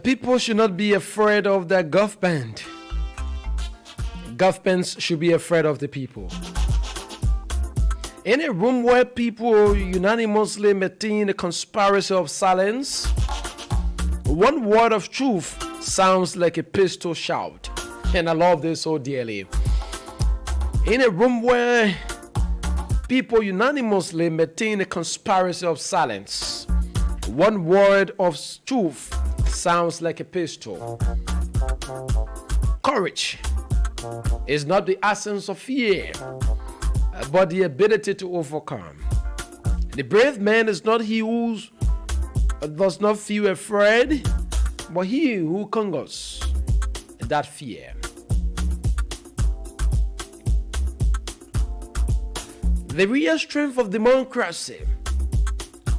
People should not be afraid of their government. Governments should be afraid of the people. In a room where people unanimously maintain a conspiracy of silence, one word of truth sounds like a pistol shout. And I love this so dearly. In a room where people unanimously maintain a conspiracy of silence, one word of truth sounds like a pistol. Courage is not the absence of fear, but the ability to overcome. The brave man is not he who does not feel afraid, but he who conquers that fear. The real strength of democracy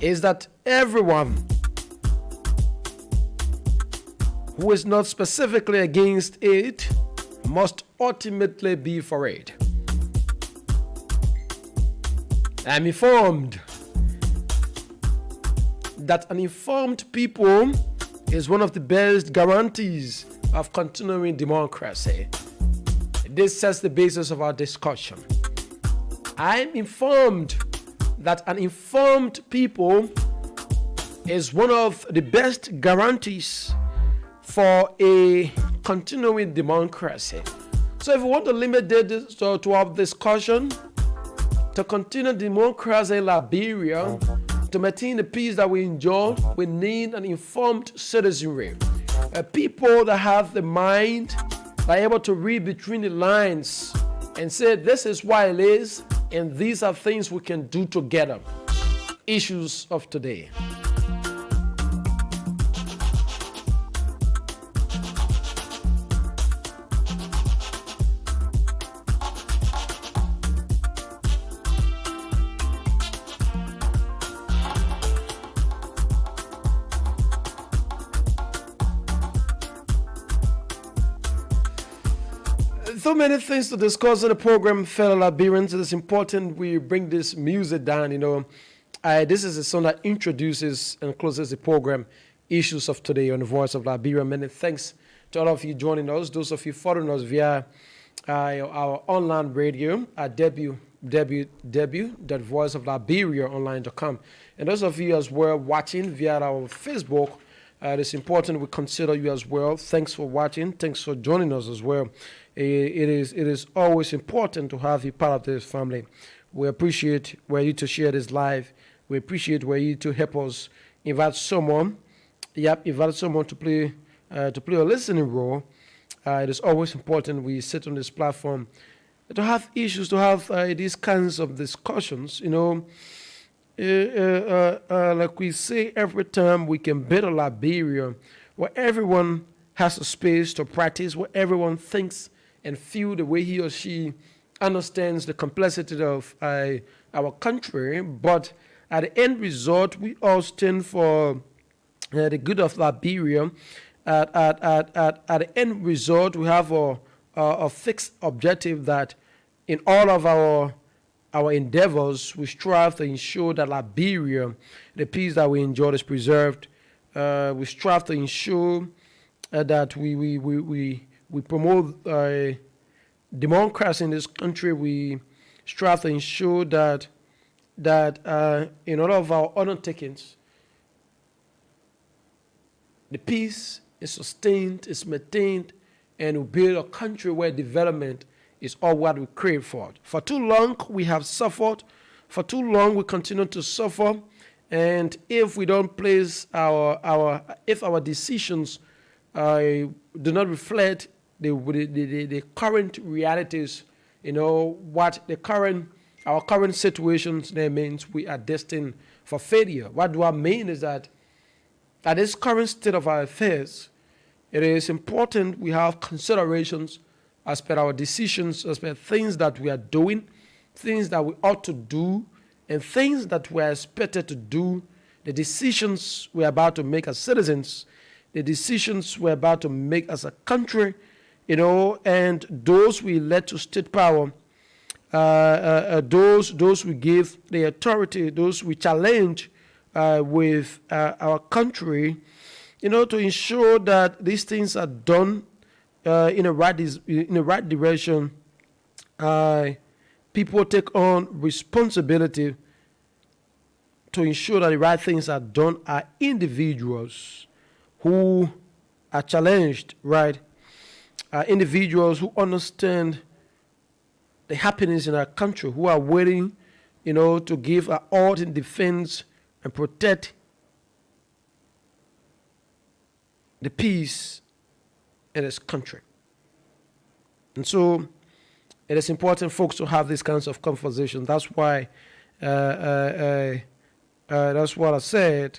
is that everyone who is not specifically against it must ultimately be for it. I'm informed that an informed people is one of the best guarantees of continuing democracy. This sets the basis of our discussion. I'm informed that an informed people is one of the best guarantees for a continuing democracy. So if we want to limit this to our discussion, to continue democracy in Liberia, to maintain the peace that we enjoy, we need an informed citizenry. People that have the mind, are able to read between the lines and say, this is why it is, and these are things we can do together. Issues of today. So many things to discuss in the program, fellow Liberians. It is important we bring this music down. This is a song that introduces and closes the program, Issues of Today on the Voice of Liberia. Many thanks to all of you joining us, those of you following us via our online radio at www.voiceofliberiaonline.com. And those of you as well watching via our Facebook, it is important we consider you as well. Thanks for watching. Thanks for joining us as well. It is always important to have you part of this family. We appreciate where you to share this live. We appreciate where you to help us invite someone. Invite someone to play a listening role. It is always important we sit on this platform to have issues, to have these kinds of discussions. Like we say every time, we can build a Liberia where everyone has a space to practice, where everyone thinks and feel the way he or she understands the complexity of our country. But at the end result, we all stand for the good of Liberia. At the end result, we have a fixed objective that in all of our endeavors, we strive to ensure that Liberia, the peace that we enjoy, is preserved. We strive to ensure that we promote democracy in this country. We strive to ensure that in all of our undertakings, the peace is sustained, is maintained, and we build a country where development is all what we crave for. For too long, we have suffered. For too long, we continue to suffer. And if we don't place if our decisions do not reflect the current realities, what our current situations, that means we are destined for failure. What do I mean is that at this current state of our affairs, it is important we have considerations as per our decisions, as per things that we are doing, things that we ought to do, and things that we are expected to do, the decisions we are about to make as citizens, the decisions we're about to make as a country, and those we elect to state power, those we give the authority, those we challenge with our country, to ensure that these things are done in the right direction. People take on responsibility to ensure that the right things are done. Are individuals who are challenged, right? Individuals who understand the happenings in our country, who are willing, to give our all in defense and protect the peace in this country. And so it is important, folks, to have these kinds of conversations. That's why, that's what I said.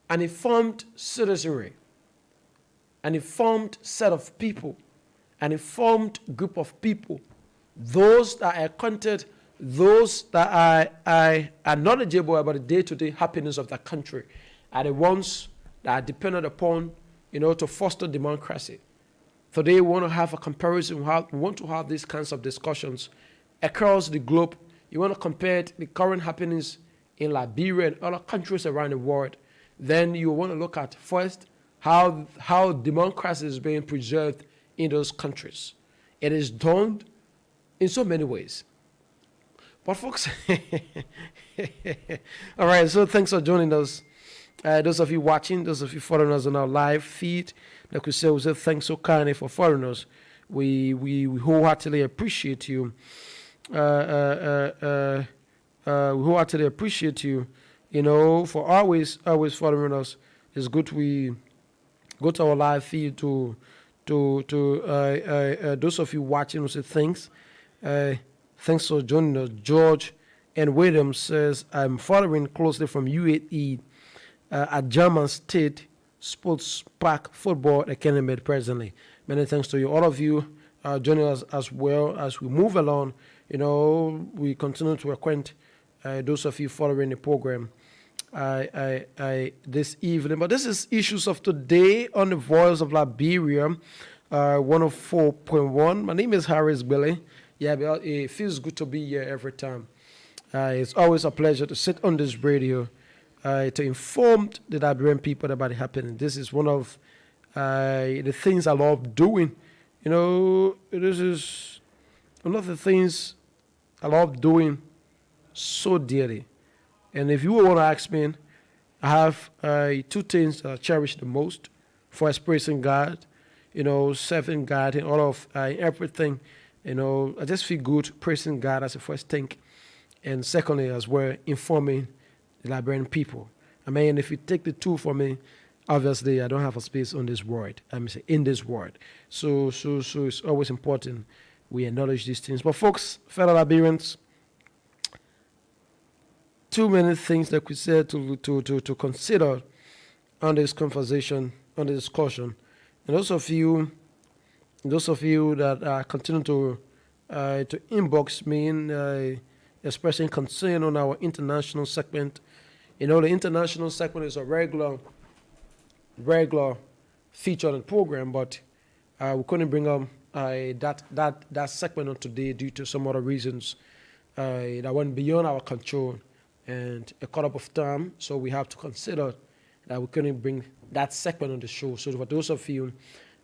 An informed citizenry, an informed set of people, an informed group of people, those that are acquainted, those that are knowledgeable about the day-to-day happiness of the country, are the ones that are dependent upon, to foster democracy. Today, we want to have a comparison. We want to have these kinds of discussions across the globe. You want to compare the current happenings in Liberia and other countries around the world. Then you want to look at first how democracy is being preserved in those countries. It is done in so many ways. But folks, all right, so thanks for joining us. Those of you watching, those of you following us on our live feed, like we say thanks so kindly for following us. We wholeheartedly appreciate you. We wholeheartedly appreciate you, for always following us. It's good we go to our live feed to those of you watching. We say thanks. Thanks for joining us. George and Williams says, I'm following closely from UAE at German State Sports Park Football Academy presently. Many thanks to you. All of you joining us as well as we move along. We continue to acquaint those of you following the program this evening. But this is Issues of Today on the Voice of Liberia, 104.1. My name is Harris Billy. Yeah, it feels good to be here every time. It's always a pleasure to sit on this radio to inform the Liberian people about the happening. This is one of the things I love doing. This is one of the things I love doing so dearly. And if you want to ask me, I have two things I cherish the most: first, praising God, serving God, and all of everything. I just feel good praising God as the first thing. And secondly, as well, informing the Liberian people. I mean, if you take the two from me, obviously I don't have a space on this world. In this world. So it's always important we acknowledge these things. But folks, fellow Liberians, too many things that we said to consider on this conversation, on the discussion. And those of you that continue to inbox me expressing concern on our international segment. The international segment is a regular feature on the program, but we couldn't bring up that segment on today due to some other reasons that went beyond our control and a cut up of time. So we have to consider that we couldn't bring that segment on the show. So for those of you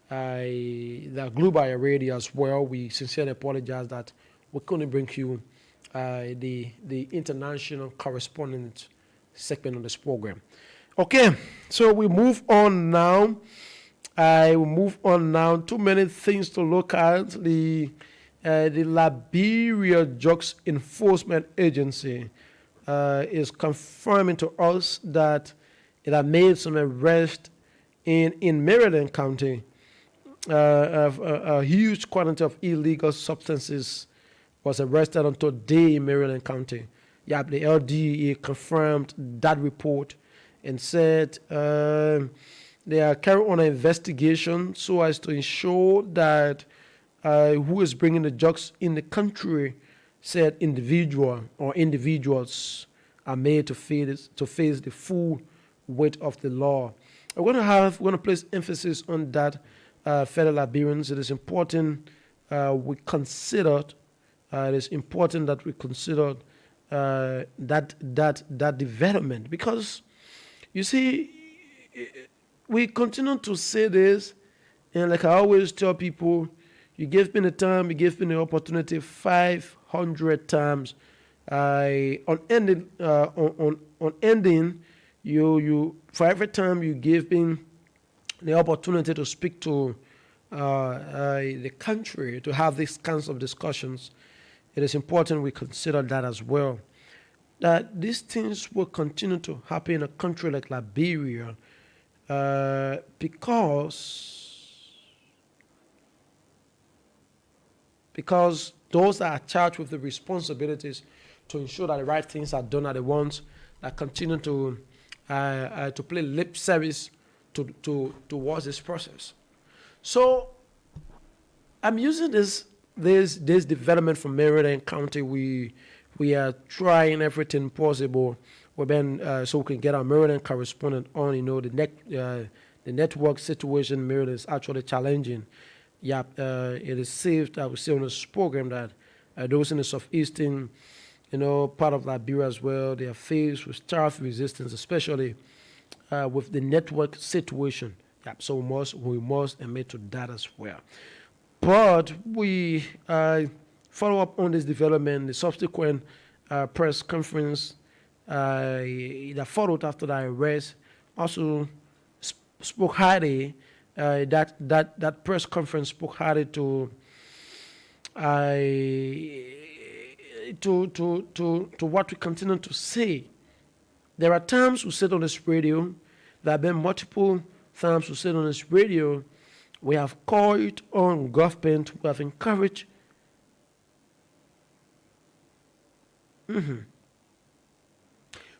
that glued by a radio as well, we sincerely apologize that we couldn't bring you the international correspondent segment on this program. Okay, so we move on now. I will move on now. Too many things to look at. The Liberia Drugs Enforcement Agency is confirming to us that it had made some arrests in Maryland County. A huge quantity of illegal substances was arrested on today in Maryland County. Yeah, the LDA confirmed that report and said they are carrying on an investigation so as to ensure that who is bringing the drugs in the country, said individuals are made to face the full weight of the law. We're going to place emphasis on that, fellow Liberians. It is important we considered. It is important that we consider that development, because you see, we continue to say this, and like I always tell people, you give me the time, you give me the opportunity 500 times. On ending, you for every time you give me the opportunity to speak to the country, to have these kinds of discussions, it is important we consider that as well. That these things will continue to happen in a country like Liberia because those that are charged with the responsibilities to ensure that the right things are done are the ones that continue to play lip service towards this process. So I'm using this development from Maryland County. We are trying everything possible. We've been so we can get our Maryland correspondent on. The network situation in Maryland is actually challenging. Yeah, it is safe. I will say on this program that those in the southeastern, part of Liberia as well, they are faced with tariff resistance, especially with the network situation. Yeah, so we must admit to that as well. But we follow up on this development, the subsequent press conference that followed after the arrest also spoke highly. That press conference spoke highly to what we continue to say. There are times we sit on this radio. There have been multiple times we sit on this radio. We have called on government. We have encouraged.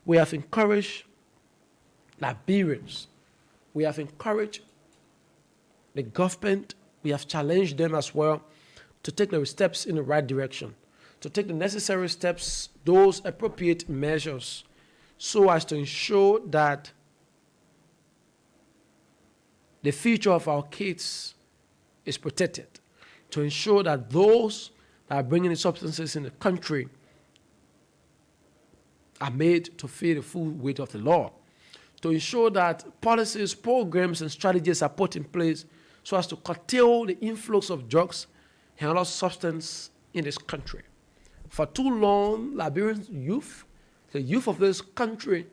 We have encouraged Liberians. We have encouraged the government. We have challenged them as well to take the steps in the right direction, to take the necessary steps, those appropriate measures, so as to ensure that the future of our kids is protected, to ensure that those that are bringing the substances in the country are made to feel the full weight of the law, to ensure that policies, programs, and strategies are put in place so as to curtail the influx of drugs and other substance in this country. For too long, Liberian youth, the youth of this country,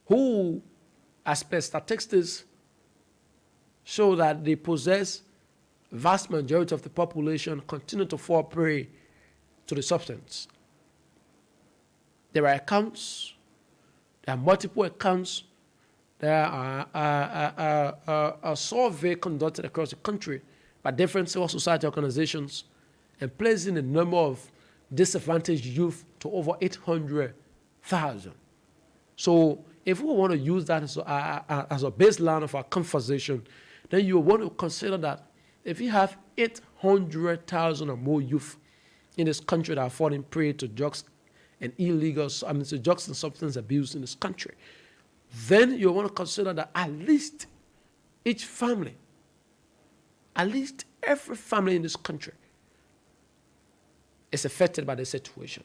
who, as per statistics, show that they possess vast majority of the population, continue to fall prey to the substance. There are accounts, there are multiple accounts, there are a survey conducted across the country by different civil society organizations and placing the number of disadvantaged youth to over 800,000. So if we want to use that as a baseline of our conversation, then you want to consider that if you have 800,000 or more youth in this country that are falling prey to drugs and to drugs and substance abuse in this country, then you want to consider that at least each family, at least every family in this country is affected by the situation.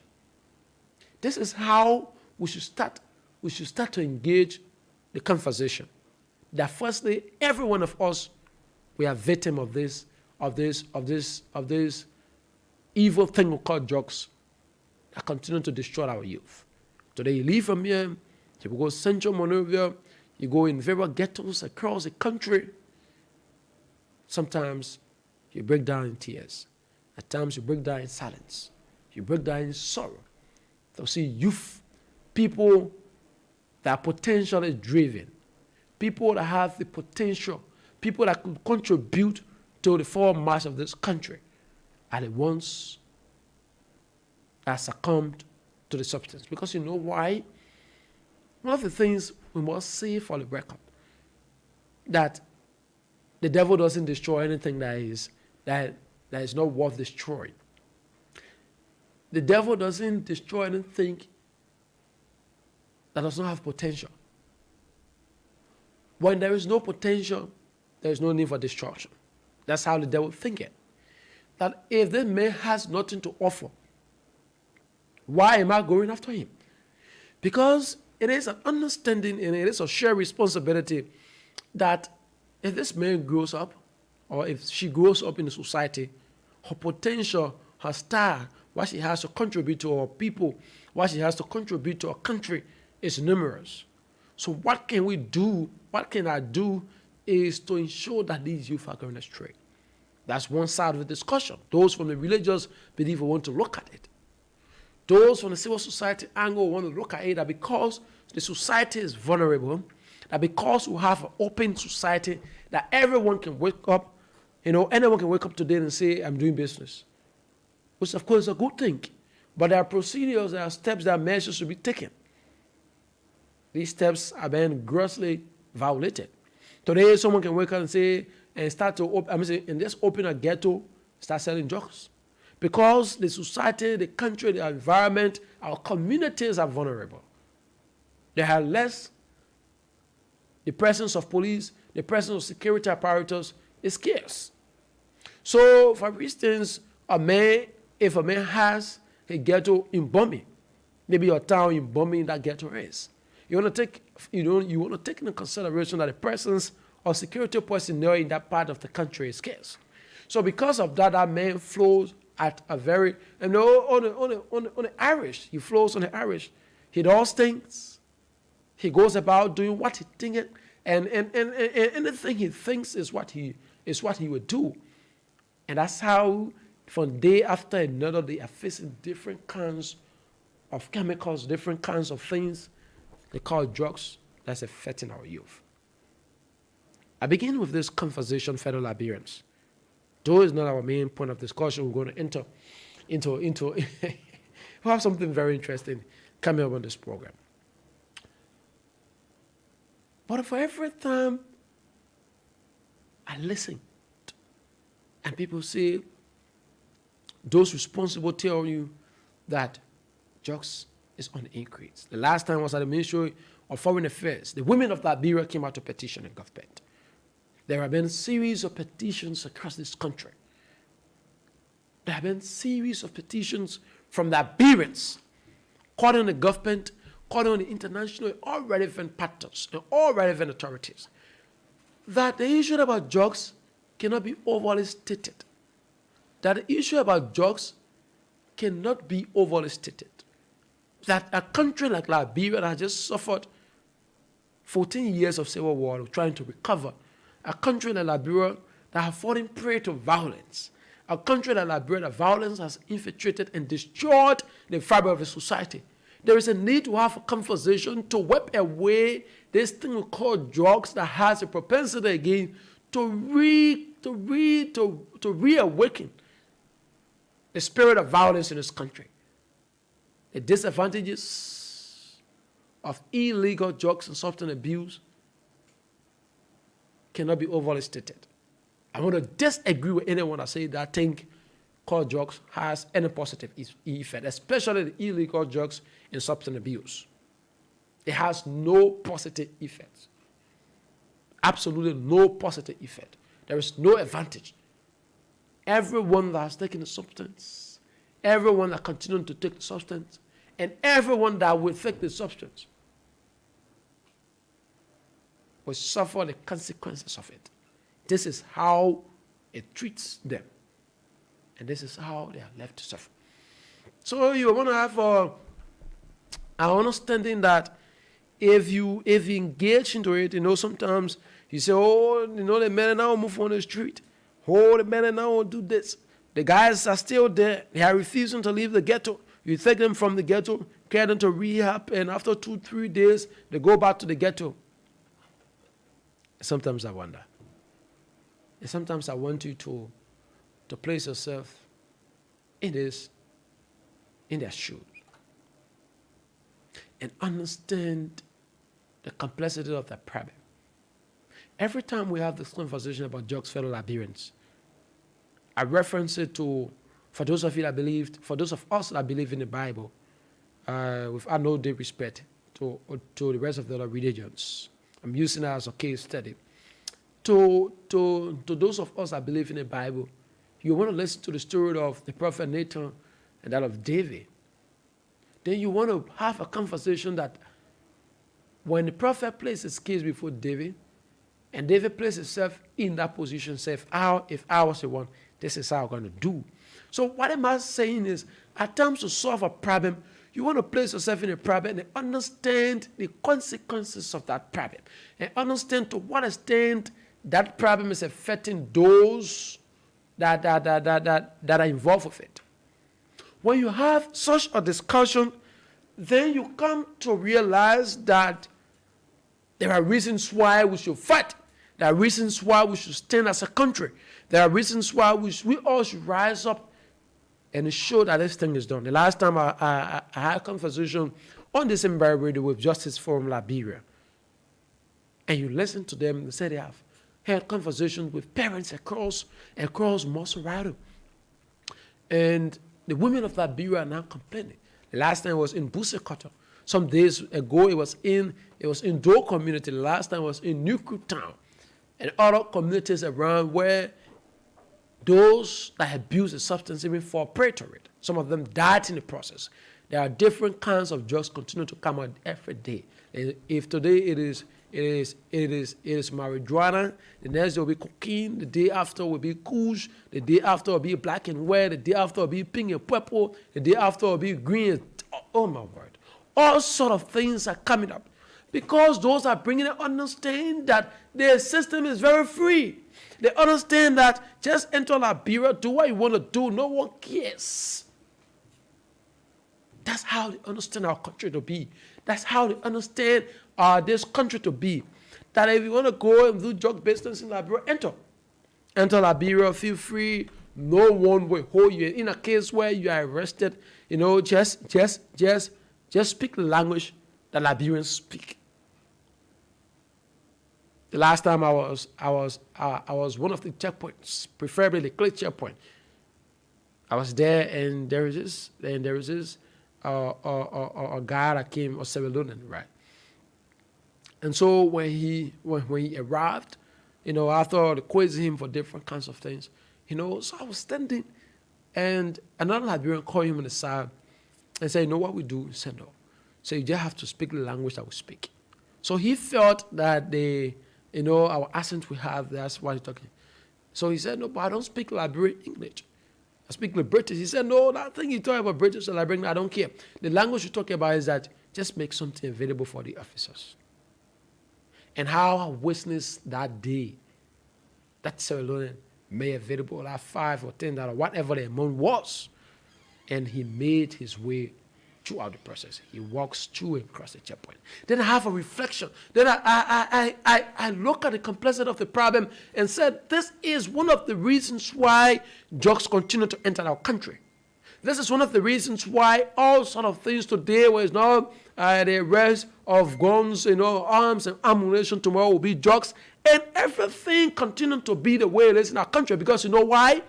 This is how we should start to engage the conversation. that firstly, every one of us, we are victim of this evil thing we call drugs that continue to destroy our youth. Today you leave from here, you go Central Monrovia, you go in various ghettos across the country. Sometimes you break down in tears. At times you break down in silence. You break down in sorrow. To see youth, people that are potentially driven, people that have the potential, people that could contribute to the forward march of this country, are the ones that succumbed to the substance. Because you know why? One of the things we must say for the record, that the devil doesn't destroy anything that is not worth destroying. The devil doesn't destroy anything that does not have potential. When there is no potential, there is no need for destruction. That's how the devil thinks it. That if this man has nothing to offer, why am I going after him? Because it is an understanding and it is a shared responsibility that if this man grows up, or if she grows up in the society, her potential, her star, what she has to contribute to our people, what she has to contribute to our country is numerous. So what can we do? What can I do is to ensure that these youth are going astray. That's one side of the discussion. Those from the religious belief want to look at it. Those from the civil society angle want to look at it that because the society is vulnerable, that because we have an open society, that everyone can wake up, anyone can wake up today and say, I'm doing business. Which of course is a good thing. But there are procedures, there are steps, there are measures to be taken. These steps are being grossly violated. Today, someone can wake up and say, and start to open, and just open a ghetto, start selling drugs. Because the society, the country, the environment, our communities are vulnerable. They have less. The presence of police, the presence of security apparatus is scarce. So, for instance, if a man has a ghetto in Bombay, maybe your town in Bombay that ghetto is, you want to take into consideration that the presence of security personnel in that part of the country is scarce. So because of that, that man flows at a very, on the Irish, he flows on the Irish. He does things. He goes about doing what he thinks, and anything he thinks is what he would do. And that's how, from day after another, they are facing different kinds of chemicals, different kinds of things they call drugs that's affecting our youth. I begin with this conversation, fellow Liberians. Though it's not our main point of discussion, we're going to enter into we have something very interesting coming up on this program. But for every time I listen and people say, those responsible tell you that drugs is on the increase. The last time I was at the Ministry of Foreign Affairs. The women of Liberia came out to petition the government. There have been a series of petitions across this country. There have been a series of petitions from Liberians calling on the government, calling on the international, all relevant partners and all relevant authorities that the issue about drugs cannot be overly stated. That the issue about drugs cannot be overly stated. That a country like Liberia that has just suffered 14 years of civil war trying to recover, a country like Liberia that has fallen prey to violence, a country like Liberia that violence has infiltrated and destroyed the fiber of the society. There is a need to have a conversation to wipe away this thing we call drugs that has a propensity again to reawaken the spirit of violence in this country. The disadvantages of illegal drugs and substance abuse cannot be overly stated. I want to disagree with anyone that says that thing called drugs has any positive effect, especially the illegal drugs and substance abuse. It has no positive effect. Absolutely no positive effect. There is no advantage. Everyone that has taken the substance, everyone that continues to take the substance, and everyone that will take the substance will suffer the consequences of it. This is how it treats them. And this is how they are left to suffer. So you want to have an understanding that if you engage into it, sometimes you say, the men now move on the street. The men now won't do this. The guys are still there. They are refusing to leave the ghetto. You take them from the ghetto, carry them to rehab, and after 2-3 days, they go back to the ghetto. Sometimes I wonder. And sometimes I want you to place yourself in their shoes and understand the complexity of that problem. Every time we have this conversation about Job's fellow Liberians, I reference it to, for those of us that believe in the Bible, with no due respect to the rest of the other religions. I'm using that as a case study. To those of us that believe in the Bible, you want to listen to the story of the prophet Nathan and that of David. Then you want to have a conversation that when the prophet placed his case before David, and David placed himself in that position, say, if I was the one, this is how I'm going to do. So what am I saying is, at times to solve a problem, you want to place yourself in a problem and understand the consequences of that problem. And understand to what extent that problem is affecting those that are involved with it. When you have such a discussion, then you come to realize that there are reasons why we should fight. There are reasons why we should stand as a country. There are reasons why we all should rise up and show that this thing is done. The last time I had a conversation on this Ember Radio with Justice Forum Liberia, and you listen to them, they say they have had conversations with parents across Mosorado. And the women of Liberia are now complaining. The last time was in Busekoto. Some days ago, it was in Dole community. The last time was in Nuku Town and other communities around where those that abuse the substance even fall prey to it. Some of them died in the process. There are different kinds of drugs continue to come out every day. And if today it is marijuana, the next day will be cocaine, the day after will be kush, the day after will be black and white, the day after will be pink and purple, the day after will be green. Oh my word. All sort of things are coming up because those are bringing an understanding that their system is very free. They understand that just enter Liberia, do what you want to do, no one cares. That's how they understand our country to be. That's how they understand this country to be. That if you want to go and do drug business in Liberia, enter. Enter Liberia, feel free. No one will hold you. In a case where you are arrested, just speak the language that Liberians speak. The last time I was one of the checkpoints, preferably the Clay checkpoint. I was there, and there is this a guy that came, a Sierra Leonean, right? And so when he arrived, I thought quizzing him for different kinds of things, So I was standing, and another Liberian called him on the side and said, what we do? He said, no. So you just have to speak the language that we speak. So he felt that our accent we have, that's why he's talking. So he said, no, but I don't speak Liberian English. I speak the British. He said, no, that thing you talk about British or Liberian, I don't care. The language you talk about is that just make something available for the officers. And how I witnessed that day, that Sierra Leone made available like $5 or $10, whatever the amount was. And he made his way throughout the process. He walks through and across the checkpoint. Then I have a reflection. Then I look at the complexity of the problem and said, this is one of the reasons why drugs continue to enter our country. This is one of the reasons why all sort of things today, where it's now the arrest of guns, arms and ammunition, tomorrow will be drugs, and everything continue to be the way it is in our country. Because you know why?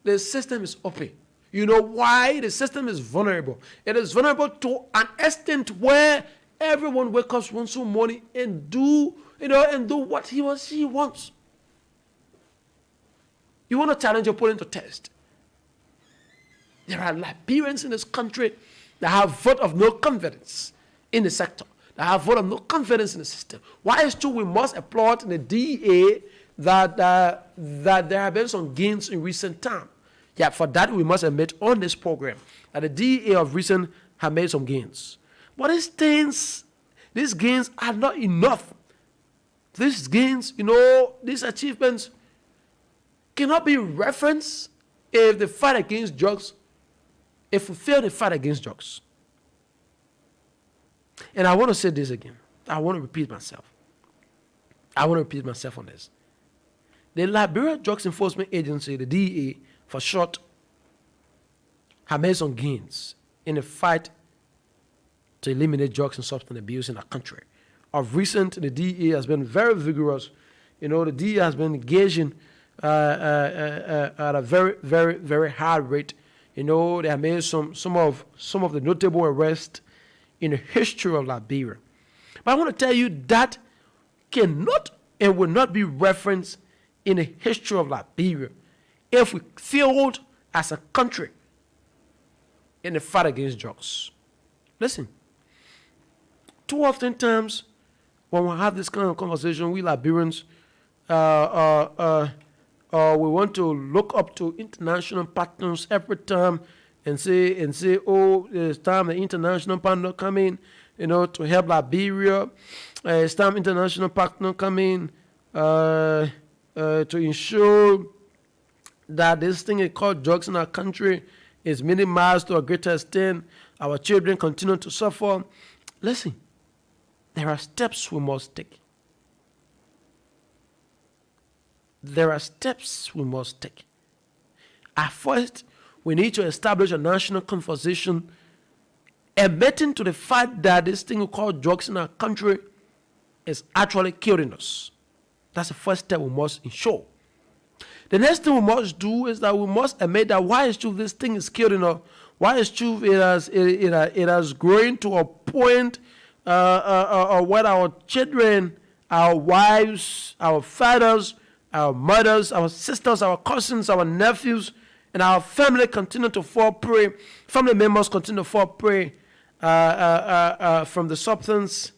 The system is open. You know why? The system is vulnerable. It is vulnerable to an extent where everyone wakes up once in the morning and do what he or she wants. You want to challenge your opponent to test. There are Liberians in this country that have vote of no confidence in the sector. that have vote of no confidence in the system. Why is true we must applaud in the DEA that there have been some gains in recent time. Yeah, for that we must admit on this program that the DEA of recent have made some gains. But these gains are not enough. These gains, these achievements cannot be referenced if the fight against drugs, if we fail the fight against drugs. And I want to say this again. I want to repeat myself. On this. The Liberia Drugs Enforcement Agency, the DEA for short, have made some gains in the fight to eliminate drugs and substance abuse in our country. Of recent, the DEA has been very vigorous. The DEA has been engaging at a very, very, very high rate. They have made some of the notable arrests in the history of Liberia. But I want to tell you that cannot and will not be referenced in the history of Liberia if we failed as a country in the fight against drugs. Listen, too often times when we have this kind of conversation, we Liberians, we want to look up to international partners every time and say, oh, it's time the international partner come in, to help Liberia. It's time international partner come in to ensure that this thing called drugs in our country is minimized to a greater extent. Our children continue to suffer. Listen, there are steps we must take. At first, we need to establish a national conversation admitting to the fact that this thing we call drugs in our country is actually killing us. That's the first step we must ensure. The next thing we must do is that we must admit that why is true this thing is killing us. Why is true it has grown to a point where our children, our wives, our fathers, our mothers, our sisters, our cousins, our nephews, and our family continue to fall prey. Family members continue to fall prey from the substance.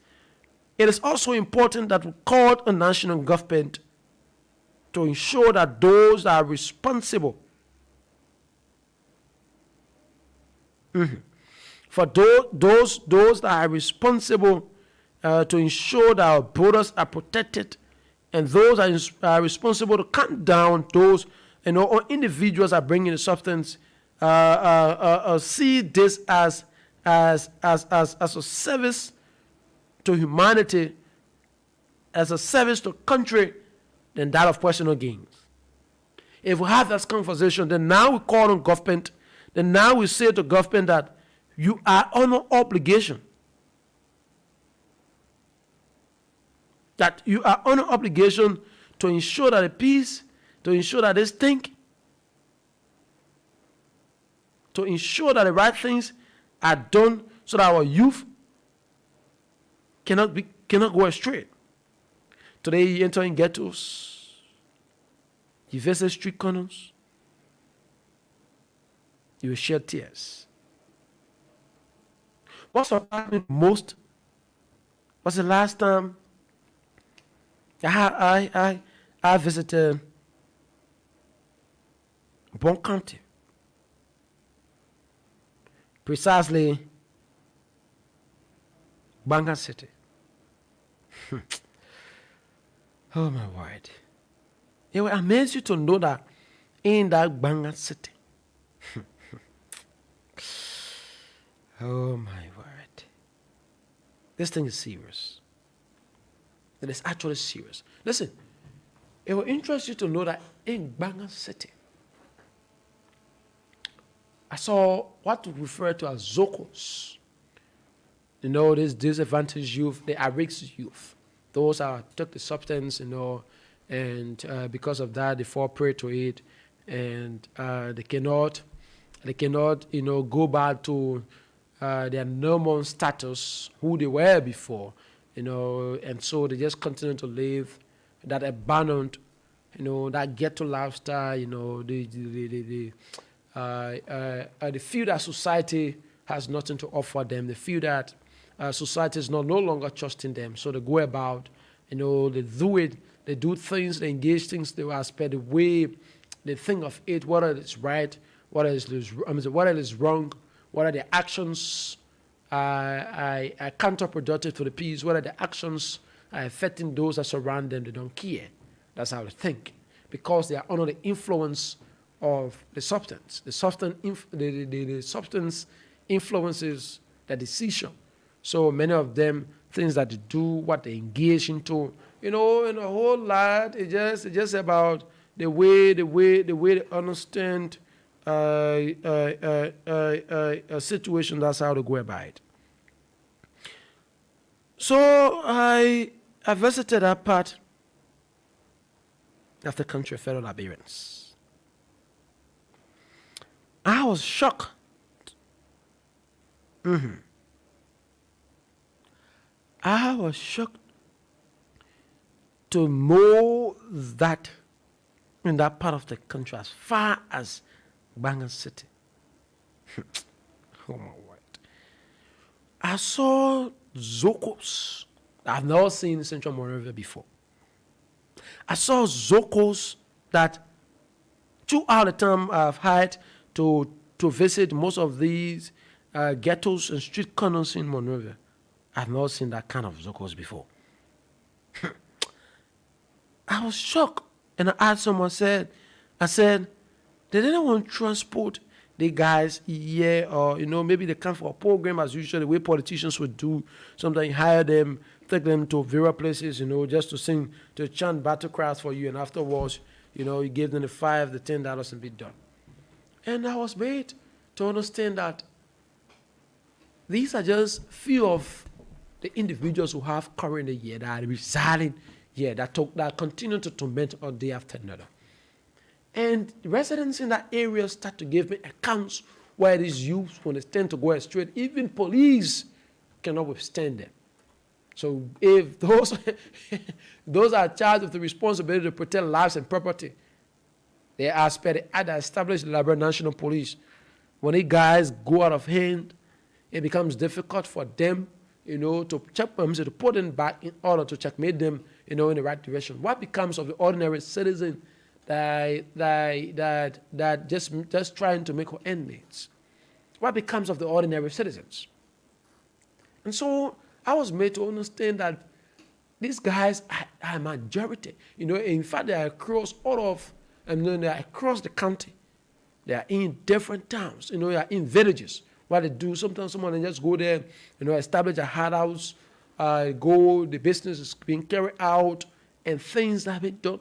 It is also important that we call a national government to ensure that those that are responsible for those that are responsible to ensure that our borders are protected, and those that are responsible to cut down those or individuals are bringing the substance, see this as a service to humanity, as a service to country, than that of personal gains. If we have that conversation, then now we call on government, then now we say to government that you are under obligation. That you are under obligation to ensure that the peace, to ensure that this thing, to ensure that the right things are done so that our youth cannot go astray. Today you enter in ghettos, you visit street corners, you will shed tears. What surprised me most was the last time I visited Bon County, precisely Banga City. Oh my word. It will amaze you to know that in that Banga City. Oh my word. This thing is serious. It is actually serious. Listen, it will interest you to know that in Banga City, I saw what we refer to as Zokos. This disadvantaged youth, the at-risk youth. Those are took the substance, and because of that, they fall prey to it, and they cannot, go back to their normal status, who they were before, and so they just continue to live that abandoned, that ghetto lifestyle, they feel that society has nothing to offer them. They feel that society is no longer trusting them. So they go about, they do it, they do things, they engage things, they aspect the way they think of it, whether it's right, whether it is wrong, whether the actions are counterproductive to the peace, whether the actions are affecting those that surround them, they don't care. That's how they think. Because they are under the influence of the substance. The substance influences the decision. So many of them, things that they do, what they engage into, in a whole lot, it's just about the way they understand a situation. That's how they go about it. So I visited that part of the country, fellow Liberians. I was shocked. I was shocked to know that in that part of the country, as far as Bangan City. Oh my word. I saw Zocos I've never seen in Central Monrovia before. I saw Zocos that throughout the time I've had to visit most of these ghettos and street corners in Monrovia. I've not seen that kind of Zocos before. I was shocked. And I asked someone, I said, did anyone transport the guys here, or maybe they come for a program as usual, the way politicians would do. Sometimes hire them, take them to various places, just to sing, to chant battle cries for you, and afterwards, you give them the $5, the $10 and be done. And I was made to understand that these are just few of the individuals who have currently here that are residing here, that continue to torment all day after another. And residents in that area start to give me accounts where these youths, when they tend to go astray, even police cannot withstand them. So if those are charged with the responsibility to protect lives and property, they are either established Liberia National Police. When these guys go out of hand, it becomes difficult for them, to put them back in order to checkmate them, in the right direction. What becomes of the ordinary citizen that just trying to make her end meets? What becomes of the ordinary citizens? And so I was made to understand that these guys are a majority. In fact, they are across they are across the country. They are in different towns. They are in villages. What they do, sometimes someone just go there, establish a hard house, the business is being carried out, and things that have been done.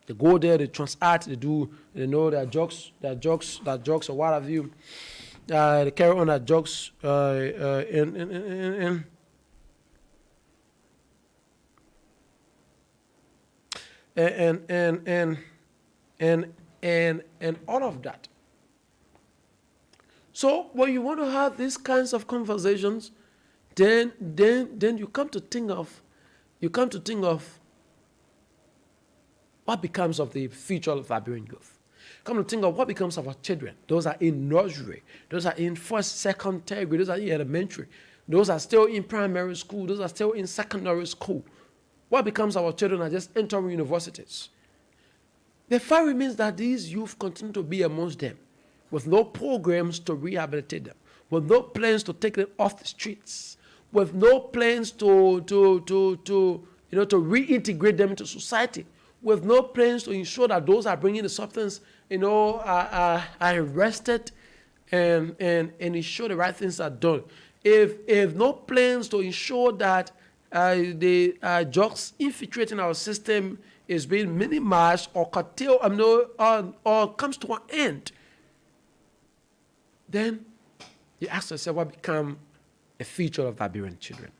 They go there, they transact, they do, their jokes or what have you. They carry on their jokes, and all of that. So when you want to have these kinds of conversations, then you come to think of what becomes of the future of Liberian youth. Come to think of what becomes of our children. Those are in nursery. Those are in first, second, third grade. Those are in elementary. Those are still in primary school. Those are still in secondary school. What becomes of our children are just entering universities. The fact remains that these youth continue to be amongst them, with no programs to rehabilitate them, with no plans to take them off the streets, with no plans to reintegrate them into society, with no plans to ensure that those are bringing the substance, are arrested and ensure the right things are done. If no plans to ensure that the drugs infiltrating our system is being minimized or curtailed, or comes to an end, then you ask yourself what become a future of Liberian children.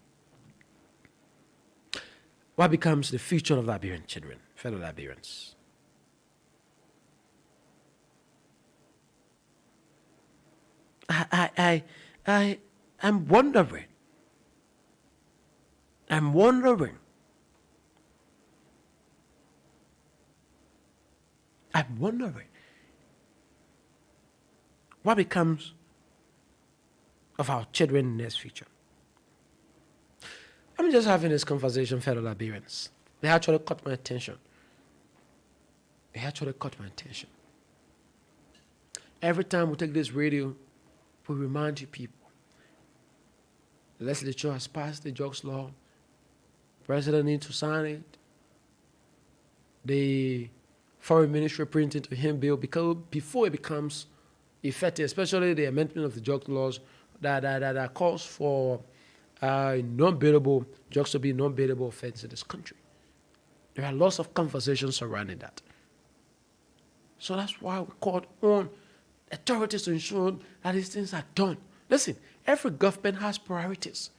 What becomes the future of Liberian children, fellow Liberians? I'm wondering. What becomes of our children in the next future? I'm just having this conversation, fellow Liberians. They actually caught my attention. They actually caught my attention. Every time we take this radio, we remind you people. The legislature has passed the drugs law. The president needs to sign it. The foreign ministry printed to him bill because before it becomes effective, especially the amendment of the drug laws that calls for non-bailable drugs to be non-bailable offense in this country. There are lots of conversations surrounding that. So that's why we called on authorities to ensure that these things are done. Listen, every government has priorities.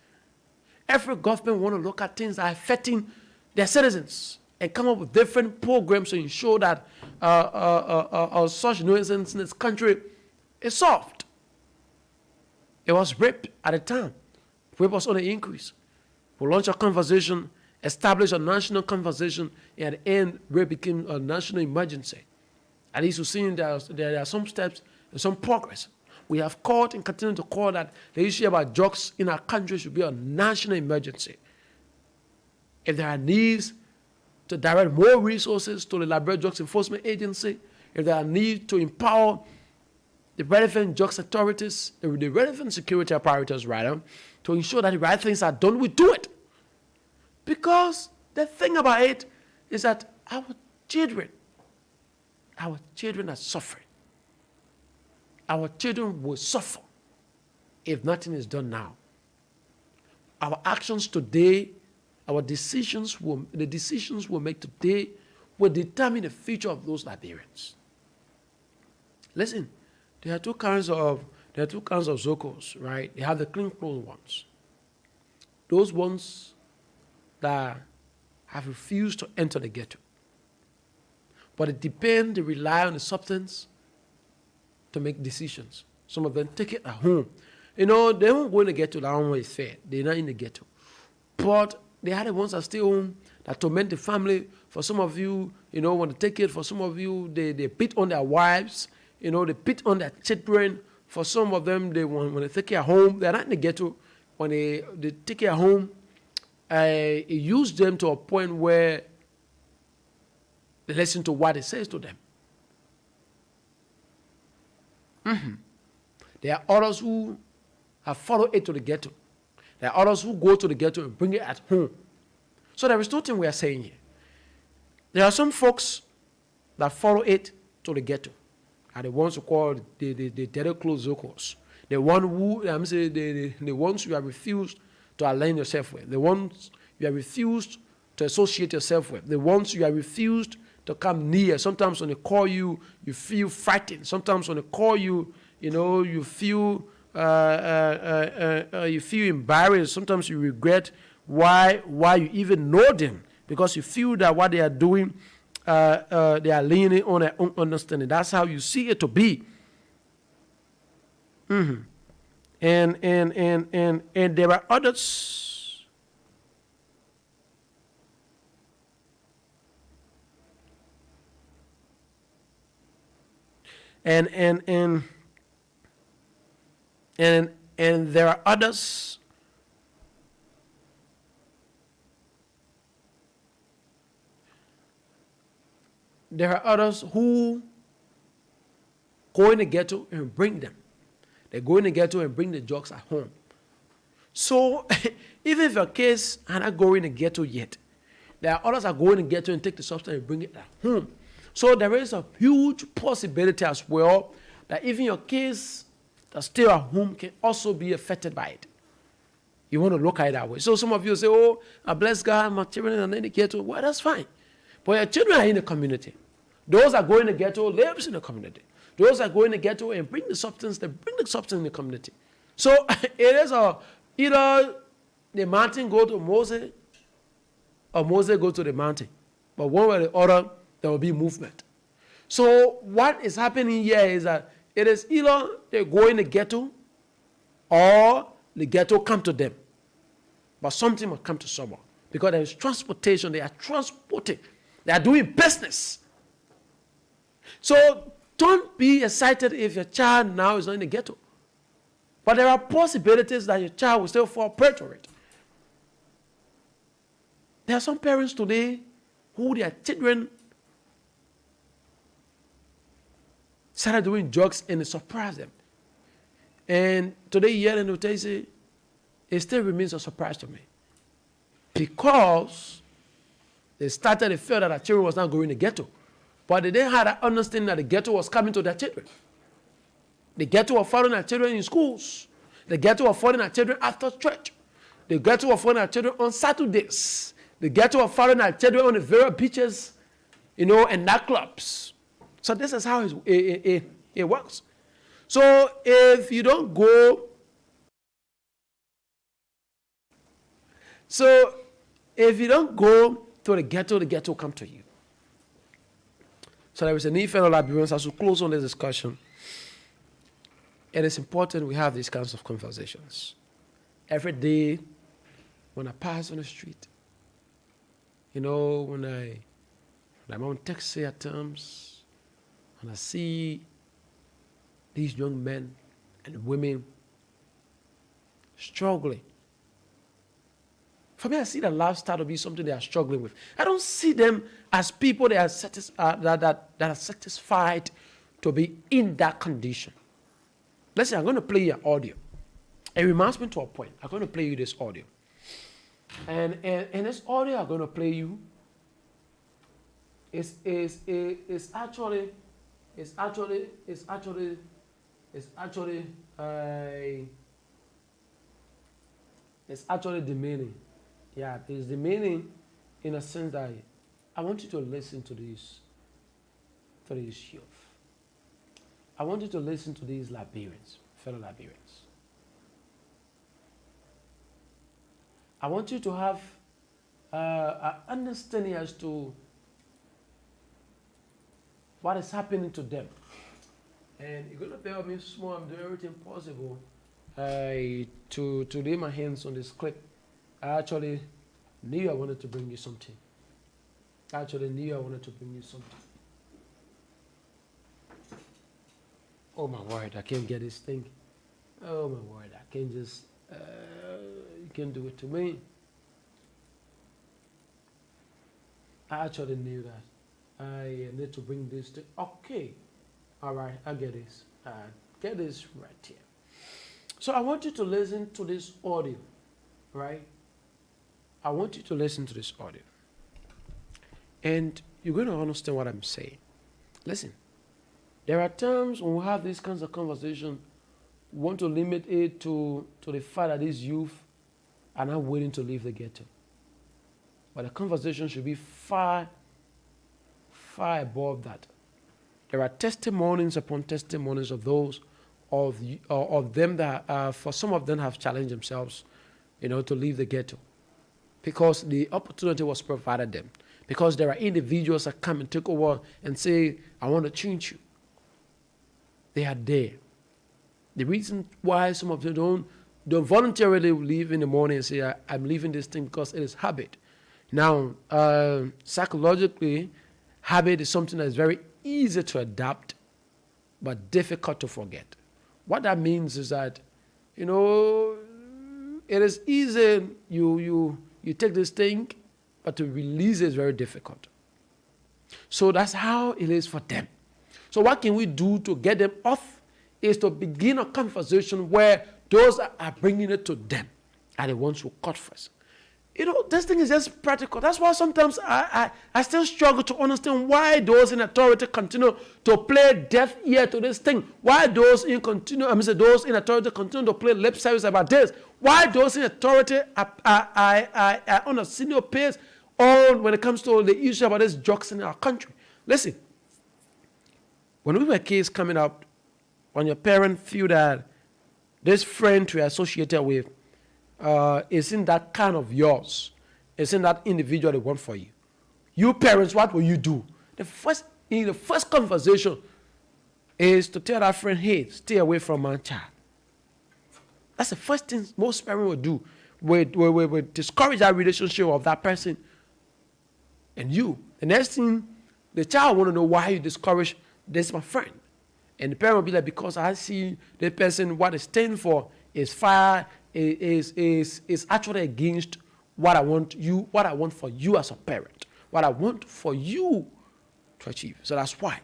Every government want to look at things that are affecting their citizens and come up with different programs to ensure that such nuisance in this country is solved. It was rape at the time. Rape was on the increase. We launched a conversation, established a national conversation, and at the end, rape became a national emergency. At least we've seen there are some steps and some progress. We have called and continue to call that the issue about drugs in our country should be a national emergency. If there are needs to direct more resources to the Liberia Drugs Enforcement Agency, if there are needs to empower the relevant drugs authorities, the relevant security apparatus rather, to ensure that the right things are done, we do it. Because the thing about it is that our children are suffering. Our children will suffer if nothing is done now. Our actions today, the decisions we'll make today will determine the future of those Liberians. Listen, there are two kinds of Zocos, right? They have the clean clothes ones. Those ones that have refused to enter the ghetto. But they rely on the substance to make decisions. Some of them take it at home. They won't go in the ghetto, that one is fair. They're not in the ghetto. But they are the ones that stay home, that torment the family. For some of you, when they take it, for some of you, they beat on their wives, they beat on their children. For some of them, when they take it at home, they're not in the ghetto. When they take it at home, it used them to a point where they listen to what it says to them. There are others who have followed it to the ghetto. There are others who go to the ghetto and bring it at home. So there is nothing we are saying here. There are some folks that follow it to the ghetto, and the ones who call the dirty clothes Zocos. The ones you have refused to align yourself with. The ones you have refused to associate yourself with. The ones you have refused to come near. Sometimes when they call you, you feel frightened. Sometimes when they call you, you feel embarrassed. Sometimes you regret why you even know them, because you feel that what they are doing, they are leaning on their own understanding. That's how you see it to be. And there are others. And there are others who go in the ghetto and bring them. They go in the ghetto and bring the drugs at home. So even if your case are not going in the ghetto yet, there are others that go in the ghetto and take the substance and bring it at home. So there is a huge possibility as well that even your case that's still at home can also be affected by it. You want to look at it that way. So some of you say, oh, I bless God, my children are in the ghetto. Well, that's fine. But your children are in the community. Those that go in the ghetto lives in the community. Those that go in the ghetto and bring the substance, they bring the substance in the community. So it is either the mountain go to Moses or Moses go to the mountain. But one way or the other, there will be movement. So what is happening here is that it is either they go in the ghetto or the ghetto come to them. But something must come to someone. Because there is transportation, they are transporting. They are doing business. So don't be excited if your child now is not in the ghetto. But there are possibilities that your child will still fall prey to it. There are some parents today who their children started doing drugs and it surprised them. And today, here in Utesi, it still remains a surprise to me. Because they felt that their children was not going to the ghetto. But they didn't have that understanding that the ghetto was coming to their children. The ghetto was following their children in schools. The ghetto was following their children after church. The ghetto was following their children on Saturdays. The ghetto was following their children on the various beaches, and nightclubs. So this is how it works. So if you don't go, to the ghetto will come to you. So there is a need, fellow Liberians, as we close on this discussion. It is important we have these kinds of conversations. Every day, when I pass on the street, when I'm on taxi at times, when I see these young men and women struggling. For me, I see the lifestyle to be something they are struggling with. I don't see them as people that are satisfied to be in that condition. Listen, I'm going to play you audio. It reminds me to a point. I'm going to play you this audio. And this audio I'm going to play you is actually demeaning. Yeah, it's demeaning in a sense that I want you to listen to this youth. I want you to listen to these Liberians, fellow Liberians. I want you to have an understanding as to what is happening to them. And you're going to bear with me small. I'm doing everything possible to lay my hands on this clip. I actually knew I wanted to bring you something. Oh my word, I can't get this thing. Oh my word, I can't just, you can't do it to me. I actually knew that. I need to bring this to, okay. All right, I get this. Get this right here. So I want you to listen to this audio, right? I want you to listen to this audio. And you're going to understand what I'm saying. Listen, there are times when we have these kinds of conversation, we want to limit it to the fact that these youth are not willing to leave the ghetto. But the conversation should be far, far above that. There are testimonies upon testimonies of those of them that, for some of them, have challenged themselves, to leave the ghetto, because the opportunity was provided them. Because there are individuals that come and take over and say, "I want to change you." They are there. The reason why some of them don't voluntarily leave in the morning and say, "I'm leaving this thing," because it is habit. Now, psychologically, habit is something that is very easy to adapt, but difficult to forget. What that means is that, it is easy, you take this thing, but to release it is very difficult. So that's how it is for them. So what can we do to get them off is to begin a conversation where those that are bringing it to them are the ones who cut first. This thing is just practical. That's why sometimes I still struggle to understand why those in authority continue to play deaf ear to this thing. Why those in authority continue to play lip service about this. Why those in authority are on a senior pace when it comes to the issue about these drugs in our country. Listen, when we were kids coming up, when your parents feel that this friend we are associated with isn't that kind of yours, isn't that individual they want for you, you parents, what will you do? The first conversation is to tell that friend, "Hey, stay away from my child." That's the first thing most parents will do. We discourage that relationship of that person and you. The next thing, the child want to know why you discourage this my friend. And the parent will be like, "Because I see the person, what it stands for is fire, is actually against what I want for you as a parent, what I want for you to achieve. So that's why.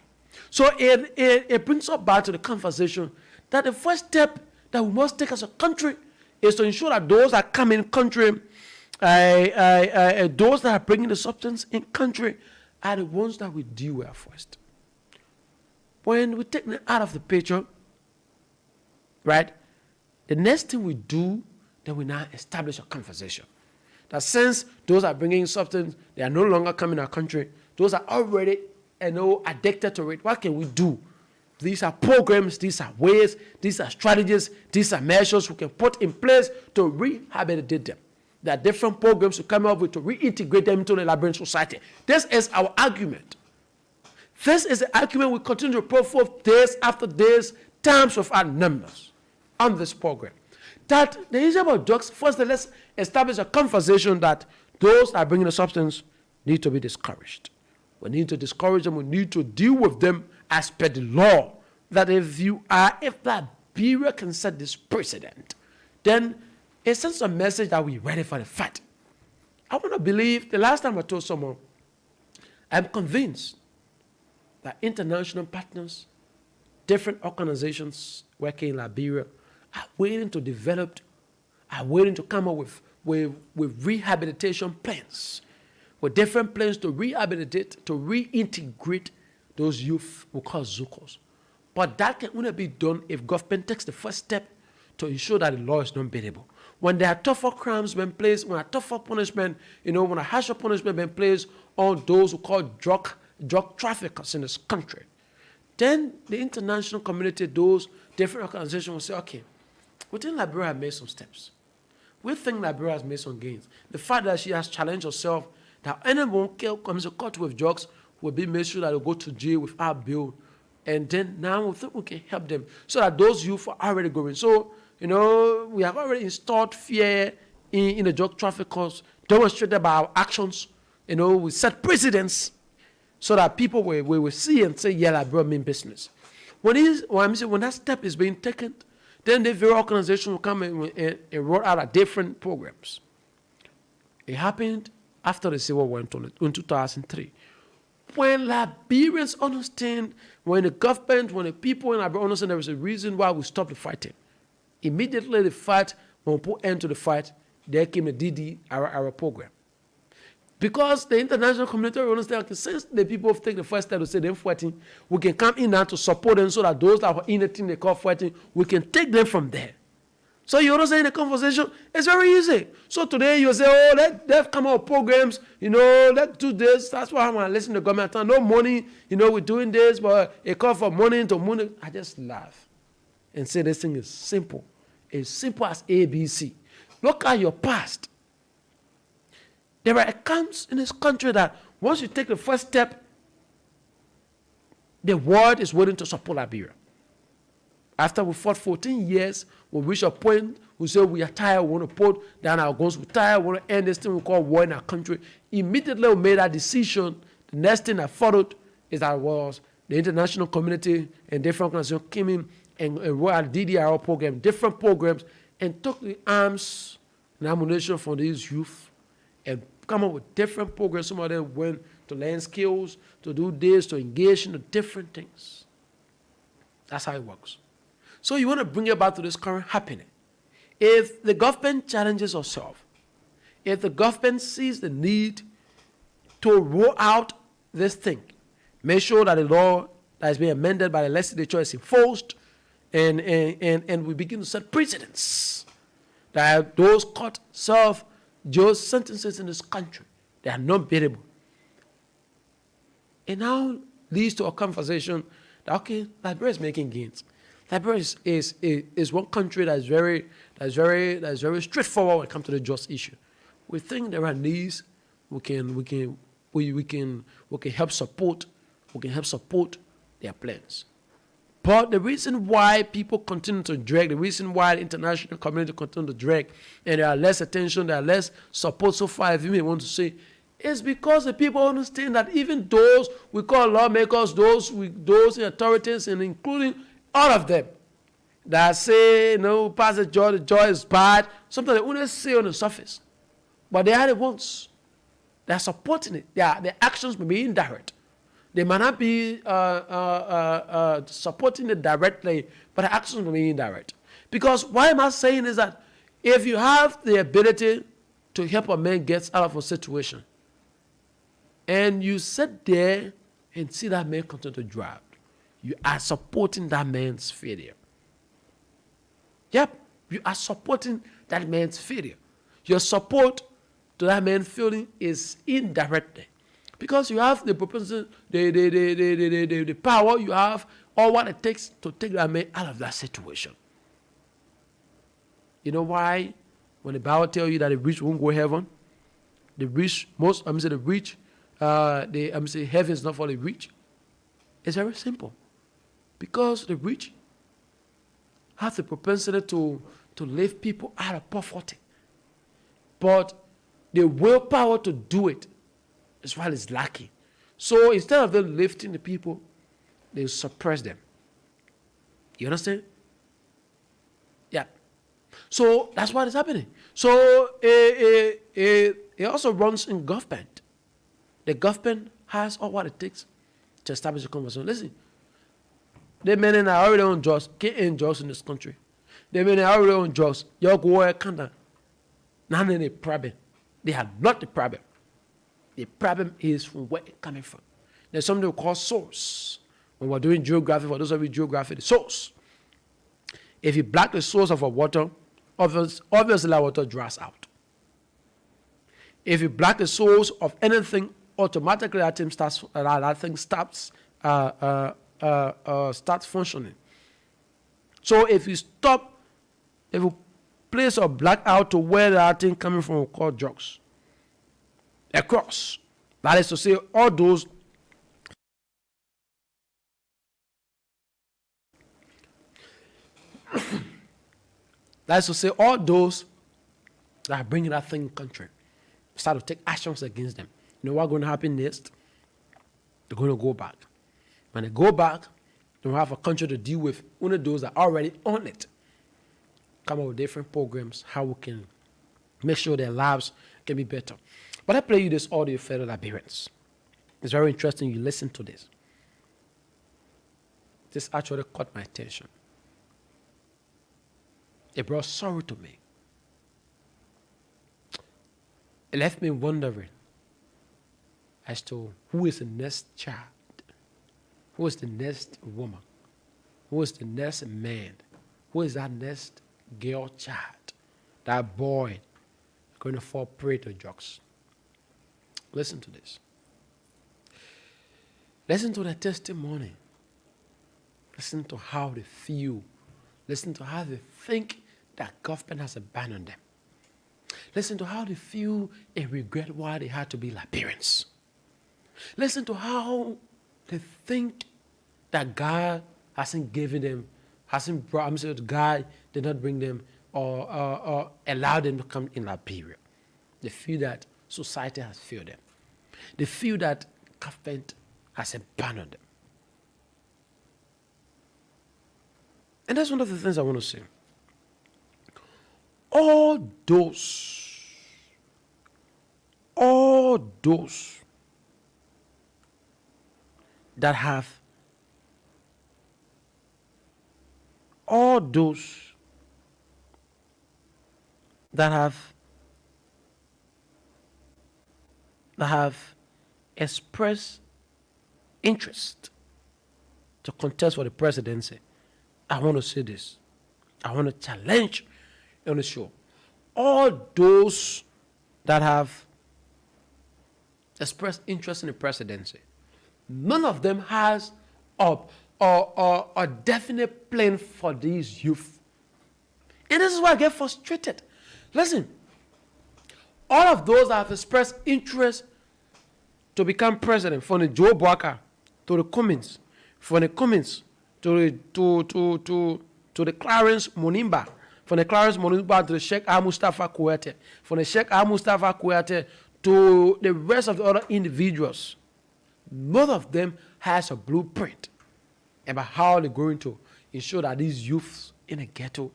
So it brings us back to the conversation that the first step that we must take as a country is to ensure that those that come in country, those that are bringing the substance in country, are the ones that we deal with first. When we take them out of the picture, right, the next thing we do, then we now establish a conversation. That since those are bringing substance, they are no longer coming to our country, those are already addicted to it. What can we do? These are programs, these are ways, these are strategies, these are measures we can put in place to rehabilitate them. There are different programs to come up with to reintegrate them into the Liberian society. This is our argument. This is the argument we continue to put forth days after days, times without numbers on this program. That the issue about drugs, first let's establish a conversation that those that are bringing the substance need to be discouraged. We need to discourage them. We need to deal with them as per the law. That if Liberia can set this precedent, then it sends a message that we're ready for the fight. I want to believe, the last time I told someone, I'm convinced that international partners, different organizations working in Liberia, are waiting to develop, are waiting to come up with rehabilitation plans, with different plans to rehabilitate, to reintegrate those youth we call Zukos. But that can only be done if government takes the first step to ensure that the law is not beatable. When there are tougher crimes being placed, when a tougher punishment, when a harsher punishment being placed on those who call drug traffickers in this country, then the international community, those different organizations will say, okay, we think Liberia has made some steps. We think Liberia has made some gains. The fact that she has challenged herself, that anyone who comes to court with drugs will be made sure that they go to jail without bail. And then now we think we can help them so that those youth are already going. So, we have already installed fear in the drug traffickers, demonstrated by our actions. We set precedents so that people will see and say, yeah, Liberia mean business. When that step is being taken, then the very organization will come and roll out different programs. It happened after the Civil War in 2003. When Liberians understand, when the government, when the people in Liberia understand there is a reason why we stopped the fighting, immediately the fight, when we put end to the fight, there came the DD program. Because the international community will understand, okay, since the people take the first step to say they're fighting, we can come in now to support them so that those that are in the thing they call fighting, we can take them from there. So you understand the conversation? It's very easy. So today you say, oh, let's come out with programs, let's do this. That's why I'm going to listen to the government. No money, we're doing this, but it calls for money to money. I just laugh and say this thing is simple. It's simple as ABC. Look at your past. There are accounts in this country that once you take the first step, the world is willing to support Liberia. After we fought 14 years, we reach a point, we say we are tired, we want to put down our guns, we're tired, we want to end this thing we call war in our country. Immediately we made that decision. The next thing that followed is that was the international community and different organizations came in and wrote out DDR program, different programs, and took the arms and ammunition from these youth and come up with different programs. Some of them went to learn skills, to do this, to engage in the different things. That's how it works. So you want to bring it back to this current happening. If the government challenges herself, if the government sees the need to roll out this thing, make sure that the law that is being amended by the legislature is enforced, and we begin to set precedents that those court serve just sentences in this country, they are not beatable. It now leads to a conversation that, okay, Liberia is making gains. Liberia is one country that is very straightforward when it comes to the just issue. We think there are needs we can help support their plans. But the reason why people continue to drag, the reason why the international community continue to drag, and there are less attention, there are less support so far, if you may want to say, is because the people understand that even those we call lawmakers, those in authorities, and including all of them, that say, pass the joy is bad, sometimes they only say on the surface. But they are the ones that are supporting it. Their actions may be indirect. They might not be supporting it directly, but the actions may be indirect. Because why am I saying is that if you have the ability to help a man get out of a situation, and you sit there and see that man continue to drive, you are supporting that man's failure. Yep, you are supporting that man's failure. Your support to that man's failing is indirectly. Because you have the propensity, the power you have, or what it takes to take that man out of that situation. You know why? When the Bible tells you that the rich won't go to heaven, heaven is not for the rich. It's very simple. Because the rich have the propensity to lift people out of poverty. But the willpower to do it is what is lacking. So instead of them lifting the people, they suppress them. You understand? Yeah. So that's what is happening. So it also runs in government. The government has all what it takes to establish a conversation. Listen, the men are already on drugs, getting drugs in this country. The men are already on drugs. Y'all go where Canada. Not any problem. They are not the problem. The problem is from where it's coming from. There's something we call source. When we're doing geography, for those of you geography, the source. If you block the source of a water, obviously that water dries out. If you block the source of anything, automatically that thing starts functioning. So if you place a black out to where that thing coming from, we call drugs. Across. That is to say, all those that are bringing that thing in country start to take actions against them. You know what's going to happen next? They're going to go back. When they go back, they'll have a country to deal with. Only those that are already on it come up with different programs, how we can make sure their lives can be better. But I play you this audio, fellow Liberians. It's very interesting. You listen to this. This actually caught my attention. It brought sorrow to me. It left me wondering as to who is the next child, who is the next woman, who is the next man, who is that next girl child, that boy going to fall prey to drugs. Listen to this. Listen to the testimony. Listen to how they feel. Listen to how they think that government has abandoned them. Listen to how they feel and regret why they had to be Liberians. Listen to how they think that God hasn't given them, God did not bring them or allow them to come in Liberia. They feel that society has failed them. They feel that government has abandoned them. And that's one of the things I want to say. All those that have expressed interest to contest for the presidency, I want to say this. I want to challenge on the show. All those that have expressed interest in the presidency, none of them has a definite plan for these youth. And this is why I get frustrated. Listen, all of those that have expressed interest to become president, from the Joe Boaka to the Cummins, from the Cummins to the Clarence Monimba, from the Clarence Monimba to the Sheikh Al-Mustafa Kouyaté, from the Sheikh Al-Mustafa Kouyaté to the rest of the other individuals, none of them has a blueprint about how they're going to ensure that these youths in the ghetto,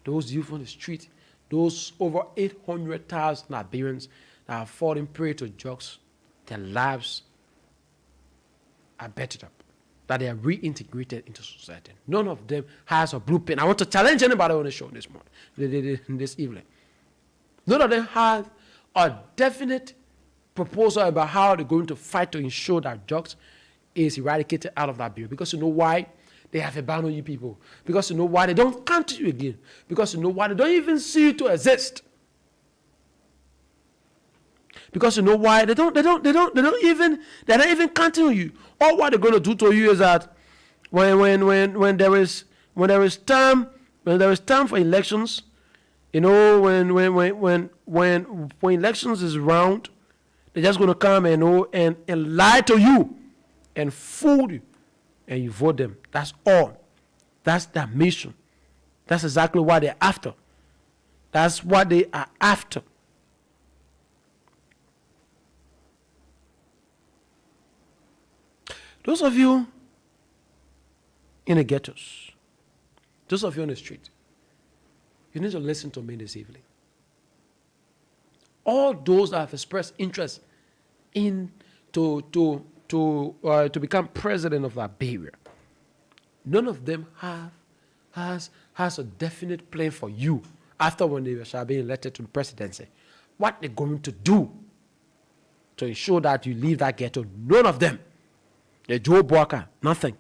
those youth on the street, those over 800,000 Liberians that are falling prey to drugs, their lives are bettered up, that they are reintegrated into society. None of them has a blueprint. I want to challenge anybody on the show this morning, this evening. None of them have a definite proposal about how they're going to fight to ensure that drugs is eradicated out of Liberia. Because you know why? They have abandoned you people. Because you know why? They don't count you again. Because you know why? They don't even see you to exist. Because you know why? They're not even counting on you. All what they're going to do to you is that when there is time for elections, you know, when elections is around, they're just going to come and lie to you and fool you, and you vote them. That's all. That's their mission. That's exactly what they're after. That's what they are after. Those of you in the ghettos, those of you on the street, you need to listen to me this evening. All those that have expressed interest in to become president of Liberia, none of them has a definite plan for you after when they shall be elected to the presidency. What they're going to do to ensure that you leave that ghetto, none of them. The Joe Walker, nothing.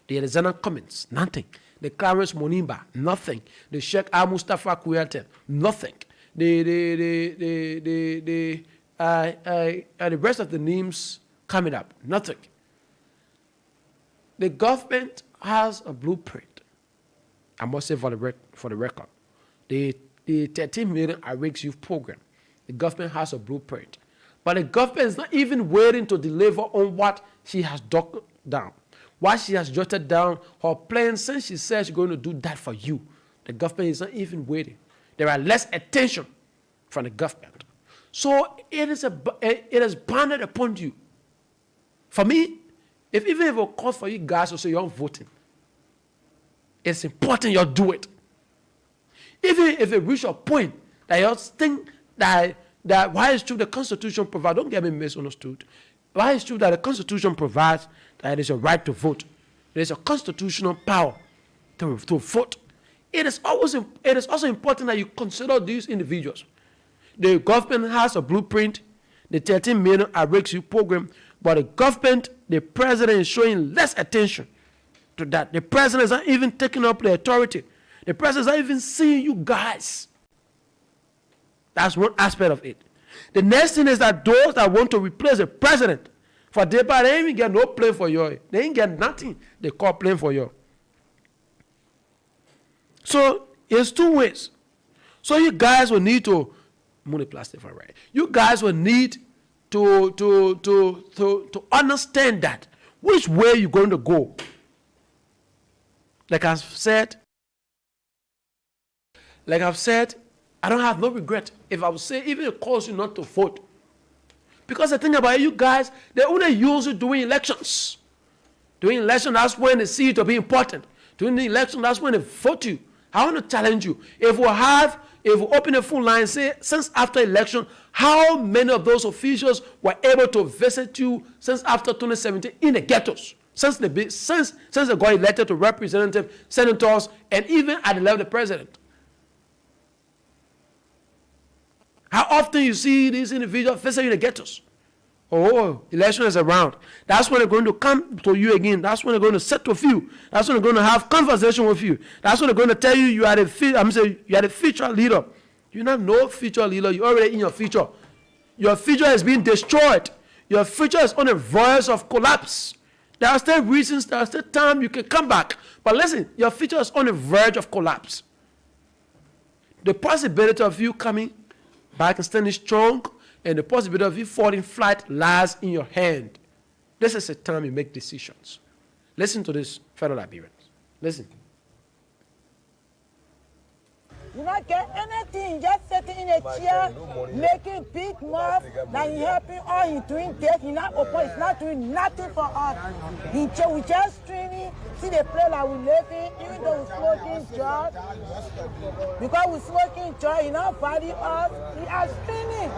The Alexander Cummins, nothing. The Clarence Monimba, nothing. The Sheikh Al Mustafa Kouyaté, nothing. The rest of the names coming up, nothing. The government has a blueprint. I must say for the record, the 13 million Awakes Youth program, the government has a blueprint. But the government is not even waiting to deliver on what she has jotted down. What she has jotted down, her plan, since she says she's going to do that for you, the government is not even waiting. There are less attention from the government. So it is bounded upon you. For me, even if it calls for you guys to say you're voting, it's important you do it. Even if it reaches a point that you think that why it's true the Constitution provides, don't get me misunderstood. Why it's true that the Constitution provides that it is a right to vote. There is a constitutional power to vote. It is also important that you consider these individuals. The government has a blueprint, the 13 million Awakes Youth program, but the government, the president is showing less attention to that. The president is not even taking up the authority. The president is not even seeing you guys. That's one aspect of it. The next thing is that those that want to replace the president, for they ain't even get no plan for you. They ain't get nothing they call plan for you. So it's two ways. So you guys will need to You guys will need to understand that which way you're going to go. Like I've said, I don't have no regret if I would say even it calls you not to vote. Because the thing about you guys, they only use it during elections. During election, that's when they see it to be important. During the election, that's when they vote you. I want to challenge you. If we open a full line, say, since after election, how many of those officials were able to visit you since after 2017 in the ghettos? Since they got elected to representatives, senators, and even at the level of the president. How often you see these individuals visiting the ghettos? Oh, election is around. That's when they're going to come to you again. That's when they're going to sit with you. That's when they're going to have conversation with you. That's when they're going to tell you you are the future leader. You're not no future leader. You're already in your future. Your future is being destroyed. Your future is on the verge of collapse. There are still reasons, there are still time you can come back. But listen, your future is on the verge of collapse. The possibility of you coming back and standing strong, and the possibility of you falling flat lies in your hand. This is the time you make decisions. Listen to this, fellow Liberians. Listen. You not get anything, just sitting in a chair, making big mouth, that he helping all, he doing that, he not open, he's not doing nothing for us. We just streaming living, see the place that we living, even though we smoking drugs. Because we smoking drugs, he not value us. We are screening.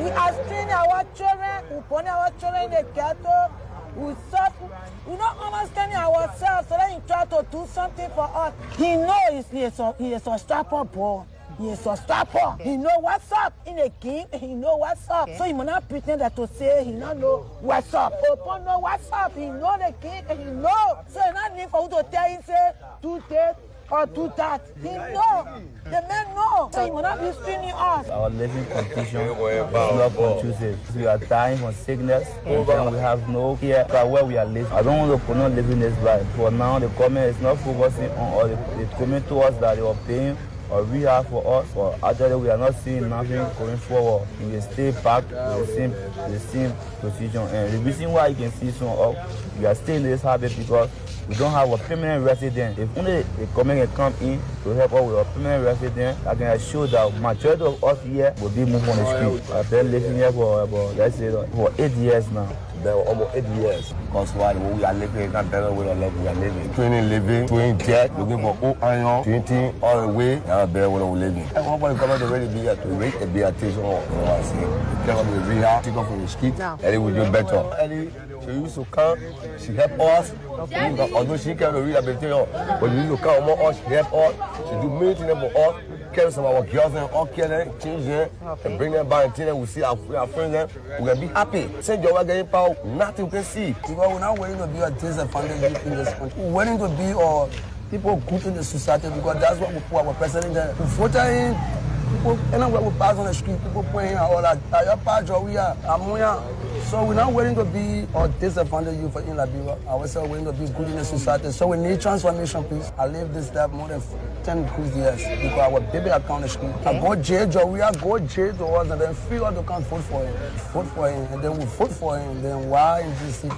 We are screening our children. We put our children in the ghetto. We suffer. We not understanding ourselves, so then he try to do something for us. He knows he is a strapper boy. He is a strapper. He know what's up in the game. He know what's up. Okay. So he will not pretend that to say he not know what's up. Open know what's up. He know the game and he know. So it's not need for you to tell him say do this or do that. He know. The man know. So he will not be screening us. Our living condition is not conducive. We are dying from sickness and we have no care about where we are living. I don't want to pronounce living this life. For now, the government is not focusing on all the coming to us that they are paying or rehab for us, but actually we are not seeing nothing going forward. We stay back with the same position. And the reason why you can see some of we are still in this habit because we don't have a permanent resident. If only the government can come in to help us with a permanent resident, I can assure that majority of us here will be moved on the street. I've been living here for about, let's say, for 8 years now. There were almost 8 years. Because why we are living is not better with the life we are living. Training living, training jet, looking for old iron, drinking all the way, not better with we living. And one point government already be here to rate a bit attention on what I say. Take up the rehab, take up from the street, and it will do better. Ellie, she used to come, she helped us. Although she can't rehabilitate, but she used to come among us, she helped us, she do many things for us. Carry some of our girls and all care them, change them, and bring them back and tell them we see our friends them, we can be happy. Send your work getting power, nothing we can see. Because we're not waiting to be a disadvantaged in this country. We're waiting to be people good in the society because that's what we put our president there. We vote in, people, anywhere we pass on the street, people playing all that. Your patch or we are, so we're not waiting to be or disadvantaged youth in Liberia. Ourselves waiting to be good in the society. So we need transformation, please. I live this life more than 10 good years because our baby account the school. I go jail, we are go jail to us and then free us to come vote for him. Vote for him and then we vote for him. Then why in this city?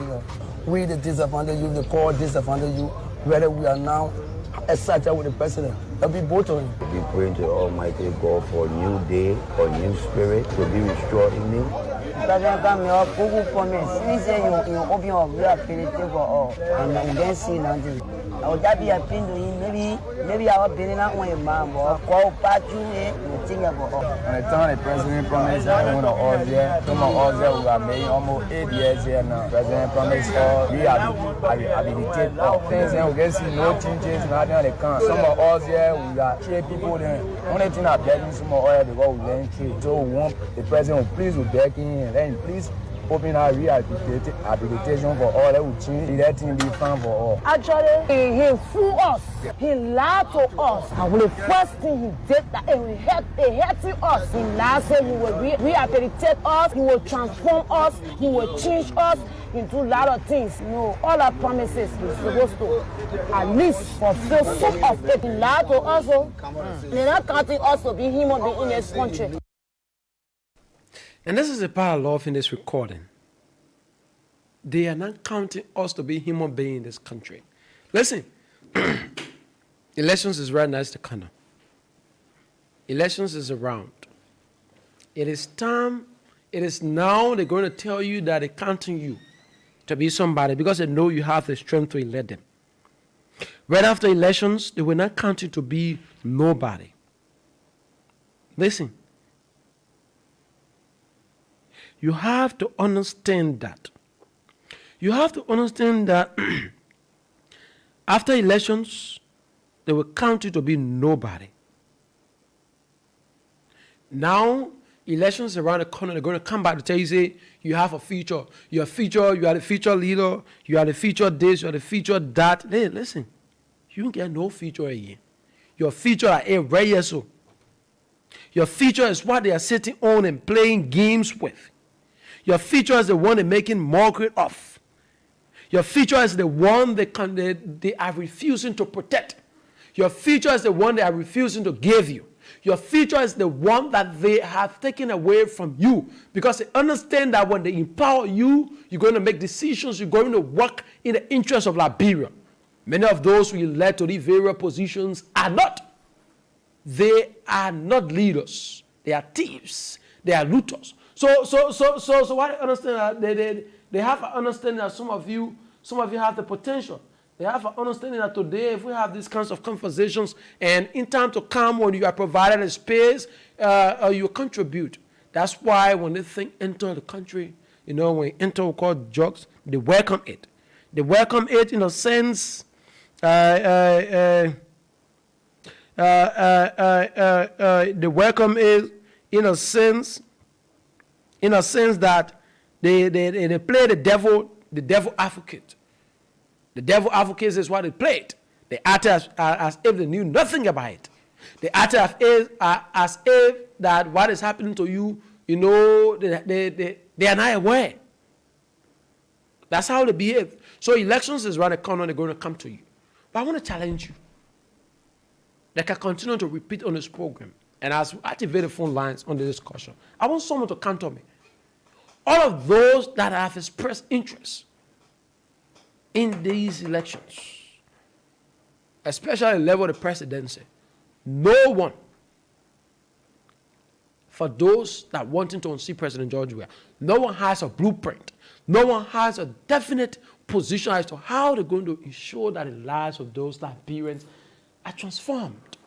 We the disadvantaged youth, the core disadvantaged youth, whether we are now excited with the president. I'll be both of him. We pray to Almighty God for a new day, for a new spirit to be restored in me. President come here, Google promise. He say you open your ability for all, and we don't see nothing. I would just be appealing to him. Maybe I will be in that way, man. But call back you here, you think about all. When the time the president promised everyone of us here, some of us here we are making almost 8 years here now. President promised us rehabilitate all things and we can see no changes, nothing on the count. Some of us here we are trade people then. Only thing I'm begging some of us here because we learn trade. So we want the president please will beg him and then please open our rehabilitation for all that will change. Let him be fun for all. Actually, he fooled us. He lied to us. And the first thing he did that he hurting us. He lied said he will rehabilitate us, he will transform us, he will change us into a lot of things. No, all our promises he's supposed to at least fulfill some of it. He lied to us. They're not counting us to be human beings in this country. And this is the part I love in this recording. They are not counting us to be human beings in this country. Listen, elections is right next to the corner. Elections is around. It is time, it is now they're going to tell you that they're counting you to be somebody because they know you have the strength to elect them. Right after elections, they will not count you to be nobody. Listen. You have to understand that. You have to understand that after elections, they will count you to be nobody. Now, elections around the corner, they're going to come back to tell you, say, you have a future. You're a future, you are the future leader, you are the future this, you are the future that. Hey, listen, you don't get no future again. Your future are right here, so. Your future is what they are sitting on and playing games with. Your future is the one they're making mockery of. Your future is the one they are refusing to protect. Your future is the one they are refusing to give you. Your future is the one that they have taken away from you because they understand that when they empower you, you're going to make decisions, you're going to work in the interest of Liberia. Many of those who elect to these various positions are not. They are not leaders. They are thieves. They are looters. So what I understand, they have an understanding that some of you have the potential They have an understanding that today, if we have these kinds of conversations, and in time to come, when you are provided a space, you contribute. That's why when they enter the country, when you enter what we call drugs, they welcome it. They welcome it in a sense. They welcome it in a sense that they play the devil advocate. The devil advocates is what they played. They act as if they knew nothing about it. They act as if that what is happening to you, they are not aware. That's how they behave. So elections is around the corner, they're going to come to you. But I want to challenge you. Like I continue to repeat on this program, and as we activate the phone lines on the discussion, I want someone to counter me. All of those that have expressed interest in these elections, especially the level of the presidency, no one, for those that wanting to unseat President George Weah, no one has a blueprint. No one has a definite position as to how they're going to ensure that the lives of those Liberians are transformed.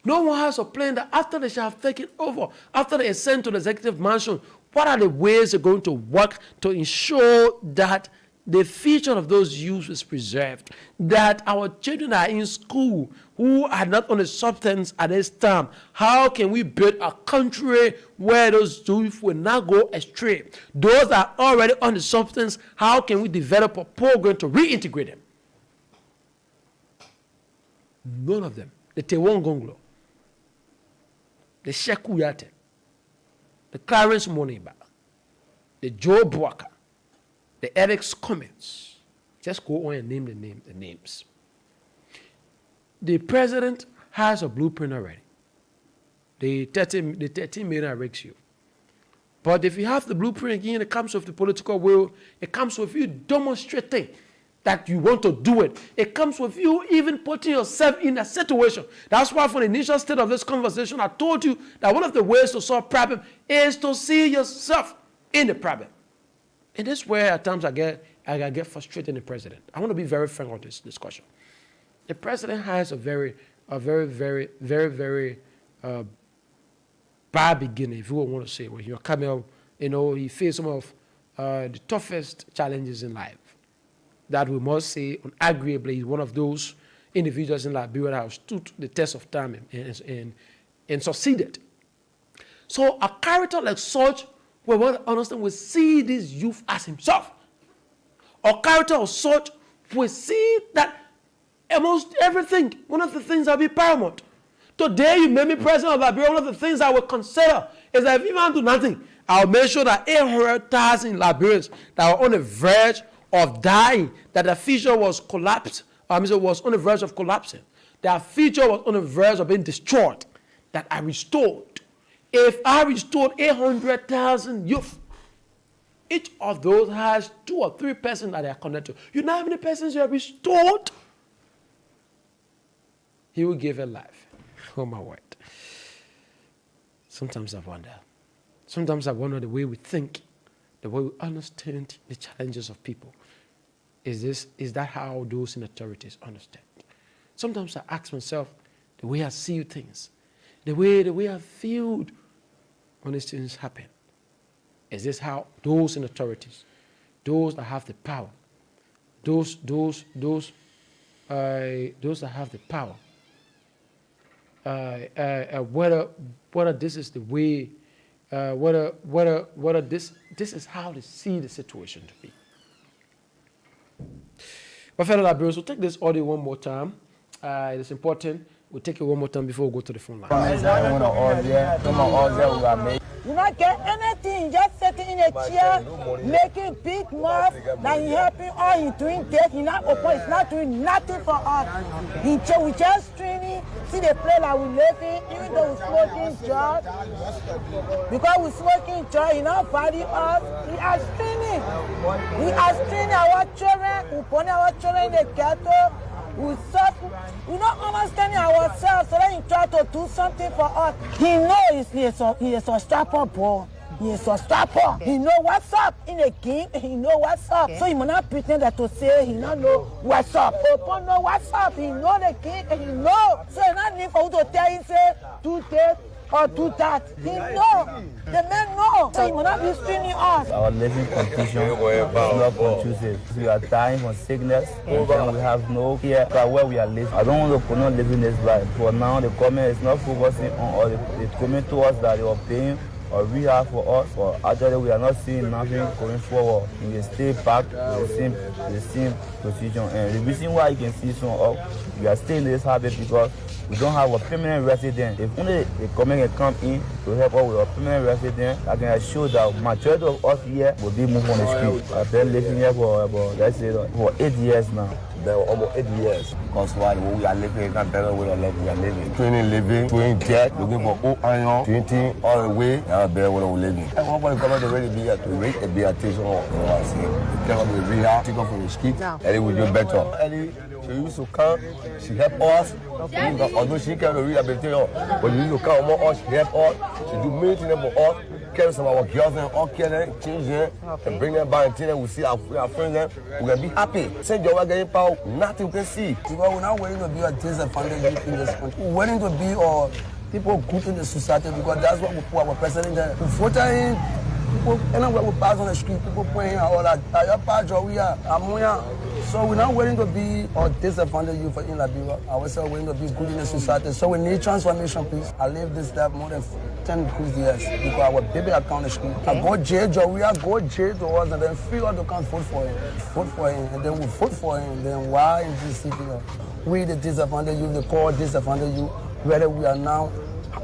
No one has a plan that after they shall have taken over, after they ascend to the executive mansion, what are the ways they're going to work to ensure that the future of those youths is preserved, that our children are in school who are not on the substance at this time. How can we build a country where those youth will not go astray? Those that are already on the substance, how can we develop a program to reintegrate them? None of them. The Tewon Gonglo, the Sheku Yate, the Clarence Moniba, the Joe Buaka, the Eric's comments. Just go on and name the names. The president has a blueprint already. The 13 million ratio. But if you have the blueprint again, it comes with the political will. It comes with you demonstrating that you want to do it. It comes with you even putting yourself in a situation. That's why from the initial state of this conversation, I told you that one of the ways to solve problem is to see yourself in the problem. And this is where at times I get frustrated in the president. I want to be very frank on this discussion. The president has a very bad beginning, if you want to say. When you're coming up, he faced some of the toughest challenges in life. That we must say, unarguably, he's one of those individuals in Liberia that have stood the test of time and succeeded. So a character like such, we want to understand, we see this youth as himself. A character of such, we see that amongst everything, one of the things that will be paramount. Today, you made me president of Liberia. One of the things I will consider is that if you want to do nothing, I'll make sure that 800,000 Liberians that are on the verge of dying, that their future was collapsed, was on the verge of collapsing, their future was on the verge of being destroyed, that I restored. If I restored 800,000 youth, each of those has 2 or 3 persons that they are connected to. You know how many persons you have restored? He will give a life. Oh my word. Sometimes I wonder. Sometimes I wonder the way we think, the way we understand the challenges of people. Is that how those in authorities understand? Sometimes I ask myself, the way I see things, the way I feel when these things happen. Is this how those in authorities, those that have the power, those that have the power, whether this is the way, whether this is how they see the situation to be. My fellow Liberians, we'll take this audio one more time. It's important. We'll take it one more time before we go to the phone line. You not get anything, just sitting in a chair, making big mouth, that he helping all he doing that, he not open, he's not doing nothing for us. We just training, see the play like we living, even though we smoking drugs. Because we smoking drugs, he not value us. We are training. We are training our children, we put our children in the ghetto. We suffer. We not understanding ourselves, so then he try to do something for us. He knows he is a strapper boy. He is a stopper. He know what's up in the game. He know what's up. So he will not pretend that to say he not know what's up. Upon know what's up. He know the game and he know. So he not need for you to tell him say do this or do that. He know. The man know. So he will not be screening us. Our living condition is not conducive. We are dying from sickness and we have no care about where we are living. I don't want to put on living this life. For now, the government is not focusing on all the coming to us that they are paying or rehab for us, or actually we are not seeing nothing going forward. We can stay back in the same position. And the reason why you can see some of we are still in this habit because we don't have a permanent resident. If only the government can come in to help us with a permanent resident, I can assure that majority of us here will be moved on the street. I've been living here for about, let's say, for 8 years now. There were almost 8 years. Because why we are living, you can't tell where we are living. Training living, doing jet, looking for old iron, drinking all the way, and bear where we're living. And one point government already be here to rate a beer station, you know what I'm saying? Take up the rehab, take up from the street, and it will do better. Ellie, she used to come, she helped us. Although she can't rehabilitation, but she used to come more us, she helped us, she do many things for us. Carry some of our girls and all care them, change them, and bring them back and tell them we see our friends them, we're gonna be happy. Send your work getting power, nothing we can see. Because we're not waiting to be a disadvantaged in this country. We're waiting to be people good in the society because that's what we put our president there. We vote in people, anywhere we pass on the street, people playing all that. Your patch or we are, so we're not waiting to be or disadvantaged youth in Liberia. I was waiting to be good in the society. So we need transformation, please. I live this step more than 10 good years because our baby account is school. I go jail or we are go jail to us and then figure out to come vote for him. Vote for him and then we vote for him. Then why in this city? We the disadvantaged youth, the poor disadvantaged youth, whether we are now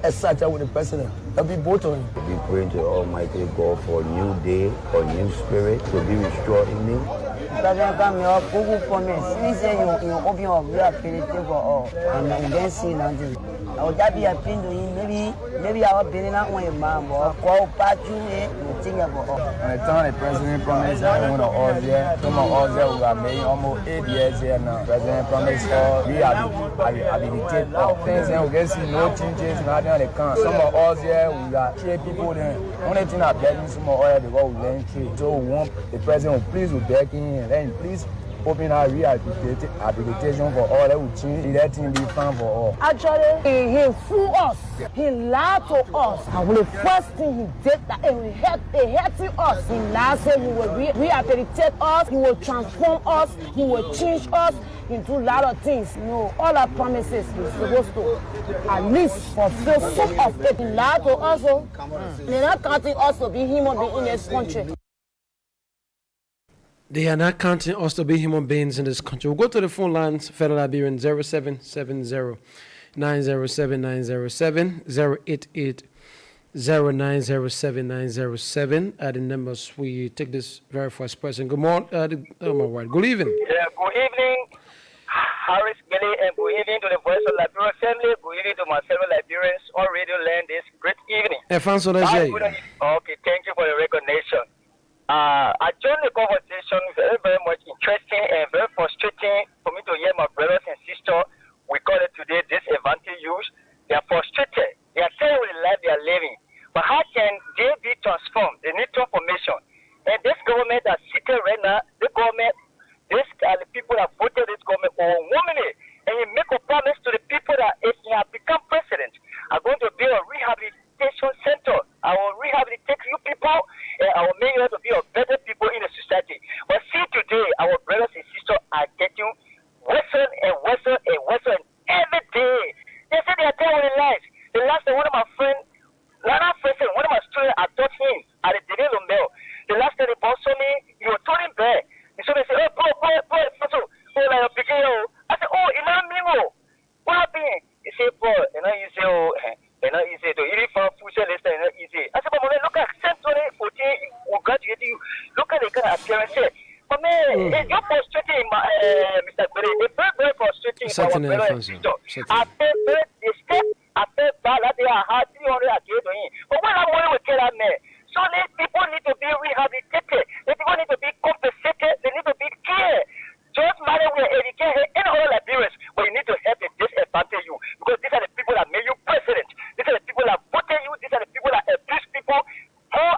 such with the president. I'll be both of him. Be praying to Almighty God for a new day, for a new spirit to be restored in me. President come here, Google for me. Since you open your ability for all, and we don't see nothing. I would just be a pin to him. Maybe I will be in that way, man. But call Pachu, you think about all. When the time the president promised everyone of us here, some of us here we are made almost 8 years here now. President promised us rehabilitate all things and we can see no changes, nothing on the count. Some of us here we are trade people then. Only thing I beg some of us here because we learn trade. So we want the president please will beg him and then please open our rehabilitation for all that will change, let him be fun for all. Actually, he fooled us. He lied to us. And the first thing he did, that he hurting us. He lied, said he will rehabilitate us, he will transform us, he will change us into a lot of things. No, all our promises he's supposed to at least fulfill some of it. He lied to us. They're not counting us to be human beings in this country. They are not counting us to be human beings in this country. We'll go to the phone lines, Federal Liberian 0770 907 907 088 0907 907 are the numbers. We take this very first person. Good morning. Good evening. Yeah, good evening, Harris Gilly, and good evening to the Voice of Liberia family. Good evening to my fellow Liberians on Radio Land this great evening. Okay, thank you for your recognition. I joined the conversation, very, very much interesting and very frustrating for me to hear my brothers and sisters. We call it today disadvantaged youth. They are frustrated. They are saying with the life they are living. But how can they be transformed? They need transformation. And this government that's sitting right now, the government, this are the people that voted this government overwhelmingly. And you make a promise to the people that if you have become president, I'm going to build a rehabilitation center. I will rehabilitate you people, and I will make you to be a better people in the society. But see today, our brothers and sisters are getting worse and worse and worse every day. They say they are telling lies. The last time one of my friends, one of my students, I taught him at the Dele Lombel. The last time they bought me, he was turning back. And so they said, oh, like a beginner. I said, oh, it's not me. What happened? He said, boy, you say, oh, it's not easy to even for future list, it's not easy. I said, but look at 2014, we graduated you. Look at the kind of appearance. But man, you're frustrating, Mr. Gray. It's very, very frustrating for our brothers and sisters. I felt bad that they are hard 300 again. But when I'm going to tell that man, so these people need to be rehabilitated. These people need to be compensated. They need to be cared. Just matter we are educated in all Liberians, but you need to help the disadvantaged you because these are the people that made you president. These are the people that voted you. These are the people that abuse people. How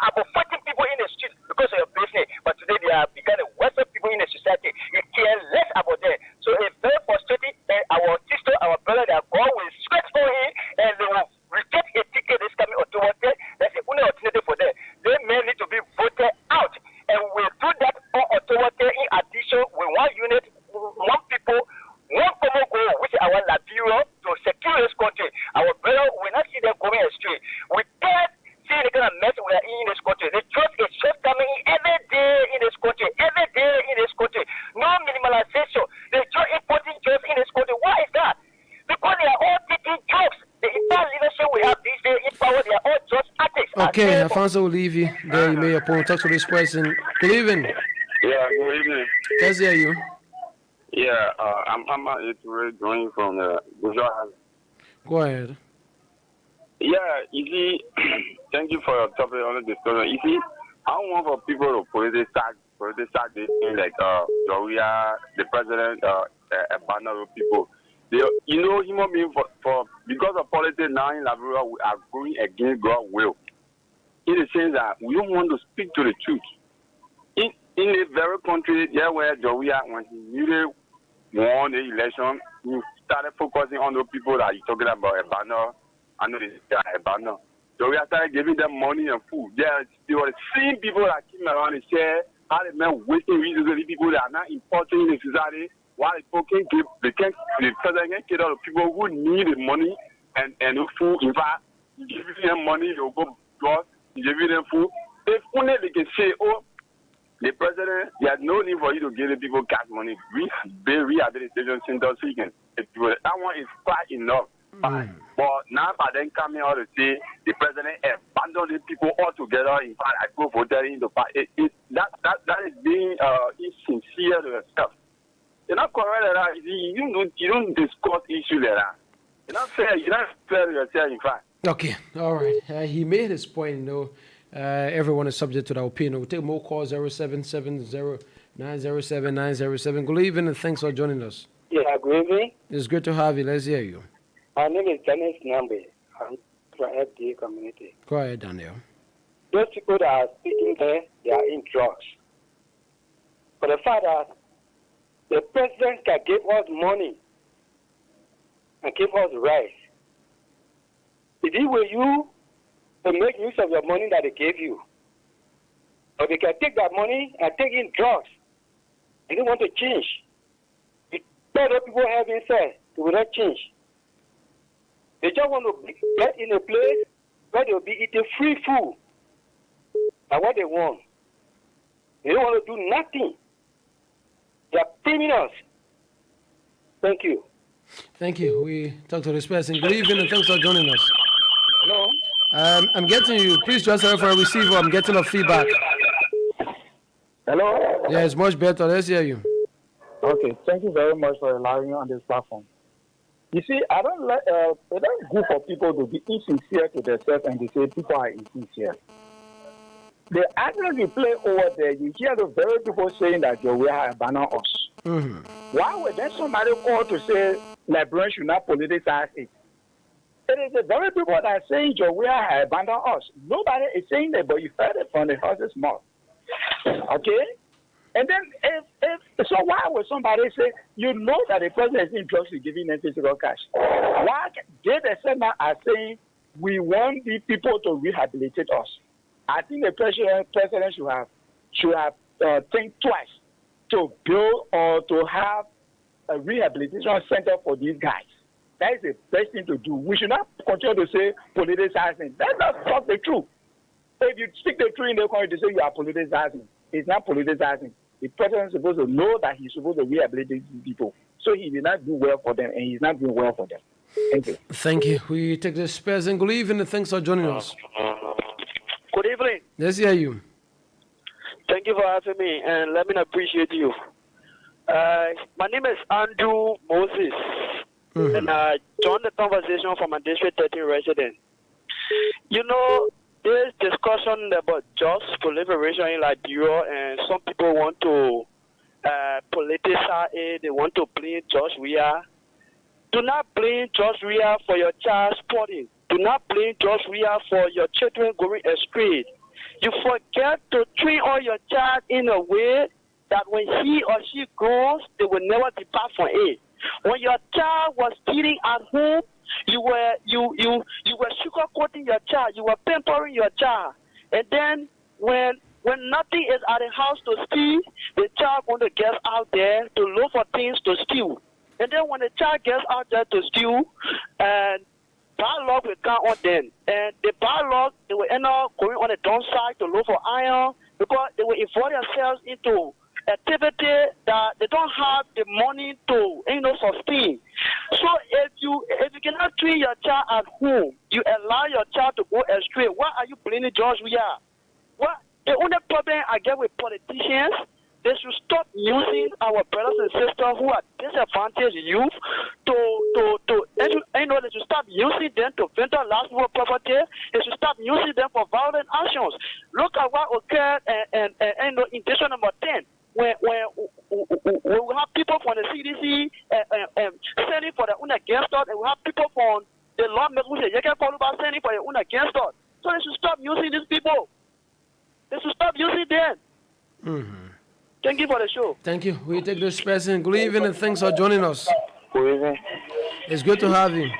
country every day in this country. No minimalization. They just importing drugs in this country. Why is that? Because they are all taking drugs. The entire leadership we have these days in power, they are all drug addicts. Okay, Alfonso will leave you. There you may your point. Talk to this person. Good evening. Yeah, good evening. Let's hear you. Yeah, I'm joining from Gujarat. Go ahead. Yeah, you see, thank you for your topic on the discussion. You see, I don't want for people to politicize this thing like Joria, the president, a banner of people. They, you know, human beings for because of politics now in Liberia, we are going against God's will. In the sense that we don't want to speak to the truth. In the very country there where Joria, when he really won the election, he started focusing on the people that you're talking about, a banner. I know this is a banner. So we started giving them money and food. They were the same people that came around and said how they men wasting resources, people that are not important in the society, while the president can get all the people who need the money and the food. In fact, giving them money, they'll go God, giving them food. If only they can say, oh, the president, there's no need for you to give the people cash money. We rehabilitation centers so you can. That one is quite enough. But now, by then coming out to say the president abandoned the people altogether. In fact, I go for that in the party. That is being insincere to yourself. You're not correct at that. You don't discuss issues like that. You're not fair. You're not fair to yourself. In fact. Okay, all right. He made his point. Everyone is subject to their opinion. We'll take more calls. 0770-907-907. Good evening and thanks for joining us. Yeah, good evening. It's good to have you. Let's hear you. My name is Dennis Nambe. I'm from FDA community. Go ahead, Daniel. Those people that are speaking there, they are in drugs. But the fact that the president can give us money and give us rights, is it with you to make use of your money that they gave you? Or they can take that money and take in drugs. They don't want to change. The better people have inside, they will not change. They just want to get in a place where they'll be eating free food. That's what they want. They don't want to do nothing. They are criminals. Thank you. Thank you. We talked to this person. Good evening and thanks for joining us. Hello? I'm getting you. Please transfer for a receiver. I'm getting a feedback. Hello? Yeah, it's much better. Let's hear you. Okay. Thank you very much for allowing me on this platform. You see, I don't like. It don't good for people to be insincere to themselves and they say people are insincere. The argument you play over there, you hear the very people saying that we are abandon us. Mm-hmm. Why would then somebody call to say Liberians should not politicize it? It is the very people that are saying we are abandon us. Nobody is saying that, but you heard it from the horse's mouth. Okay? And then, so why would somebody say, you know that the president is in drugs is giving them physical cash? Why they themselves are saying, we want the people to rehabilitate us? I think the president should have think twice to build or to have a rehabilitation center for these guys. That is the best thing to do. We should not continue to say politicizing. That's not the truth. If you speak the truth in the country to say you are politicizing, it's not politicizing. The president is supposed to know that he's supposed to rehabilitate these people. So he did not do well for them, and he's not doing well for them. Thank you. Thank you. We take this person. Good evening and thanks for joining us. Good evening. Let's hear you. Thank you for having me, and let me appreciate you. My name is Andrew Moses, and I joined the conversation from a District 13 resident. You know, there's discussion about just proliferation in Liberia, and some people want to politicize it. They want to blame George Weah. Do not blame George Weah for your child sporting. Do not blame George Weah for your children going astray. You forget to train all your child in a way that when he or she grows, they will never depart from it. When your child was eating at home, you were sugarcoating your child, you were pampering your child, and then when nothing is at the house to steal, the child going to get out there to look for things to steal, and then when the child gets out there to steal, and bad luck will come on them, and the bad luck they will end up going on the downside to look for iron because involve themselves into activity that they don't have the money to sustain. So if you cannot treat your child at home, you allow your child to go astray. Why are you blaming George Weah? What the only problem I get with politicians, they should stop using our brothers and sisters who are disadvantaged youth they should stop using them to vandalize our property. They should stop using them for violent actions. Look at what occurred in intention number 10. When we have people from the CDC sending for their own against us, and we have people from the lawmakers who say you can follow by sending for their own against us. So they should stop using these people. They should stop using them. Mm-hmm. Thank you for the show. Thank you. We take this person. Good evening and thanks for joining us. Good evening. It's good to have you.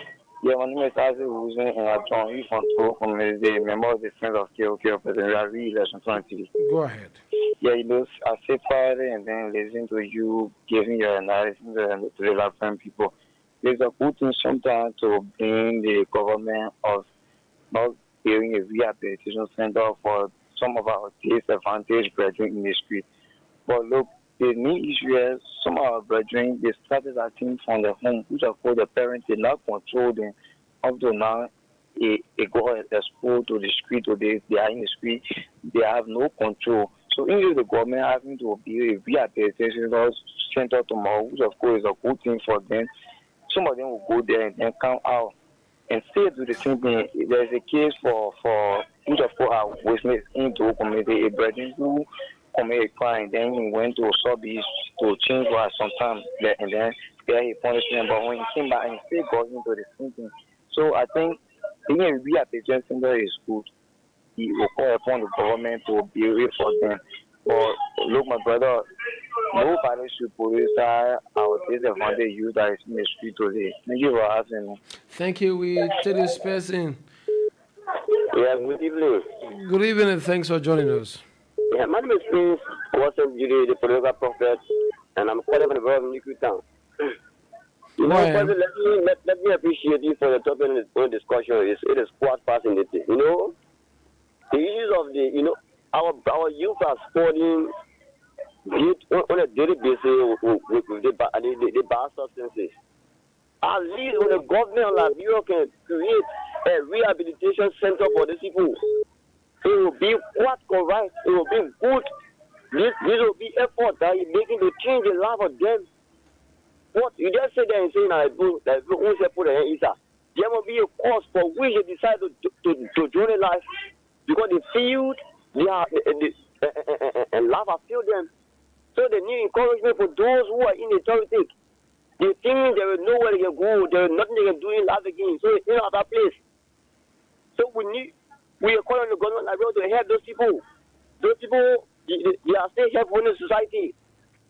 Yeah, my name is Isaac Wuzen, and I'm from the member of the Friends of KOK President Election 20. Go ahead. Yeah, I sit Friday and then listen to you giving your analysis to the African people. There's a good thing sometimes to bring the government of not building a rehabilitation center for some of our disadvantaged brethren in the street. But look, the main issue is some of our brethren, they started acting from the home, which of course the parents did not control them. Up to now, they go exposed to the street, or they are in the street, they have no control. So English, the government having to be a rehabilitation center tomorrow, which of course is a good thing for them. Some of them will go there and then come out and still do the same thing. There's a case for which of course are witness into community, a brethren who commit a crime, then he went to Sobeys to change for some time, and then there he punished him. But when he came back, and he still got into the same thing. So I think being a rehabilitation center is good. He will call upon the government to build it for them. But look, my brother, nobody should politicize our disadvantaged youth that is in the street today. Thank you for asking me. Thank you. We take this person. Yeah, good evening. Good evening and thanks for joining us. Yeah, my name is Prince Watson Judy, the political prophet, and I'm calling from the borough of Niku Town. You know, let me appreciate you for the topic in the discussion. It is quite fascinating. You know, the issues of our youth are sporting on a daily basis with the bad substances. At least when the government of Liberia can create a rehabilitation center for these people, it will be quite correct. It will be good. This will be effort that is making to change the life of them. What you just say there and saying that once they put an answer, there will be a cause for which they decide to join a life because they feel and life has failed them. So they need encouragement for those who are in authority. They think there is nowhere they can go, there is nothing they can do in life again. So it's not that place. So we are calling the government to help those people. Those people, they are still helpful in the society.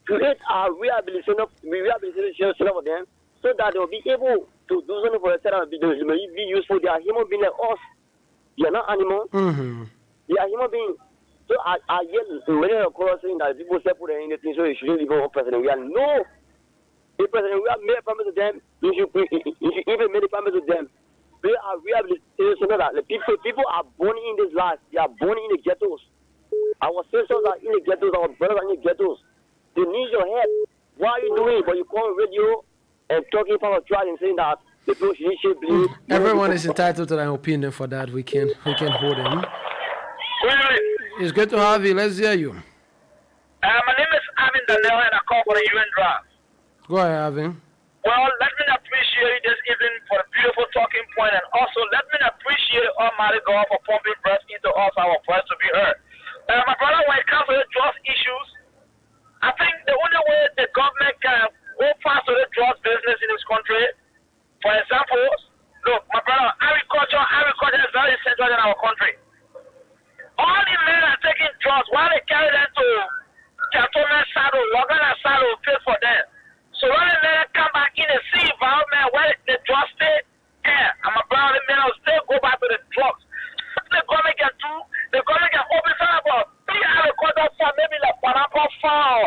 Create a rehabilitation center for them so that they will be able to do something for themselves. They will be useful. They are human beings like us. They are not animals. Mm-hmm. They are human beings. So I hear many of us saying that people say put anything, so you shouldn't even want President. We are no. The President, we have made a promise to them. You should even make a promise to them. We are rehabilitation that the people are born in this life. They are born in the ghettos. Our sisters are in the ghettos. Our brothers are in the ghettos. They need your help. Why are you doing it? But you call on radio and talking from a trial and saying that the people should believe. Everyone is entitled to their opinion for that. We can hold them. It's good to have you. Let's hear you. My name is Arvin Daniel and I call for the UN draft. Go ahead, Arvin. Well, let me appreciate this evening for the beautiful talking point, and also let me appreciate Almighty God for pumping breath into us, our voice to be heard. My brother, when it comes to the drugs issues, I think the only way the government can go past the drugs business in this country, for example, look, my brother, agriculture is very central in our country. All the men are taking drugs while they carry them to Cantonment Saddle, Wagana Saddle, pay for them. So when the men come back in the sea environment where the drugs stay there, and my brother, the men will still go back to the drugs. The government can do, the government can open something about 3 agricultural farm, maybe like pineapple farm,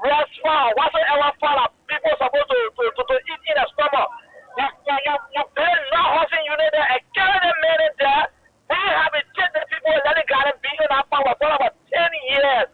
rice farm, whatsoever farm that people are supposed to eat in the stomach. You pay no housing unit there and carry the men in there. We have been taking the people and letting God be in our power for about 10 years.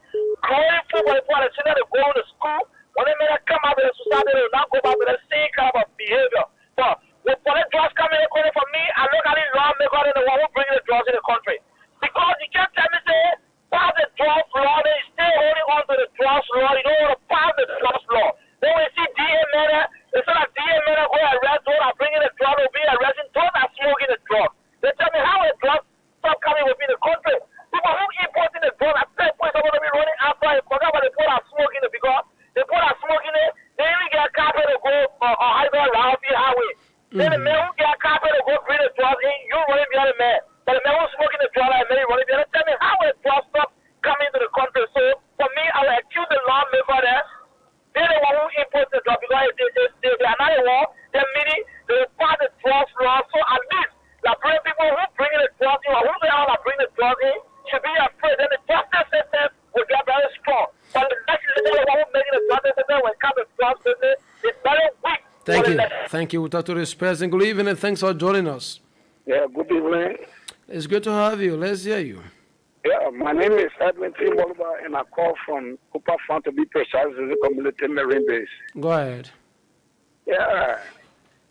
people are sitting there going to school. When they come out of the society, they will not go back to the same kind of behavior. But when the drugs come in the country, for me, I look at it lawmaker and the one who bring the drugs in the country. Because you can't tell me, say, pass the drugs law, they stay holding on to the drugs law. You don't want to pass the drugs law. Then we see DA men, instead of DA men go arrest those are bringing the drug, will be arresting those are smoking the drug. They tell me how the drugs stop coming within the country. People who importing the drug, at that point, someone will be running after it, forget about the people are smoking it because the people are smoking it, they even get a carpet to go on highway around the highway. Then the man who get a carpet to go bring the drugs in, you running behind the man. But the man who's smoking the drug, like me running behind, tell me how the drugs stop coming to the country. So for me, I will accuse the lawmaker there. They're the one who imports the drug because they are not the one. They're meaning they pass the drugs law. So at least the people who bring the drugs in or who they are bring the drugs in should be afraid. Then the justice system will get very strong. But the legislature who making the justice system when it comes to drugs business is very weak. Thank you. We talk to this person. Good evening and thanks for joining us. Yeah, good evening. It's good to have you. Let's hear you. Yeah, my name is Edwin T. Bolivar, and I call from Cooper Farm to be precise, is the community Marine Base. Go ahead. Yeah,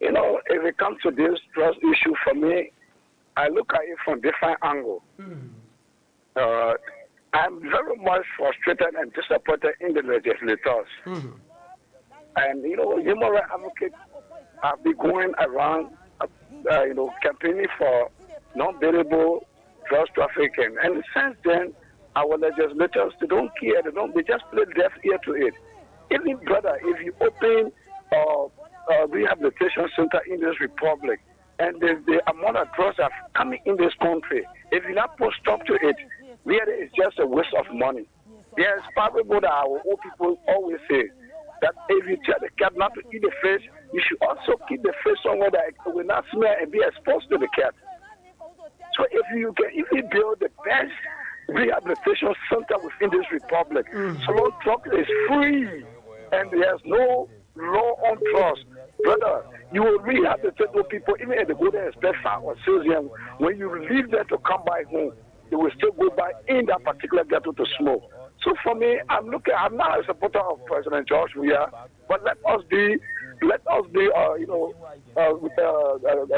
you know, if it comes to this trust issue for me, I look at it from different angles. I'm very much frustrated and disappointed in the legislators. And, you know, human rights advocates have been going around, campaigning for non-bailable drug trafficking. And since then, our legislators, they don't care. They just play deaf ear to it. Even brother, if you open a rehabilitation center in this republic, and the amount of drugs that are coming in this country, if you not put stop to it, really it's just a waste of money. Yes, probably what our old people always say, that if you tell the cat not to eat the fish, you should also keep the fish somewhere that it will not smell and be exposed to the cat. So if you build the best rehabilitation center within this republic, so long drug is free and there's no law on trust, brother, you will rehabilitate those people even if they go there and spend 5 or 6 years. When you leave them to come back home, they will still go back in that particular ghetto to smoke. So for me, I'm not a supporter of President George Weah, but let us be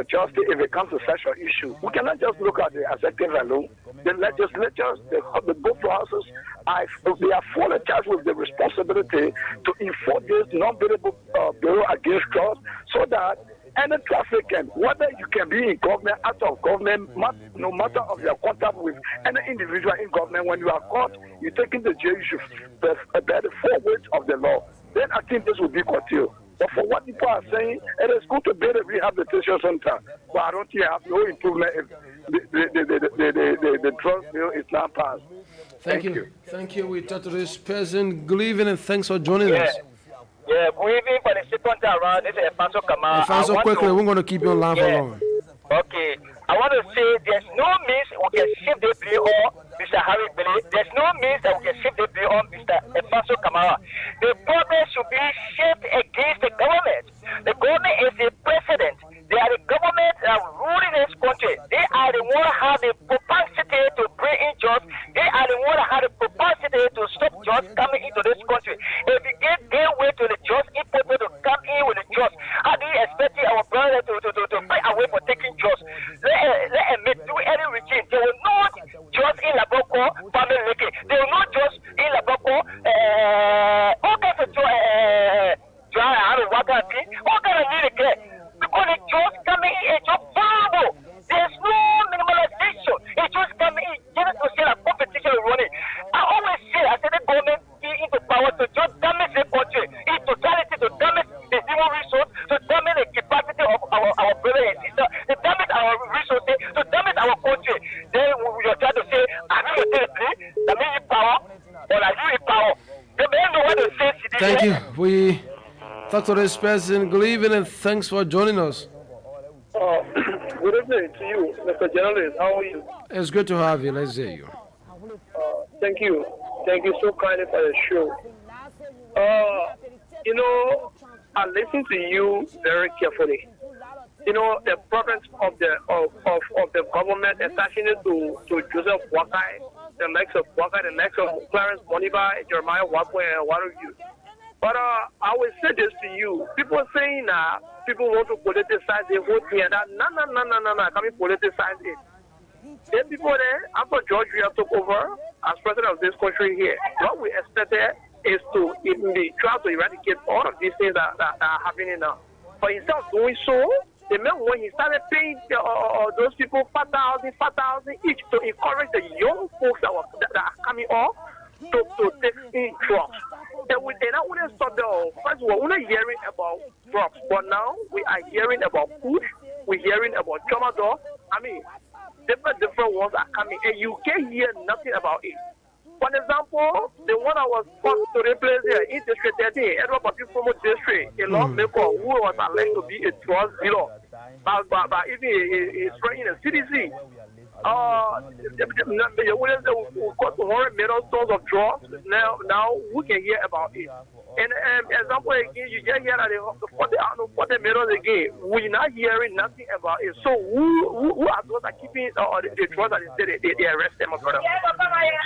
justice if it comes to such an issue. We cannot just look at the executive alone. The legislatures, both houses, they are fully charged with the responsibility to enforce this non-bailable bill against drugs so that any trafficking, whether you can be in government, out of government, no matter of your contact with any individual in government, when you are caught, you take into jail, you should bear the full weight of the law. Then I think this will be curtailed. But for what people are saying, it is good to build a rehabilitation center. But I don't think I have no improvement if the drug bill is not passed. Thank you. Thank you. We talk to this person. Good evening and thanks for joining us. Yeah, good evening for the second time around. This is Efanso Kamara. Efanso, quickly, we're going to keep you on line for long. Okay. I want to say there's no means we can shift the blame on Mr. Harry Billy. There's no means that we can shift the blame on Mr. Efanso Kamara. The problem should be shifted against the government. The government is the president. They are the government that are ruling this country. They are the one that have the capacity to bring in jobs. They are the one that have the capacity to stop jobs coming into this country. If you give their way to the jobs, people to come in with the jobs, how do you expect our brother to fight away for taking jobs? Let them do any regime. They will not just in Laboko, family making. They will not just in Laboko, all kinds of all kinds of need care. Because the jobs coming in, it's just horrible. There's no minimalization. It's just coming in, just to see a competition running. I always say, the government into power to just damage the country, in totality to damage the human resource, to damage the capacity of our brother and sister, to damage our resources, to damage our country. Then you're trying to say, I need your territory, I need power, or I need power. You may know what to say. Thank you. We talk to this person. Good evening and thanks for joining us. Good evening to you, Mr. Journalist. How are you? It's good to have you. Let's hear you. Thank you. Thank you so kindly for the show. I listen to you very carefully. The problems of the government, especially to Joseph Wakai, the likes of Walker, the likes of Clarence Moniba, Jeremiah Wapo, and what of you. But I will say this to you. People saying people want to politicize the whole thing. No. Can we politicize it? The people there, after George Weah took over as president of this country here, what we expected is to try to eradicate all of these things that are happening now. But instead of doing so, the man, when he started paying those people 5,000 each to encourage the young folks that are coming off to take in drugs. And I wouldn't stop there. First of all, we're not hearing about drugs, but now we are hearing about food, we're hearing about tramadol. I mean, different ones are coming, and you can't hear nothing about it. For example, the one I was forced to replace here in District 13, Edward Papi Fomo District, a lawmaker who was alleged to be a drug dealer, but even a friend in the CDC. The winners will cost 100 million tons of drugs. Now we can hear about it. And example again, you just hear that the 40 million again. We're not hearing nothing about it. So who are those that are keeping the drugs that they arrest them, my brother?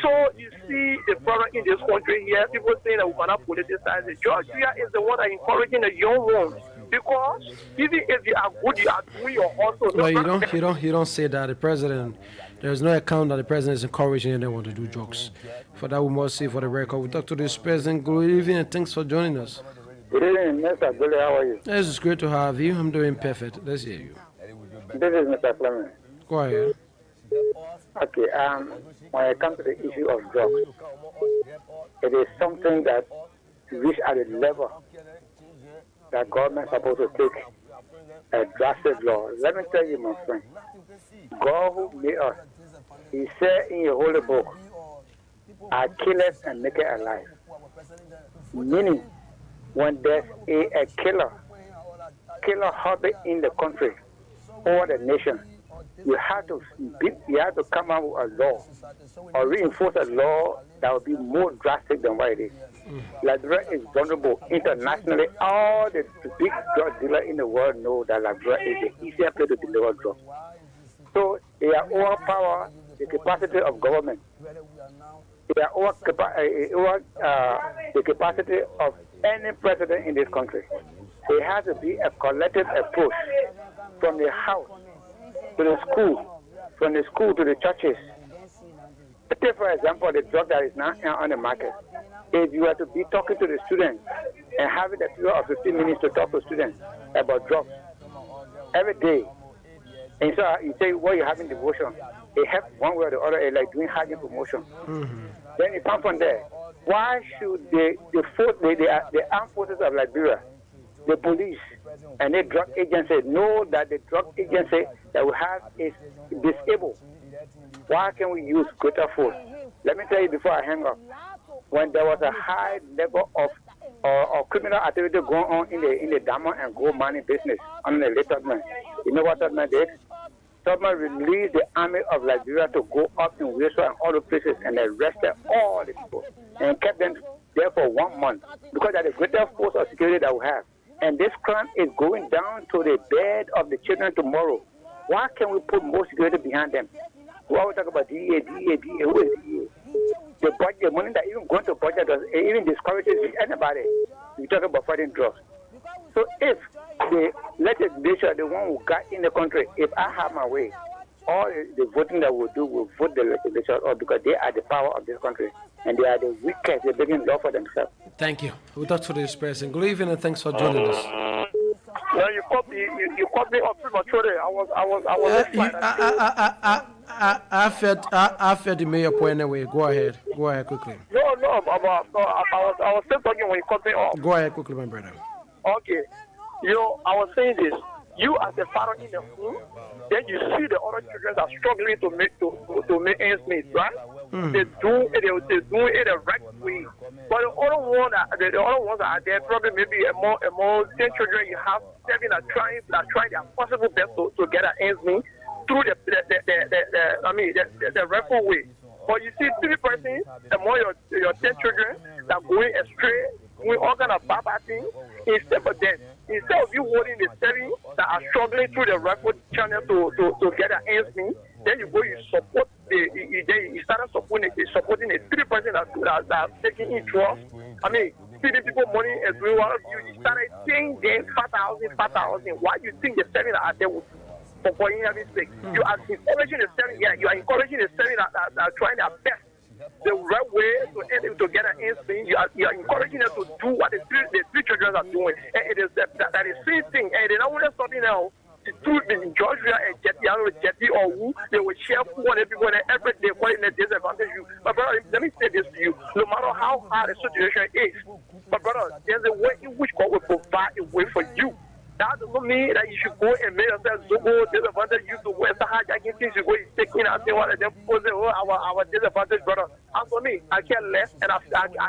So you see the problem in this country here. People saying that we cannot politicize it. Georgia is the one that encouraging the young ones. Because even if you are good, you are doing your hustle. Well, you don't say that. The president, there's no account that the president is encouraging anyone to do drugs. For that, we must say for the record. We talk to this president. Good evening and thanks for joining us. Good evening, Mr. Billy. How are you? It's great to have you. I'm doing perfect. Let's hear you. This is Mr. Clement. Go ahead. Okay, when it comes to the issue of drugs, it is something that reach at a level that government is supposed to take a drastic law. Let me tell you, my friend, God who made us, he said in your holy book, I kill it and make it alive. Meaning, when there's a killer hobby in the country or the nation, you have to come out with a law or reinforce a law that will be more drastic than what it is. Liberia is vulnerable internationally. All the big drug dealers in the world know that Liberia is the easiest place to deliver drugs. So they are overpower the capacity of government. They are over the capacity of any president in this country. There has to be a collective approach from the house to the school, from the school to the churches. Take, for example, the drug that is now on the market. If you are to be talking to the students and having a period of 15 minutes to talk to students about drugs every day, and so you say, well, you're having devotion, it helps one way or the other, it's like doing hygiene promotion. Then you come from there. Why should the armed forces of Liberia, the police, and the drug agency know that the drug agency that we have is disabled? Why can we use greater force? Let me tell you before I hang up. When there was a high level of criminal activity going on in the diamond and gold mining business under the late Tubman, you know what Tubman did? Tubman released the army of Liberia to go up in Westside and all the places and arrested all the people and kept them there for 1 month because that's the greatest force of security that we have. And this crime is going down to the bed of the children tomorrow. Why can't we put more security behind them? Why we talk about DA? Who is DA? The budget, money that even going to budget does even discourages anybody. We talk about fighting drugs. So if the legislature, the one who got in the country, if I have my way, all the voting that we'll do will vote the legislature or because they are the power of this country and they are the weakest, they're making law for themselves. Thank you. We'll talk to this person. Good evening and thanks for joining us. Well, you caught me up prematurely. I felt the mayor point anyway. Go ahead quickly. No, I was still talking when you cut me off. Go ahead quickly, my brother. Okay. I was saying this. You as a father in the home, then you see the other children are struggling to make ends meet, right? They do it the right way. But the other ones that are there, probably maybe a more 10 children you have, 7 are trying their possible best to get an ends meet through the rightful way. But you see 3 persons, among your 10 children that are going astray, doing all kind of bad things, instead of you holding the 7 that are struggling through the rightful channel to get an ends meet, then you support he started supporting a 3% that taking in trust. I mean, feeding people money and doing one of you. He started saying then 5,000. Why do you think the selling are there for in having sake? You are encouraging the selling. Yeah, you are encouraging the selling that are trying their best. The right way to get an instinct, you are encouraging them to do what the three children are doing. And it is that is same thing. And they don't want something else. The two in Georgia and Jetty or who they will share food on everyone and every day calling a disadvantage you. But brother, let me say this to you. No matter how hard the situation is, but brother, there's a way in which God will provide a way for you. That doesn't mean that you should go and make yourself so good, disadvantage you to West hijacking things you go and take in and say what them people say, our disadvantage, brother. As for me, I care less and I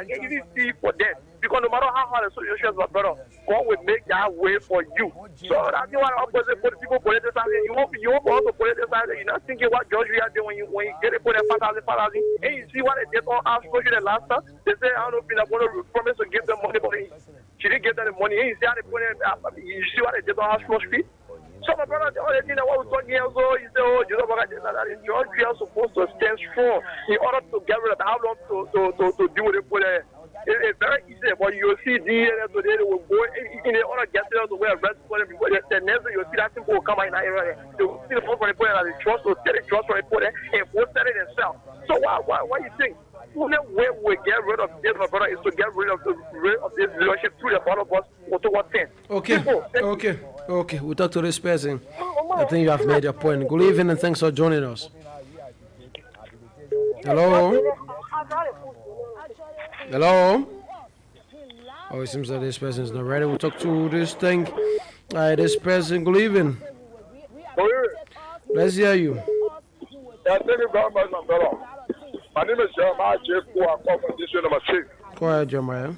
can even see for them. Because no matter how hard the situation is, brother, God will make that way for you. So that's why I always say for the people politicize. You won't also politicize. You're not thinking what George are doing when you get it for them 5,000. And you see what they did on our social the last time. They say I don't know if they're going to promise to give them money, but she didn't give them the money. And you see how they put it. You see what they did on our street. So my brother, the only thing that was talking here, so he said, oh, you know what, George are supposed to stand strong in order to get rid of how long to do it for the. It's very easy, but you'll see DNA today, they will go in the order get them to wear arrest for them before the next you'll see that people will come out in that area. They will see the phone for the point that they trust to take the trust for the point and post it themselves. So why you think? The only way we get rid of this, my brother, is to get rid of this relationship through the bottom of us or to what thing. Okay. We'll talk to this person. I think you have made your point. Good evening and thanks for joining us. Hello? Oh, it seems that this person is not ready. We'll talk to this thing. This person, good evening. Let's hear you. Thank you very much, my brother. My name is Jeremiah J. I come from district number 6. Go ahead, Jeremiah.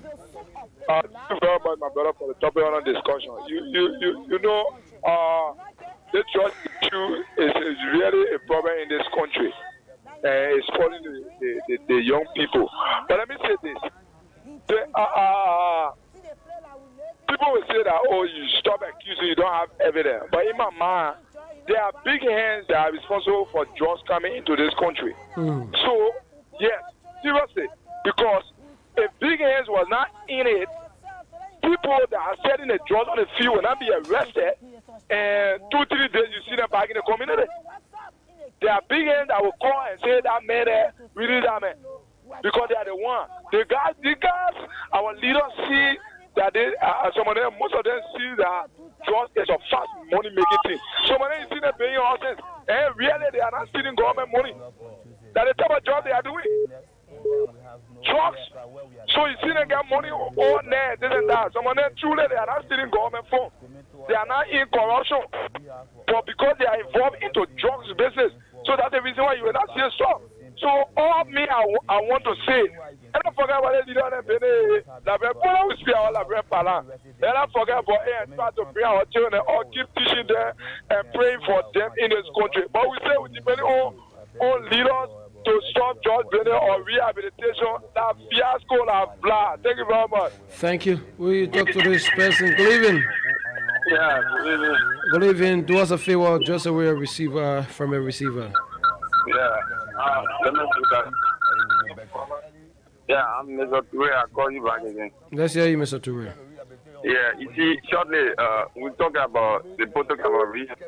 Thank you very much, my brother, for the topic on discussion. You know, the church issue is really a problem in this country. It's spoiling the young people. But let me say this. People will say that, oh, you stop accusing, you don't have evidence. But in my mind, there are big hands that are responsible for drugs coming into this country. So, yes, seriously, because if big hands was not in it, people that are selling the drugs on the field will not be arrested, and 2-3 days you see them back in the community. There are big hands that will call and say that man there, really that man, because they are the one. The guys, our leaders see that they, some of them, most of them see that drugs is a fast money making thing. Some of them you see them paying horses, and really they are not stealing government money. That the type of job they are doing. Drugs. So you see them get money all there, this and that. Some of them truly they are not stealing government funds. They are not in corruption, but because they are involved into drugs business. So that's the reason why you will not see a stop. So all me, I want to say, and don't forget about the leader and we speak our and don't forget about and try to bring our children or keep teaching them and praying for them in this country. But we say we depend on leaders to stop drug building or rehabilitation. That fiasco, that blah. Thank you very much. Thank you. We talk to this person. Good evening. Yeah, good evening. Good evening. Do us a favor, just away a receiver from a receiver. Yeah. Let me do that. Yeah, I'm Mr. Toure. I'll call you back again. Let's hear you, Mr. Toure. Yeah, you see, shortly, we talk about the protocol of rehab.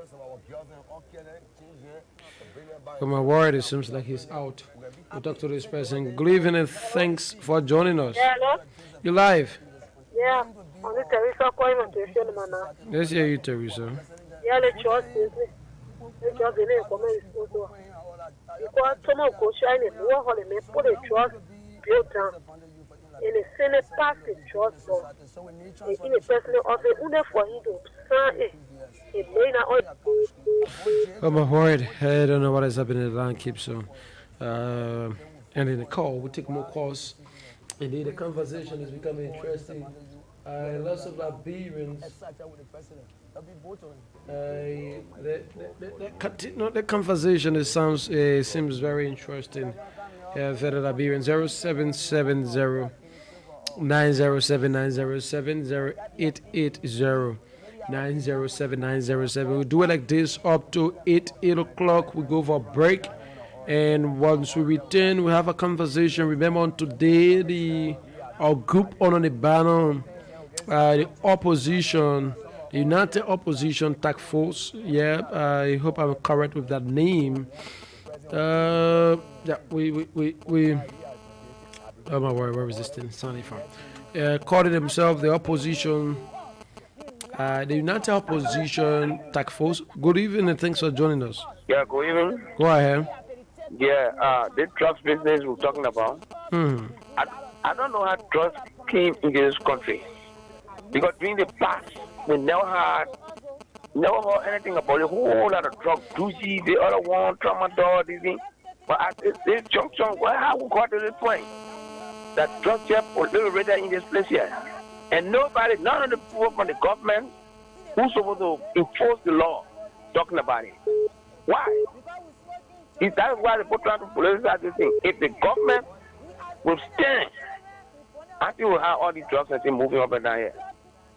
From my word, it seems like he's out. We'll talk to this person. Good evening and thanks for joining us. Yeah, hello? You live? Yeah, on the Teresa calling to show them now. Let's hear you, Teresa. Yeah, the church is the church in it. Because some of go shining, no holiday, put a church built down. In a Senate passed the church, in a personal office, for him to sign it may not. Oh, my word, I don't know what is happening. The line keeps on. And in the call, we take more calls. Indeed, the conversation is becoming interesting. Lots of Liberians. The conversation seems very interesting. Federal Liberian 0770 907 907 0880 907 907. We do it like this up to 8 o'clock. We go for a break. And once we return, we have a conversation. Remember, on today, our group on the banner, the opposition, the United Opposition Task Force. Yeah, I hope I'm correct with that name. Yeah, we. Oh my word, where is this thing? Sunny from. Calling themselves the opposition, the United Opposition Task Force. Good evening and thanks for joining us. Yeah, good evening. Go ahead. Yeah, the drugs business we're talking about. I don't know how drugs came into this country. Because during the past, we never heard anything about a whole lot of drugs. Ducey, the other one, tramadol, this thing. But at this junction, how we got to this point? That drugs are proliferated in this place here. And nobody, none of the people from the government who's supposed to enforce the law, talking about it. Why? That's why people trying to politicize this thing. If the government will stand, I think we'll have all these drugs and things moving up and down here.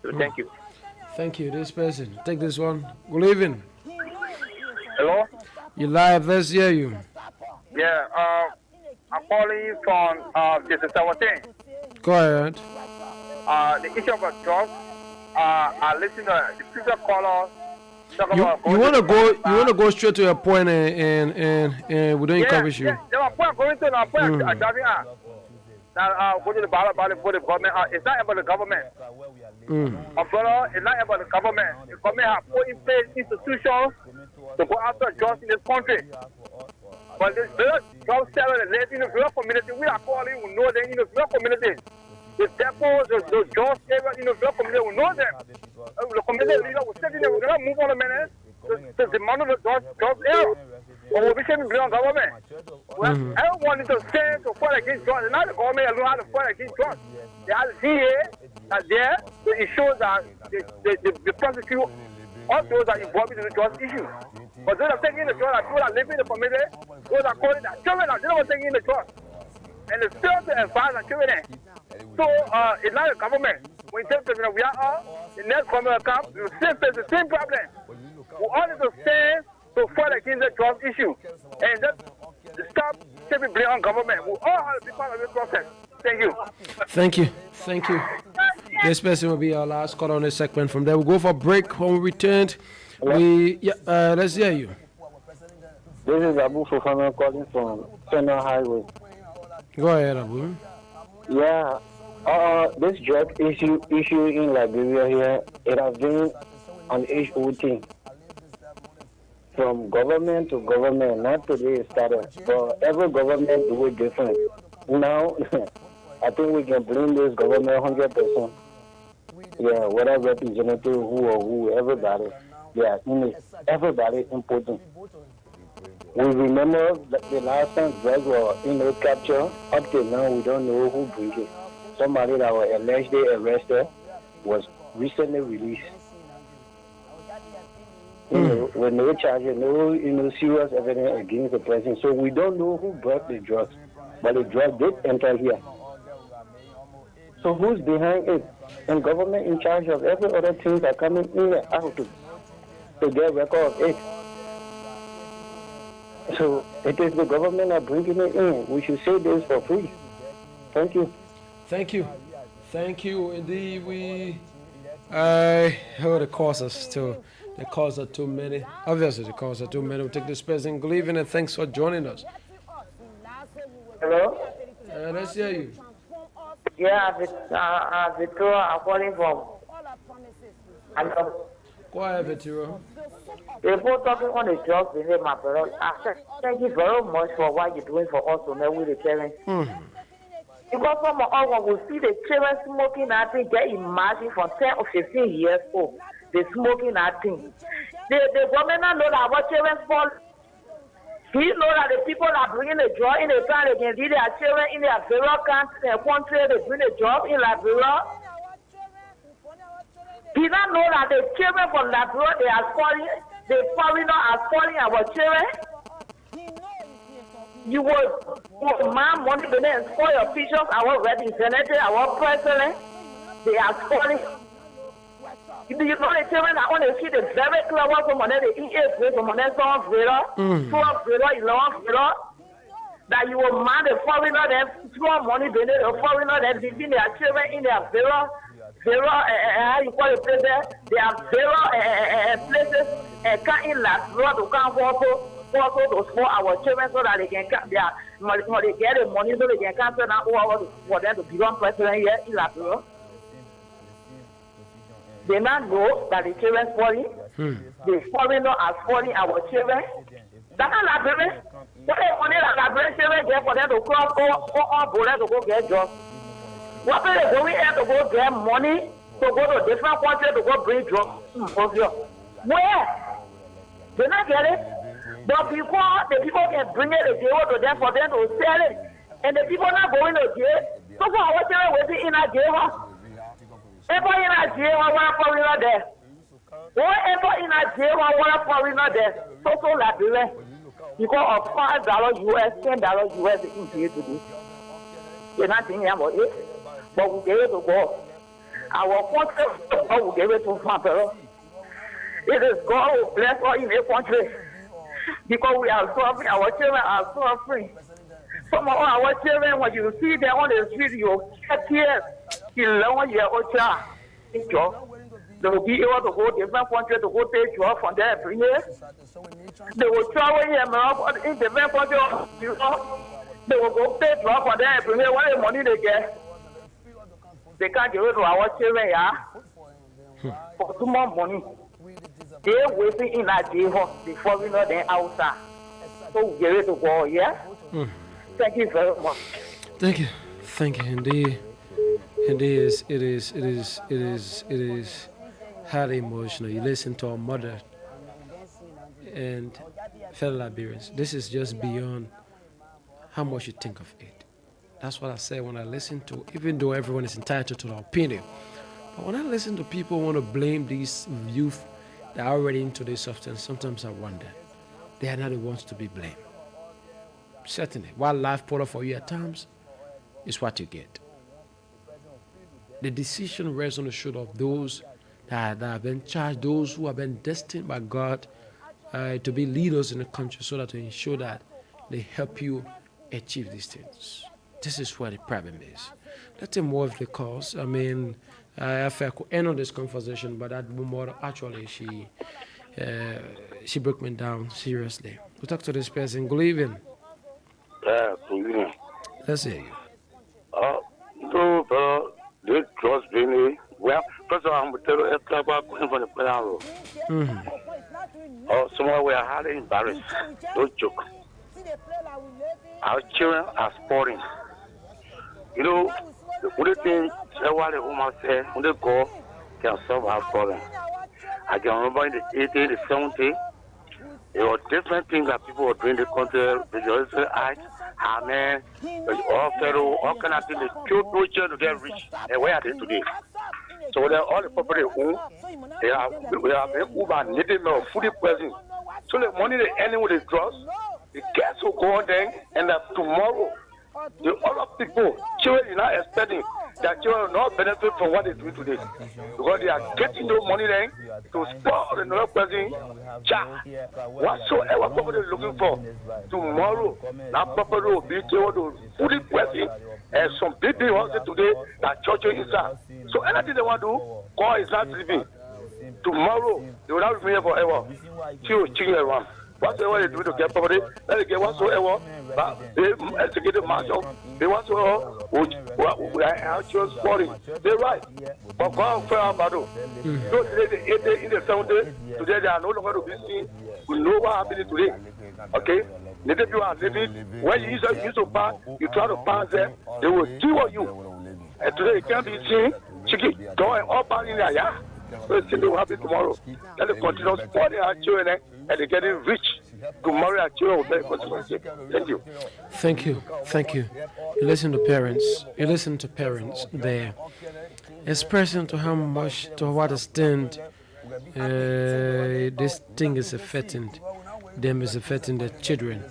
So thank you. Thank you. This person. Take this one. Good evening. Hello? You live. Let's hear you. Yeah, I'm calling from this is 17. Go ahead. The issue about drugs, I listen to the previous caller. You want to go straight to your point and we don't encourage you. Yeah, my point going to my point. Now, go to the ballot for the government. It's not about the government. My brother, it's not about the government. The government has put in place institutions to go after drugs in this country. But this drug seller, in the rural community, we are calling, we know them in the rural community. The depots, the drugs area in the rural community, we know them. The community leader will say, we're going to move on a minute to demand the drugs area. But we'll be saying the government. Well, everyone needs to stand to fight against drugs. And not the government alone how to fight against drugs. They have the DA there to ensure that they prosecute all those that are involved in the drugs issue. But those are taking the drugs, people that live in the community, those are calling that children are not taking the drugs. And they still to advise the children. So it's not the government. When you say we are all, the next government comes, we still face the same problem. We all need to stand to fight against the drug issue. And just stop taking blame on government. We all have to be part of this process. Thank you. Thank you. Thank you. This person will be our last call on this segment. From there, we'll go for a break. When we return, let's hear you. This is Abu Fofana calling from Federal Highway. Go ahead, Abu. Yeah. This drug issue in Liberia here, it has been an issue thing. From government to government, not today it started, but every government do it different. Now, I think we can blame this government 100%. Yeah, whether representative who, everybody, they are in it. Everybody important. We remember that the last time drugs were captured. Up till now, we don't know who bring it. Somebody that was allegedly arrested was recently released. With no charges, no serious evidence against the person. So we don't know who brought the drugs, but the drug did enter here. So who's behind it? And government in charge of every other things that coming in and out to get record of it. So it is the government that bringing it in. We should say this for free. Thank you. Thank you. Thank you. Indeed, I heard the causes too. The calls are too many. Obviously, the calls are too many. We'll take this person. Good evening and thanks for joining us. Hello? Let's hear you. Yeah, Victoria, I'm calling from. Hello? Go ahead, Victoria. Before talking on the drugs, my brother, thank you very much for what you're doing for us to know with the parents. Because some of us, when we see the children smoking, I think they imagine from 10 or 15 years old. They smoking that thing. The government know that our children fall. He know that the people are bringing the drug in the town, they can see their children in their various country, they bring the drug in Liberia. He don't know that the children from Liberia, they are falling, the foreigners are falling our children. You will man money to them for your officials, our representative, our president, they are falling. Do you know the children that want to see the very clever from one of the EA from one of the 12 11 that you will man the foreigner, them small money, they need a foreigner, them leaving their children in their how you call it place there? They have places, can't in last road to come also to support our children so that they can get they get the money so they can cancel now for them to become president here in Liberia. They now know that the children falling. The foreigner are falling our children. That's not Liberia. What the money that Liberian children get for them to cross all borders to go get jobs? What are they going here to go get money to go to different countries to go bring jobs? Where? They not get it. But because the people can bring it to them for them to sell it, and the people not going to jail, so for our children will be in a jail. Everybody in a jail, one foreigner there. Whoever in a jail, one foreigner there. So Liberia, because of $5 US, $10 US in here today. We're not thinking about it, but we gave it to God. Our country, God will give it to Father. It is God who bless us in a country. Because we are suffering, our children are suffering. Some of our children, when you see them on the street, you get tears. 11-year-old child, they will be able to go to different countries to go take job from there every year. They will travel here in different countries. They will go take job from there every year. What the money they get? They can't give it to our children, for too much money. They're waiting in that jail before we know them outside. So we give it to God, Thank you very much. Thank you indeed. It is highly emotional. You listen to our mother and fellow Liberians. This is just beyond how much you think of it. That's what I say when I listen to, even though everyone is entitled to their opinion. But when I listen to people who want to blame these youth that are already into this substance, sometimes I wonder, they are not the ones to be blamed. Certainly, while life put up for you at times is what you get. The decision rests on the shoulder of those that have been charged, those who have been destined by God to be leaders in the country so that to ensure that they help you achieve these things. This is where the problem is. Let's take more of the calls. I mean, I could end on this conversation, but that woman actually, she broke me down seriously. We'll talk to this person. Good evening. Good evening. Let's hear you. They trust me. Well, first of all, I'm going to tell you about going from the prayer room. Somewhere we are highly embarrassed. Don't joke. Our children are sporting. You know, the only thing the woman said, when they go, can solve our problem. I can remember in the 80s, the 70s, there were different things that people were doing in the country. They just say, man, all federal, all kind of things. They killed those children to get rich. And where are they today? So all the property own, we have been over needed more fully present. So the money they earning with the drugs, the gas will go on then, and that tomorrow, the other people, children are not expecting that children will not benefit from what they do today. Because they are getting no money then to spoil another person. Whatsoever property they're looking for, tomorrow, that property will be able to fully present. And some big houses today that church inside. So anything they want to do, God is not living. Tomorrow, they will not be here forever. She will change around. Whatsoever they do to get property, let them get whatsoever. But they execute the marshal. They whatsoever, we are actually sporting. They're right. But God fair about it. So today, the 80s, in the 70s, today they are no longer to be seen. We know what happened today. Okay? Native people are living. When you use a pass, you try to pass them, they will deal you. And today it can't be seen. Chicken, going all back in there, yeah? So it's will happen tomorrow. Let them continue supporting our children and they're getting rich. Tomorrow our children will be consequences. Thank you. Thank you. Thank you. You listen to parents. You listen to parents there. Expressing to how much, to what extent this thing is affecting them, is affecting their children.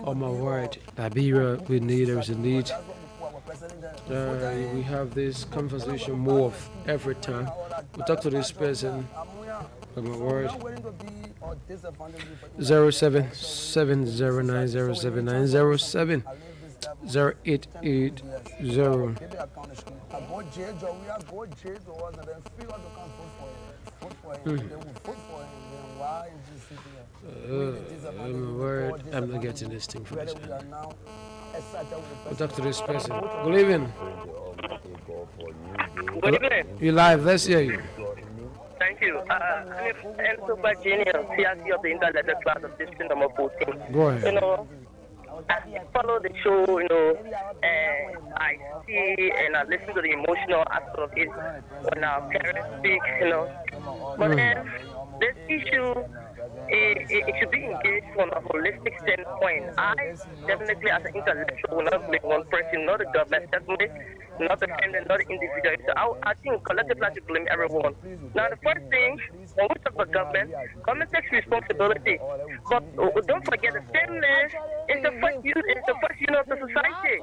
Oh my word, Liberia, we need, there is a need. We have this conversation more of every time. We talk to this person. Oh my word. 07709079070 0880. Oh my word. I'm not getting this thing from this man. We'll talk to this person. Good evening. Good evening. You live. Let's hear you. Thank you. I'm super genius, CRC of the intellectual class of district number 14. Go ahead. You know, I follow the show, you know, and I see and I listen to the emotional aspect of it when our parents speak, you know. But then this issue, it should be engaged from a holistic standpoint. I definitely, as an intellectual, will not blame one person, not the government, definitely not the family, not the individual. So I think collectively I should blame everyone. Now, the first thing, when we talk about government takes responsibility. But don't forget, the family is the first unit of the society.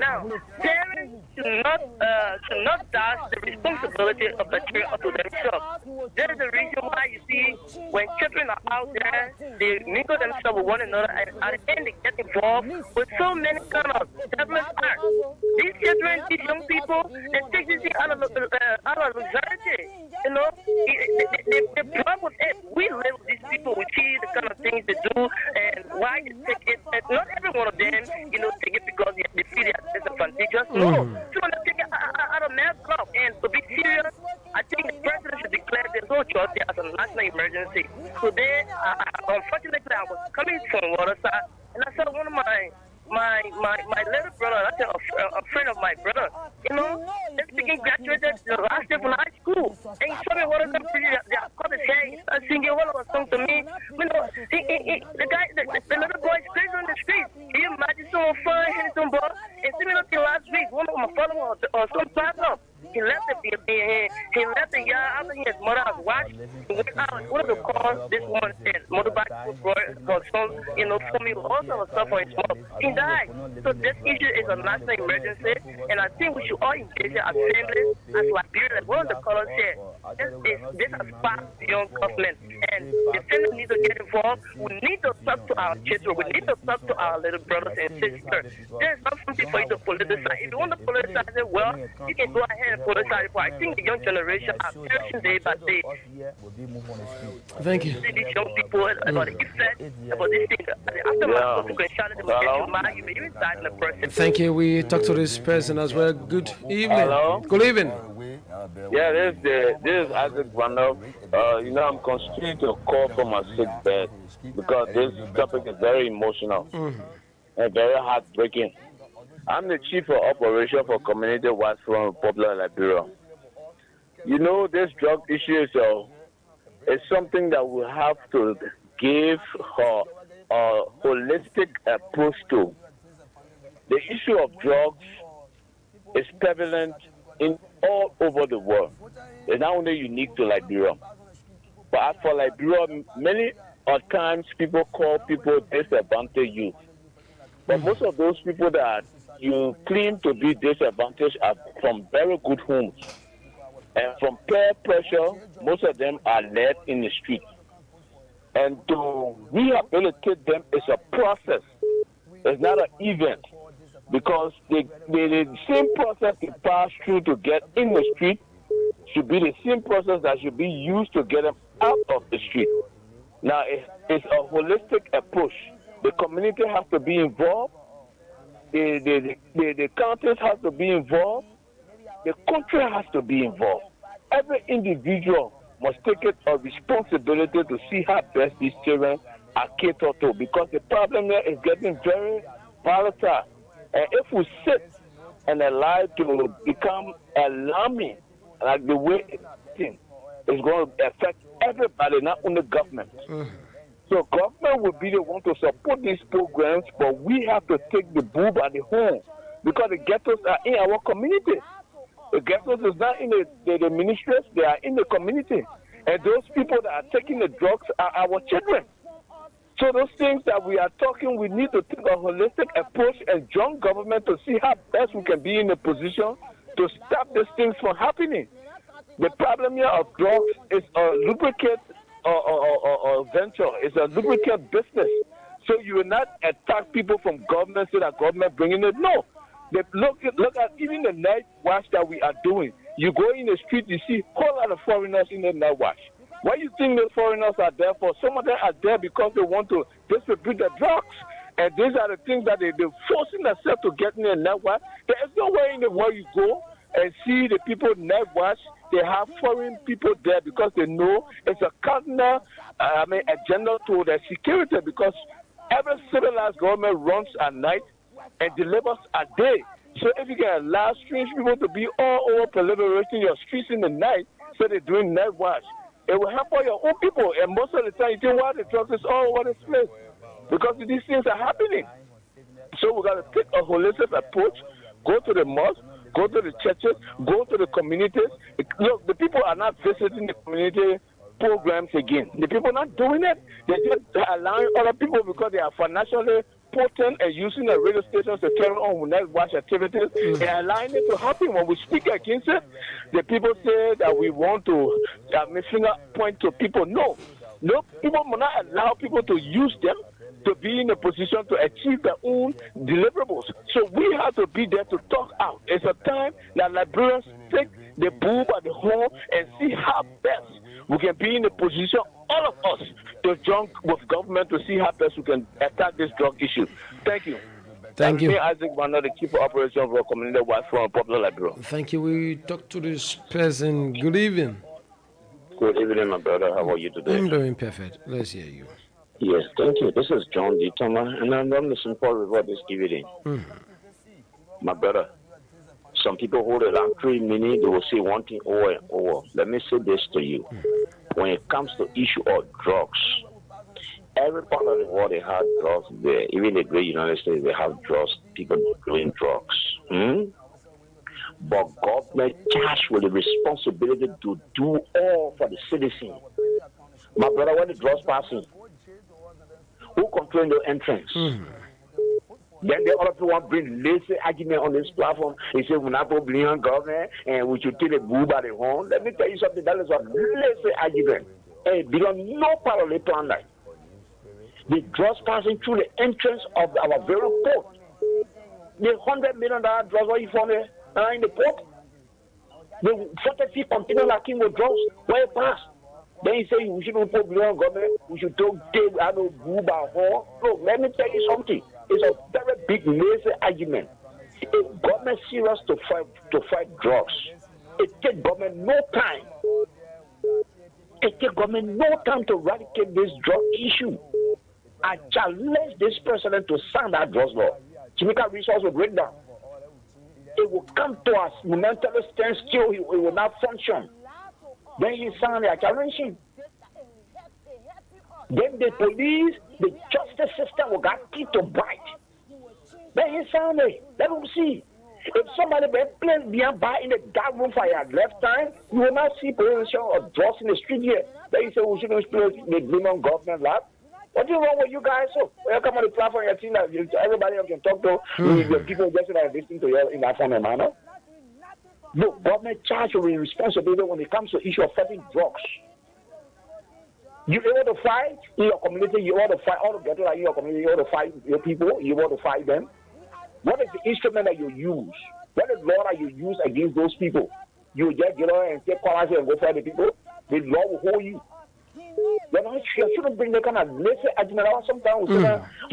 Now, parents should not dash the responsibility of the children to themselves. That is the reason why you see when children are out there, they mingle themselves with one another, and at the end they get involved with so many kind of development acts. These children, these young people, they take this thing out of luxury. You know, they problem with it. We live with these people, we see the kind of things they do, and why they take it. And not every one of them, you know, take it because they feel they are disadvantageous. No, some of them take it out of man's love. And to be serious, I think the president should declare there's no choice as a national emergency. Today, unfortunately, I was coming from Waterside, and I saw one of my little brother, that's a friend of my brother, you know, this begin graduated the last day from high school, and he told me what they are called his hair, he started singing one of a song to me, you know, the little boy is crazy on the street. Can you imagine someone fun hitting some ball? And similar to last week, one of my followers or some platform, he left the yard after his mother has watched. He went out. What is the cause? This woman said, motorbike her son, you know, told me also of stuff for his mom. He died. So this issue is a national emergency, and I think we should all engage as families, as Liberia. One of the colors said, this has passed beyond government, and the family need to get involved. We need to talk to our children. We need to talk to our little brothers and sisters. There's not something for you to politicize. If you want to politicize it, well, you can go ahead and politicize it. But I think the young generation are perishing day by day. Thank you. These young people about the effect, about this thing. After my you can shout at them, you may even die in the person. Thank you. We talk to this person as well. Good evening. Hello? Good evening. Yeah, this is Isaac Brando. You know, I'm constrained to call from my sick bed because this topic is very emotional and very heartbreaking. I'm the chief of operation for Community Watch from Popular Liberia. You know, this drug issue is something that we have to give a holistic approach to. The issue of drugs is prevalent in all over the world. It's not only unique to Liberia. But as for Liberia, many times people call people disadvantaged youth. But most of those people that you claim to be disadvantaged are from very good homes. And from peer pressure, most of them are led in the street. And to rehabilitate them is a process. It's not an event. Because the same process they pass through to get in the street should be the same process that should be used to get them out of the street. Now, it's a holistic approach. The community has to be involved. The counties have to be involved. The country has to be involved. Every individual must take it a responsibility to see how best these children are catered to, because the problem here is getting very volatile. And if we sit and allow it to become alarming, like the way it's going to affect everybody, not only government. So government will be the one to support these programs, but we have to take the bull by the horn, because the ghettos are in our community. The ghettos is not in the ministries, they are in the community. And those people that are taking the drugs are our children. So those things that we are talking, we need to take a holistic approach and join government to see how best we can be in a position to stop these things from happening. The problem here of drugs is a lubricant or venture. It's a lubricant business. So you will not attack people from government, say that government bringing it. No. They look at even the night watch that we are doing. You go in the street, you see a whole lot of foreigners in the night watch. Why do you think the foreigners are there for? Some of them are there because they want to distribute the drugs. And these are the things that they're forcing themselves to get in the night watch. There is no way in the world you go and see the people night watch. They have foreign people there because they know it's a cardinal agenda to their security, because every civilized government runs at night and delivers at day. So if you can allow strange people to be all over proliferating your streets in the night, so they're doing night watch, it will help all your own people. And most of the time, you think, why the drugs is all over this place? Because these things are happening. So we got to take a holistic approach, go to the mosque, go to the churches, go to the communities. Look, the people are not visiting the community programs again. The people are not doing it. They're just allowing other people, because they are financially potent and using the radio stations to carry on night watch activities and allowing it to happen. When we speak against it, the people say that we want to finger point to people. No, people will not allow people to use them to be in a position to achieve their own deliverables. So we have to be there to talk out. It's a time that Liberians take the bull by the horn and see how best we can be in a position, all of us, to join with government to see how best we can attack this drug issue. Thank you. Thank you. Isaac Banner, the chief operation of our community watch from Popular Liberia. Thank you. We talk to this person. Good evening. Good evening, my brother. How are you today? I'm doing perfect. Let's hear you. Yes, thank you. This is John D. Thomas, and I'm on the St. Paul River this evening. My brother, some people hold a laundry mini, they will say one thing over and over. Let me say this to you. When it comes to issue of drugs, every part of the world they have drugs there. Even the great United States, they have drugs, people doing drugs. But government charged with the responsibility to do all for the citizen. My brother, when the drugs passing, who control the entrance? Then the other people want to bring lazy argument on this platform. They say we're not going to bring on government and we should take the bull by the horn. Let me tell you something. That is a lazy argument. And it belongs no part of the plan line. The drugs passing through the entrance of our very port. The $100 million drugs, what you found there in the port? The 40 feet container like king with drugs, where it passed. Then you say we shouldn't put beyond government, we should take bull by horn. Look, let me tell you something. It's a very big lazy argument. If government serious to fight drugs, it takes government no time. It takes government no time to eradicate this drug issue. I challenge this president to sign that drugs law. Chemical resource will break down. It will come to us momentarily stand still. It will not function. Then he signed it. I challenge him. Then the police, the justice system will get teeth to bite. Then he signed it. Let them see. If somebody plays behind bar in the dark room for your left time, you will not see possession of drugs in the street here. Then you say we shouldn't explore the demon government lab. What's wrong with you guys? So when you come on the platform, you see that everybody else can talk to the people just that are listening to you in that kind of manner. Look, government charge with responsibility when it comes to issue of fighting drugs. You able to fight in your community, you ought to fight all together like in your community, you ought to fight your people, you ought to fight them. What is the instrument that you use? What is law that you use against those people? You just get on and take policy and go fight the people? The law will hold you. You shouldn't bring the kind of lazy argument. Sometimes we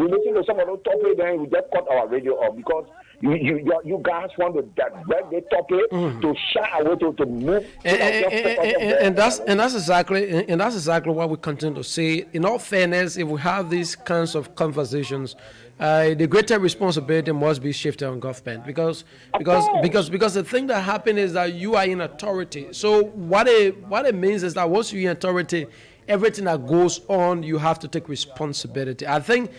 listen to some of those topics and we just cut our radio off because you guys want to direct the topic to shy away to move. And that's exactly what we continue to say. In all fairness, if we have these kinds of conversations, the greater responsibility must be shifted on government because the thing that happens is that you are in authority. So what it means is that once you're in authority, everything that goes on, you have to take responsibility. I think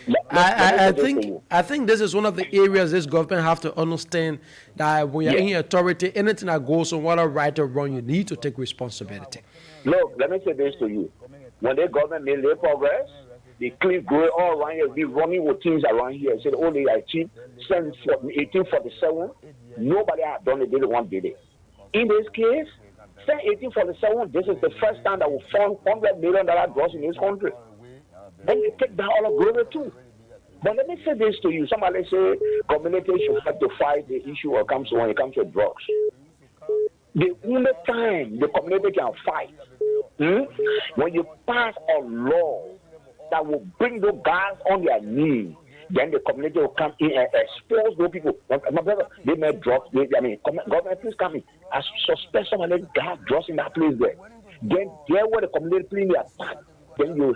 this is one of the areas this government have to understand that when you're in authority, anything that goes on, whether right or wrong, you need to take responsibility. Look, let me say this to you. When the government made their progress, the cliff going all around here, be running with things around here. Said, oh, they achieved since 1847. Nobody had done it, they one did it. In this case, since 1847, this is the first time that we found $100 million drugs in this country. Then you take down all of glory too. But let me say this to you. Somebody say community should have to fight the issue when it comes to drugs. The only time the community can fight, when you pass a law that will bring those guys on their knees, then the community will come in and expose those people. My brother, they made drugs. Government, please come in. I suspect somebody got drugs in that place there. Then there where the community playing their part. Then you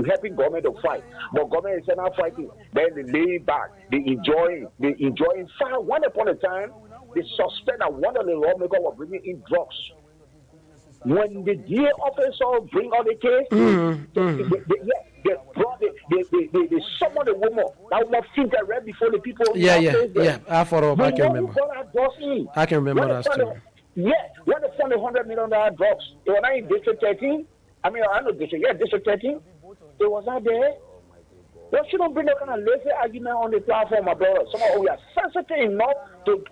helping government to fight. But government is not fighting. Then they lay back. They enjoying. One upon a time, they suspect that one of the lawmakers was bringing in drugs. When the DA officer bring out the case, they summon the woman. That woman feed the red before the people. Yeah. I follow up. I can remember. I can remember that story. Yeah, when they found $100 million drugs, it was not in District 13. I know District 13. It was not there. They shouldn't bring that kind of lazy argument on the platform, my brother. Somehow we are sensitive enough to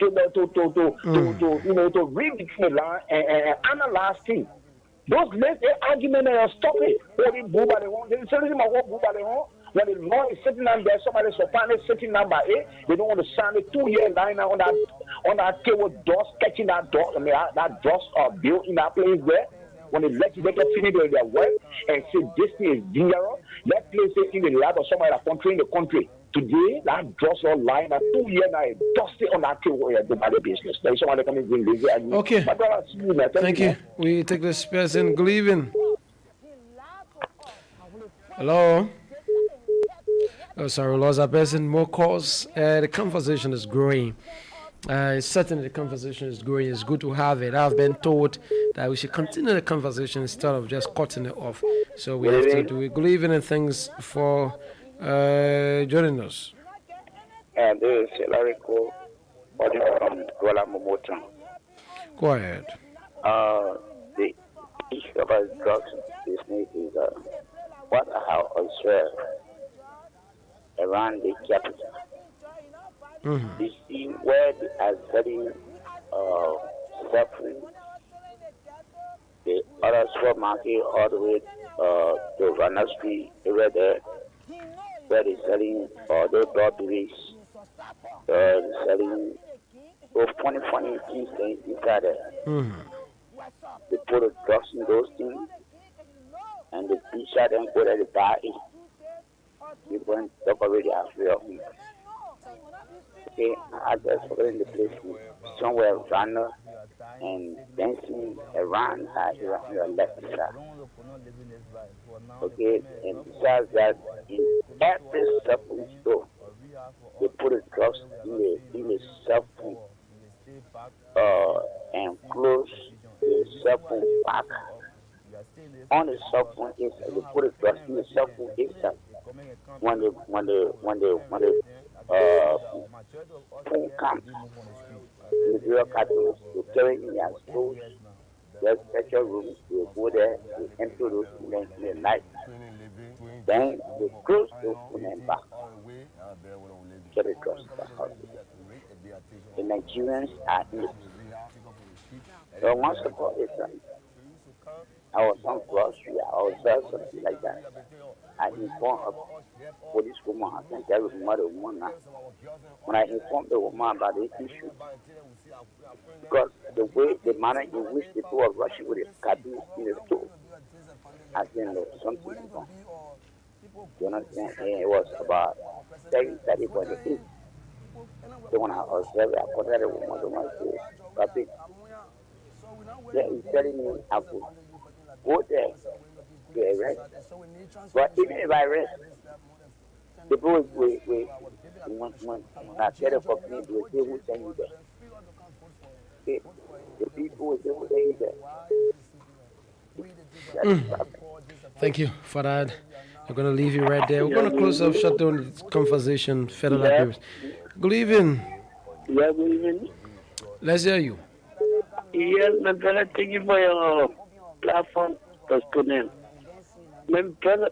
read between the line and analyze things. Those lazy arguments are stop it. When the law is sitting down there, somebody's supposedly sitting down by it. They don't want to sign a 2-year line on that table, dust catching that dust. That dust bill in that place there. When the legislature finish their work and say this thing is dangerous, let's place it in the lab of somebody that controlling the country. Today, that dust all line, that 2 year now, dust it on that table where they the business. There is somebody coming bring this. Okay. Thank you. We take this person, Gleavin. Hello. Oh, sorry, lost a person. More calls. The conversation is growing. Certainly, the conversation is growing. It's good to have it. I've been told that we should continue the conversation instead of just cutting it off. So we have to do it. Good evening and thanks for joining us. And this is Lariko from Kuala Momotan. Go ahead. The issue about drugs business is what I have observed around the capital. You see where they are selling suffering, the other supermarket all the way to Vanna Street, over there, where they're selling those deliveries, selling those funny things inside there. They put the drugs in those things, and the t-shirt and go there to buy it. People in top already are free of it. Okay, I just put in the place somewhere runner and dancing around your left side. Okay, and besides that, in every cell-phone store, they put a drugs in the cell-phone and close the cell-phone back. On the cell-phone inside, they put a drugs in the cell-phone inside. When the phone comes, the real cartons will carry in their stores, their special rooms, they will go there, they empty those in the night. Then they close the phone and back. Carry drugs back out. The Nigerians are in it. So once upon a time, I was on grocery, I was something like that. I informed a police woman, I think that was mother woman. When I informed the woman about the issue, because the manner in which people were rushing with a cabin in the store, I think something was wrong. You understand? And it was about 30.8. So when I observed, I put that woman to my face, Papi. Yeah, he's telling me I could go there to arrest. But even if I arrest, the boys will when I get a company, they will send you there. Okay? The people will send you there. Thank you for that. I'm going to leave you right there. We're going to close up, shut down the conversation further. Good evening. Yeah, good evening. Let's hear you. Yes, my brother, thank you for your platform, the student. My brother,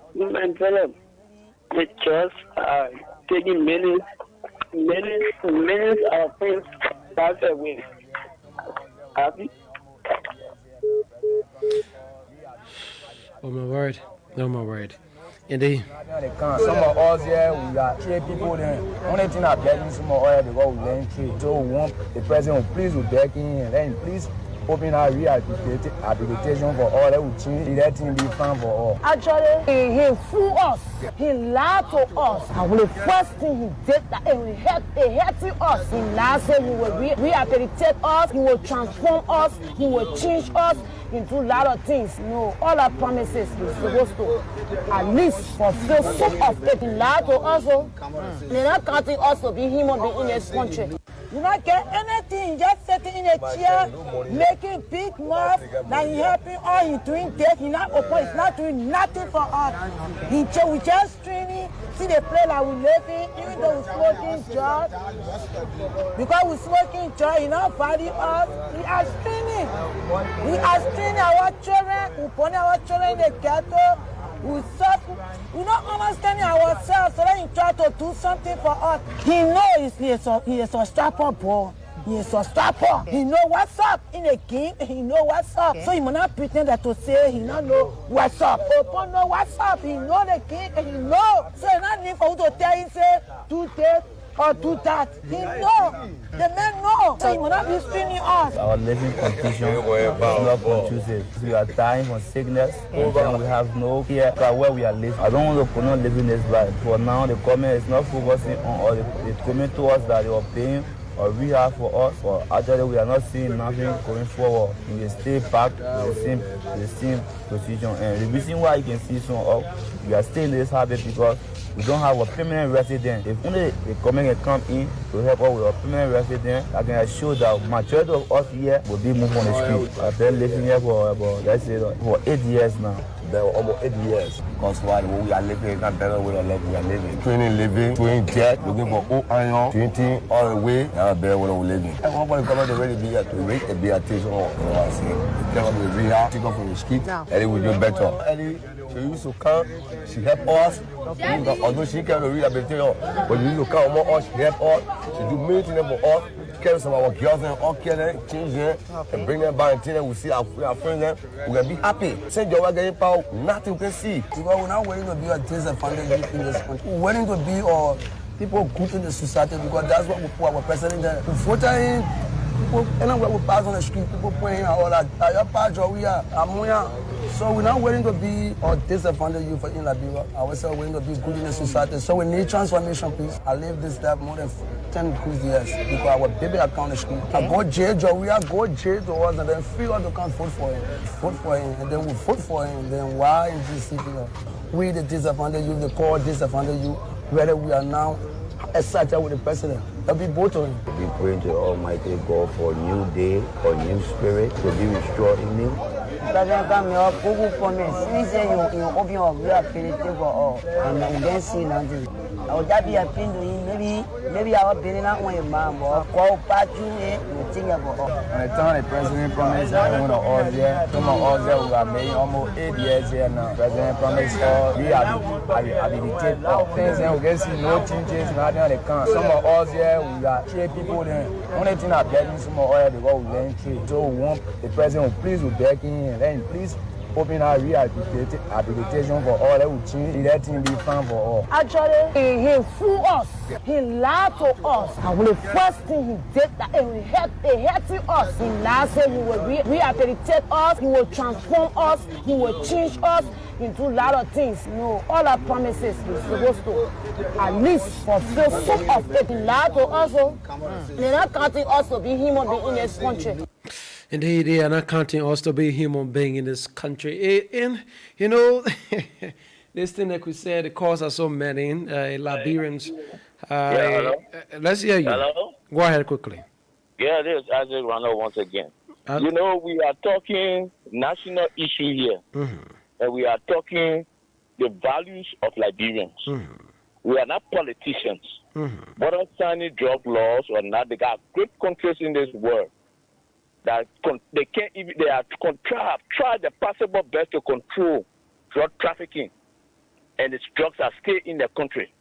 the drugs are taking millions of things back away. Happy? Oh my word. Oh my word. Indeed. Some of us here, we are trade people then. Only thing I'm begging some of us because we learn trade. So we want the president to please with begging and then please open our rehabilitation for all that will change. Let him be fun for all. Actually, he fooled us. He lied to us. And the first thing he did, that he hurting us. He lied, said he will rehabilitate us, he will transform us, he will change us into a lot of things. No, all our promises we're supposed to at least fulfill some of it. He lied to us. They're not counting us to be human beings in this country. You not get anything, just sitting in a chair, making big mouth, that he helping all, he doing this, he not open, he's not doing nothing for us. We just training, see the place that we live in, even though we're smoking drugs. Because we're smoking drugs, he not value us. We are training. We are training our children, we put our children in the ghetto. We don't understand ourselves, so then he try to do something for us. He knows he is a strapper, bro. He is a strapper. He know what's up in the game. He know what's up. So he will not pretend that to say he not know what's up. Open know what's up. He know the game and he know. So it's not need for you to tell him say do this or do that. He know. The man know. So he will not be screening us. Our living condition is not conducive. We are dying from sickness and we have no care about where we are living. I don't want to put on living this life. For now, the government is not focusing on all the coming to us that they are paying or we have for us. But actually, we are not seeing nothing going forward. We stay back to the same position. And the reason why you can see some of we are still in this habit because we don't have a permanent resident. If only the government can come in to help us with a permanent resident, I can assure that majority of us here will be moved on the street. I've been living here for about, let's say, for 8 years now. There were almost 8 years. Because why we are living is not better with the life we are living. Training living, doing jet, looking for old iron, drinking all the way, not better with our living. I want the government to really be here to rate a better attention on what I say. Tell them to rehab, take off from the street, and it will do better. She used to come, she helped us, although she can't rehabilitate us, but she used to come among us, she helped us, she do many things for us, carry some of our girls and all care them, change them, and bring them back and tell them we see our friends them, we can be happy. Send your work getting power, nothing we can see. Because we're not waiting to be a disadvantaged youth in this country. We're waiting to be people good in the society because that's what we put our president there. We vote in. People, anywhere we pass on the street, people playing all that. So we're not waiting to be or disadvantaged youth in Liberia. I was waiting to be good in the society. So we need transformation, please. I live this life more than 10 good years because our baby account on the street. I go jail, we are go jail to us and then free us to come vote for him. Vote for him, and then we vote for him. Then why in this city? We the disadvantaged youth, the core disadvantaged youth, whether we are now excited with the president. They'll be both on him. We pray to Almighty God for a new day, for a new spirit to be restored in me. President come here, people for me. Since you open your ability for all, and we don't see nothing. I would just be appealing to him. Maybe I will be not one man, but call back you and think about all. By the time the president promised everyone of us here, some of us here who have made almost 8 years here now. The president promised us rehabilitate all things and we can see no changes, nothing on the count. Some of us here, we are trade people then. Only thing I'm begging some of us here because we learn trade. So we want the president to please with begging and then please open our rehabilitation for all that will change. Let him be fun for all. Actually, he fooled us. He lied to us. And the first thing he did, that he hurting us. He lied, said he will rehabilitate us, he will transform us, he will change us into a lot of things. No, all our promises we're supposed to at least fulfill some of it. He lied to us. They're not counting us to be human beings in this country. Indeed, they are not counting us to be a human being in this country. And, you know, this thing that we said, the cause are so many Liberians. Let's hear you. Hello? Go ahead quickly. Yeah, this is Isaac Ronald once again. You know, we are talking national issue here. And we are talking the values of Liberians. We are not politicians. Whether signing drug laws or not, they got great countries in this world that they can't even, they have tried the possible best to control drug trafficking. and its drugs are still in the country.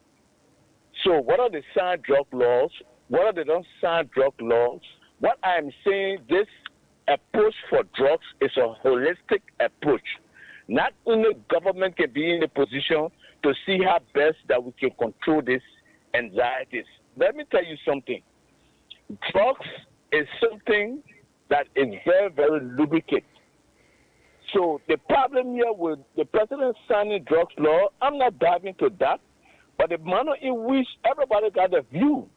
So what are the sound drug laws? What are the non-sound drug laws? What I am saying, this approach for drugs is a holistic approach. Not only government can be in a position to see how best that we can control these anxieties. Let me tell you something. Drugs is something that is very, very lubricant. So the problem here with the president signing drugs law, I'm not diving into that, but the manner in which everybody got a view,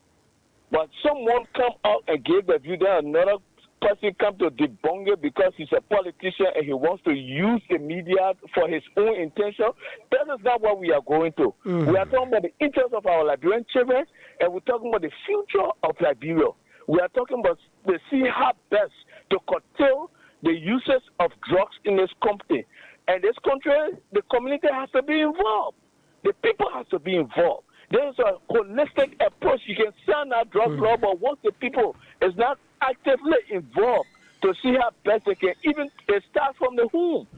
but someone come out and give the view, then another person come to debunk it because he's a politician and he wants to use the media for his own intention. That is not what we are going to. We are talking about the interests of our Liberian children, and we're talking about the future of Liberia. We are talking about to see how best to curtail the uses of drugs in this country. And this country, the community has to be involved. The people have to be involved. There's a holistic approach. You can sign that drug law, but once the people is not actively involved to see how best they can, even it starts from the home.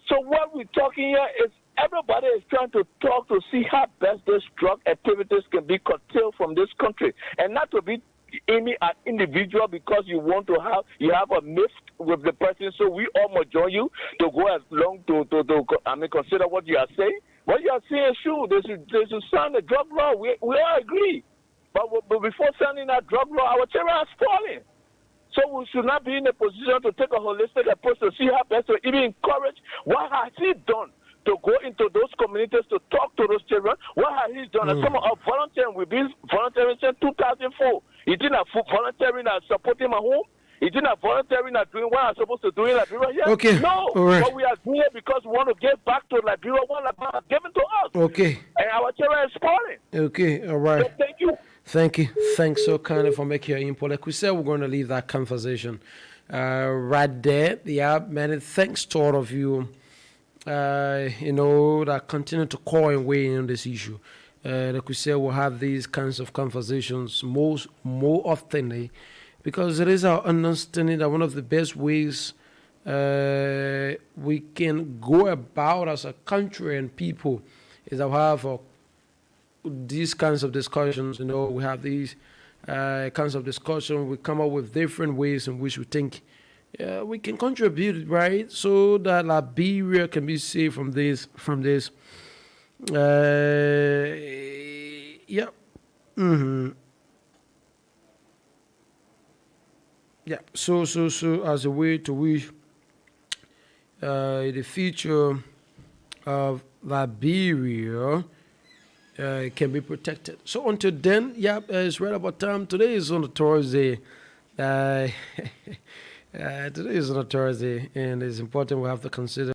So what we're talking here is everybody is trying to talk to see how best those drug activities can be curtailed from this country, and not to be aiming at individual because you want to have a myth with the person. So we all must join you to go as long to consider what you are saying. What you are saying is true. They should sign the drug law. We all agree. But before signing that drug law, our children are spoiling. So we should not be in a position to take a holistic approach to see how best to even encourage what has he done to go into those communities to talk to those children. What has he done? And some of volunteering, we've been volunteering since 2004. He didn't have volunteering and supporting my home. He didn't have volunteering and doing what I'm supposed to do in Liberia. Yes. Okay. No. Right. But we are doing it because we want to give back to Liberia what Liberia has given to us. Okay. And our children are spoiling. Okay. All right. So thank you. Thank you. Thanks so kindly for making your input. Like we said, we're going to leave that conversation right there. Yeah, many thanks to all of you, that continue to call and weigh in on this issue. Like we said, we'll have these kinds of conversations more oftenly, because it is our understanding that one of the best ways we can go about as a country and people is to have these kinds of discussions. We have these kinds of discussions. We come up with different ways in which we think we can contribute, right, so that Liberia can be safe from this. Yeah. Mm-hmm. Yeah. So as a way to wish the future of Liberia can be protected. So until then, it's right about time. Today is on a Thursday. Today is on a Thursday, and it's important we have to consider.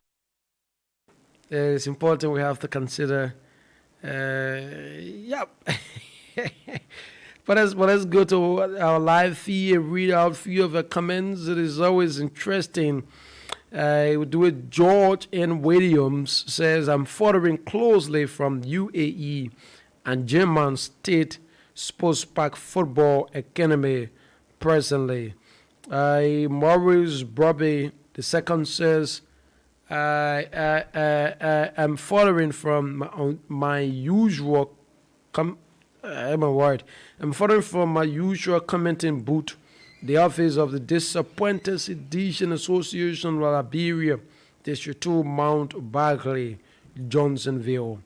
But let's go to our live feed and read out a few of the comments. It is always interesting. We do it. George N. Williams says, I'm following closely from UAE and German State Sports Park Football Academy presently. Maurice Bobby II says, I'm following from my usual I'm following from my usual commenting booth, the office of the Disappointed Sedition Association, Liberia, District 2, Mount Bagley, Johnsonville.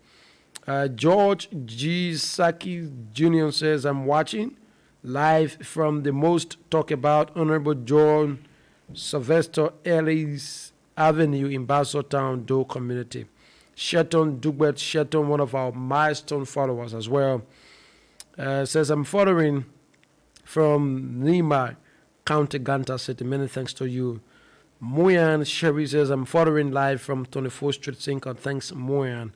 George G. Saki Jr. says, I'm watching live from the most talked about Honorable John Sylvester Ellis Avenue in Bassortown, Doe community. Shetton Dugbert Shetton, one of our milestone followers as well, says, I'm following from Nima County, Ganta City. Many thanks to you. Moyan Sherry says, I'm following live from 24th Street, Sinker. Thanks, Moyan.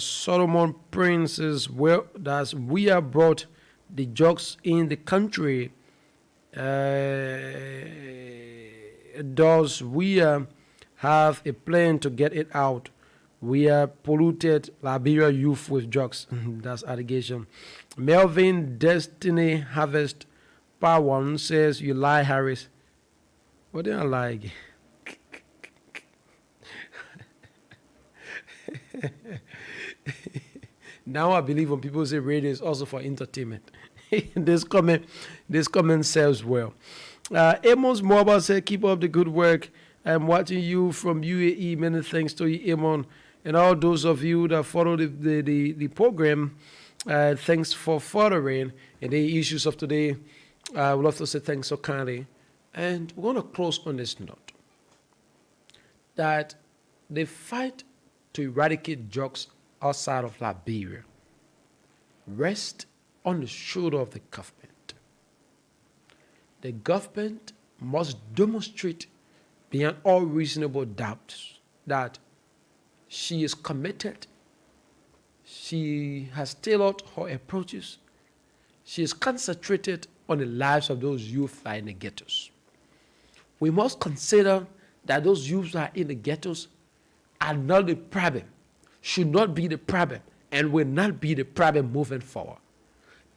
Solomon Prince says, well, we have brought the drugs in the country. Does we have a plan to get it out? We have polluted Liberia youth with drugs. That's allegation. Melvin Destiny Harvest Power says, you lie, Harris. What did I lie? Now I believe when people say radio is also for entertainment. This comment serves well. Amos Mobile said, keep up the good work. I'm watching you from UAE. Many thanks to you, Amon, and all those of you that follow the program. Thanks for following and the issues of today. I would love to say thanks so kindly. And we're going to close on this note that the fight to eradicate drugs outside of Liberia rests on the shoulder of the government. The government must demonstrate beyond all reasonable doubts that she is committed, she has tailored her approaches, she is concentrated on the lives of those youth that are in the ghettos. We must consider that those youths that are in the ghettos are not the problem, should not be the problem, and will not be the problem moving forward.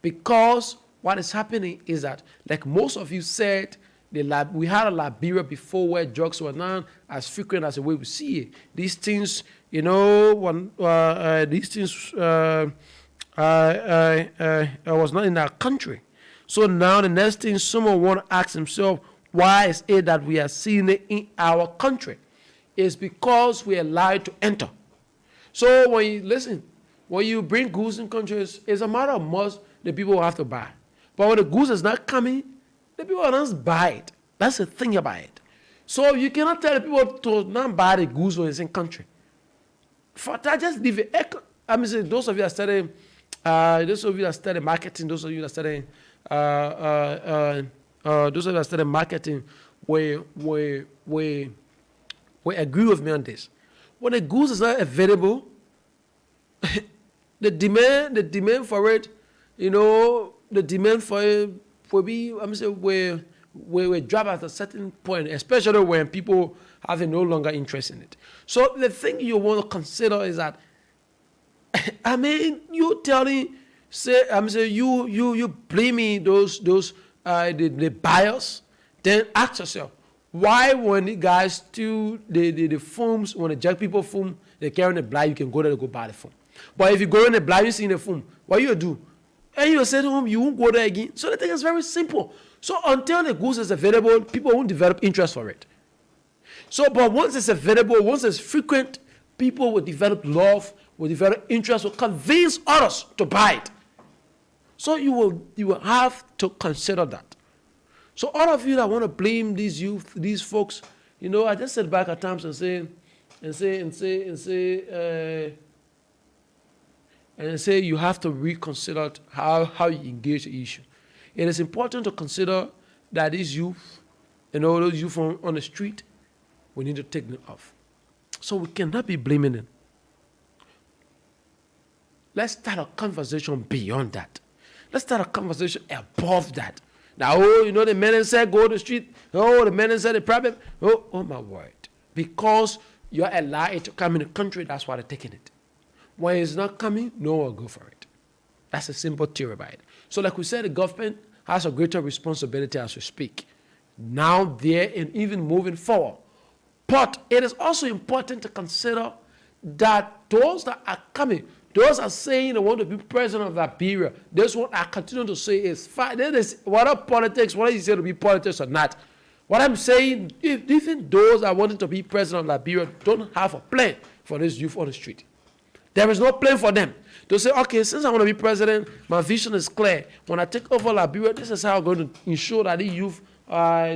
Because what is happening is that, like most of you said, we had a Liberia before where drugs were not as frequent as the way we see it. These things, these things was not in our country. So now the next thing someone want to ask himself, why is it that we are seeing it in our country? It's because we are allowed to enter. So when you bring goods in countries, it's a matter of must the people have to buy. But when the goods is not coming, the people don't buy it. That's the thing about it. So you cannot tell the people to not buy the goods when it's in country. For that, just leave it. I mean, those of you that study, marketing, those of you that study, marketing, we agree with me on this. When the goods is not available, the demand for it, the demand for it will be, we drop at a certain point, especially when people have no longer interest in it. So the thing you want to consider is that, you blaming those the buyers, then ask yourself, why when the guys steal the phones, when the jack people phone, they carry the blind, you can go there to go buy the phone. But if you go in the blind, you see the phone, what you do? And you say to home, you won't go there again. So the thing is very simple. So until the goods is available, people won't develop interest for it. So, but once it's available, once it's frequent, people will develop love, will develop interest, will convince others to buy it. So you will have to consider that. So all of you that want to blame these youth, these folks, I just sit back at times and say you have to reconsider how you engage the issue. It is important to consider that these youth, those youth on the street, we need to take them off. So we cannot be blaming them. Let's start a conversation beyond that. Let's start a conversation above that. Now, the men said go to the street. Oh, the men said the problem. Oh my word. Because you're allowed to come in the country, that's why they're taking it. When it's not coming, no one will go for it. That's a simple theory about it. So like we said, the government has a greater responsibility as we speak. Now, there, and even moving forward. But it is also important to consider that those that are coming, those are saying they want to be president of Liberia. That's what I continue to say is fine. There is whether politics, whether you say to be politics or not. What I'm saying, even those that wanted to be president of Liberia don't have a plan for this youth on the street. There is no plan for them. To say, okay, since I want to be president, my vision is clear. When I take over Liberia, this is how I'm going to ensure that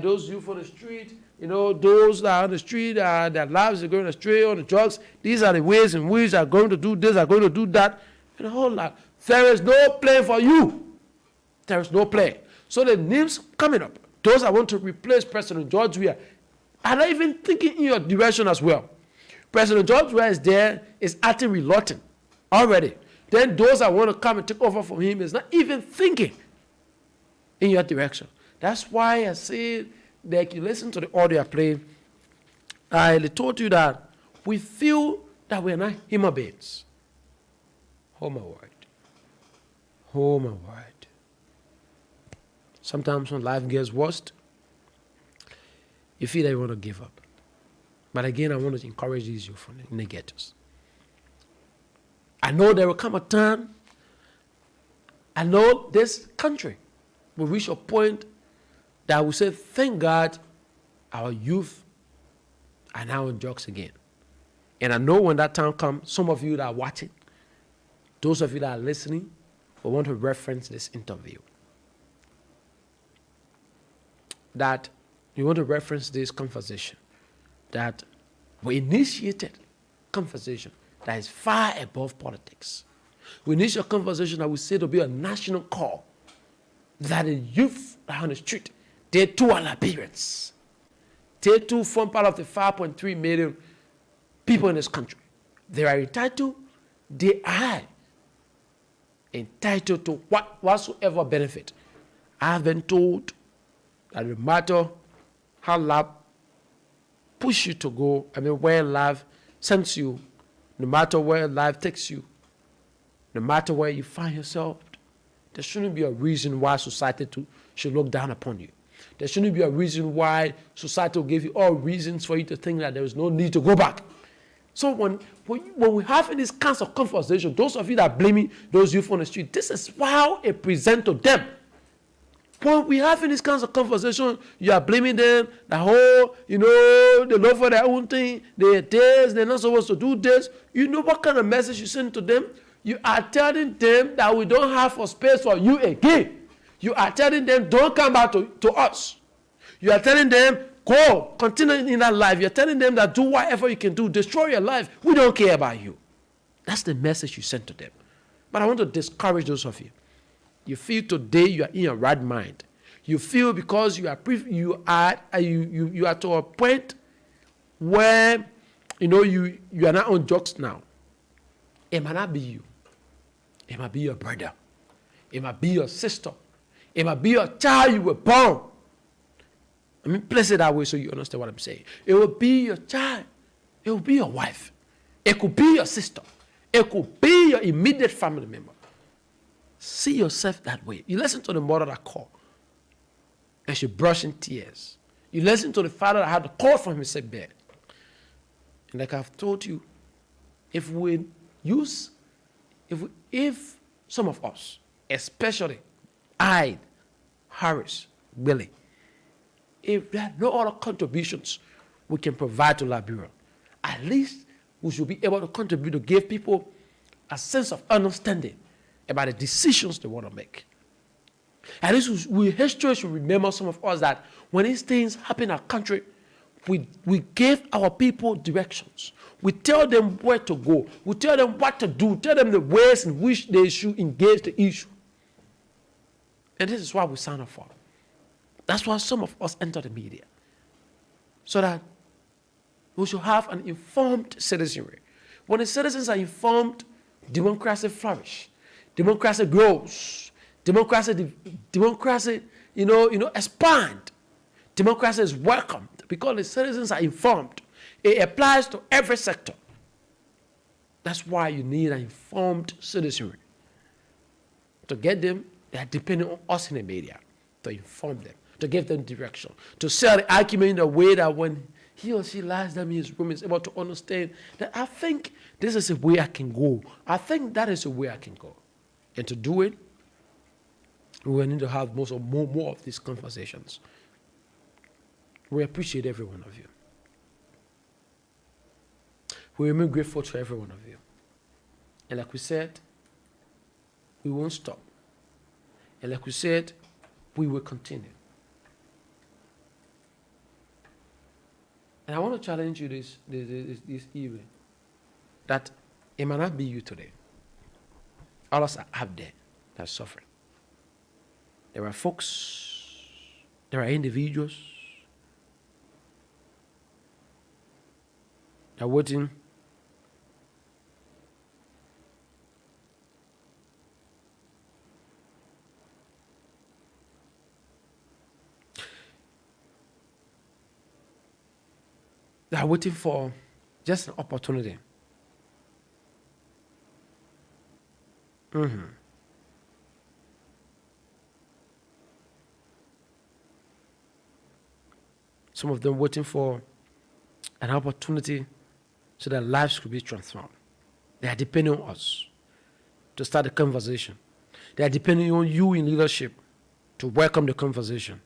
those youth on the street, those that are on the street, their lives are going astray on the drugs. These are the ways in which are going to do this, are going to do that, and a whole lot. There is no plan for you. There is no plan. So the names coming up, those that want to replace President George Weah, are not even thinking in your direction as well. President George Weah is there, is acting reluctant already. Then those that want to come and take over from him is not even thinking in your direction. That's why I say, like you listen to the audio I play, I told you that we feel that we're not human beings. Oh my word. Oh my word. Sometimes when life gets worse, you feel that you want to give up. But again, I want to encourage these youth in the ghettos. I know there will come a time, I know this country will reach a point that will say, thank God our youth are now on drugs again. And I know when that time comes, some of you that are watching, those of you that are listening, will want to reference this interview. That you want to reference this conversation. That we initiated conversation that is far above politics. We initiate a conversation that we say to be a national call. That the youth are on the street, they too are Liberians. They too form part of the 5.3 million people in this country. They are entitled, they are entitled to whatsoever benefit. I have been told that no matter how life push you to go, where life sends you, no matter where life takes you, no matter where you find yourself, there shouldn't be a reason why society should look down upon you. There shouldn't be a reason why society will give you all reasons for you to think that there is no need to go back. So when we have these kinds of conversations, those of you that are blaming those youth on the street, this is how it presents to them. When we have these kinds of conversations, you are blaming them, the whole, they look for their own thing, they're not supposed to do this. You know what kind of message you send to them? You are telling them that we don't have a space for you again. You are telling them, don't come back to us. You are telling them, go, continue in that life. You're telling them that do whatever you can do, destroy your life. We don't care about you. That's the message you send to them. But I want to discourage those of you. You feel today you are in your right mind. You feel because you are to a point where you are not on drugs now. It might not be you. It might be your brother. It might be your sister. It might be your child you were born. Place it that way so you understand what I'm saying. It will be your child. It will be your wife. It could be your sister. It could be your immediate family member. See yourself that way. You listen to the mother that called, and she brushing tears. You listen to the father that had to call from his sick bed. And like I've told you, if some of us, especially I, Harris, Billy, if there are no other contributions we can provide to Liberia, at least we should be able to contribute to give people a sense of understanding about the decisions they want to make. At least history should remember some of us that when these things happen in our country, we give our people directions. We tell them where to go. We tell them what to do. Tell them the ways in which they should engage the issue. And this is what we sign up for. That's why some of us enter the media. So that we should have an informed citizenry. When the citizens are informed, democracy flourishes. Democracy grows. Democracy, expand. Democracy is welcomed because the citizens are informed. It applies to every sector. That's why you need an informed citizenry. To get them, they are depending on us in the media to inform them, to give them direction, to sell the argument in a way that when he or she lies down in his room is able to understand that I think this is a way I can go. I think that is a way I can go. And to do it, we will need to have more of these conversations. We appreciate every one of you. We remain grateful to every one of you. And like we said, we won't stop. And like we said, we will continue. And I want to challenge you this evening that it might not be you today. Others are out there that are suffering. There are folks, there are individuals that are waiting for just an opportunity. Some of them waiting for an opportunity so that lives could be transformed. They are depending on us. to start the conversation. They are depending on you in leadership to welcome the conversation.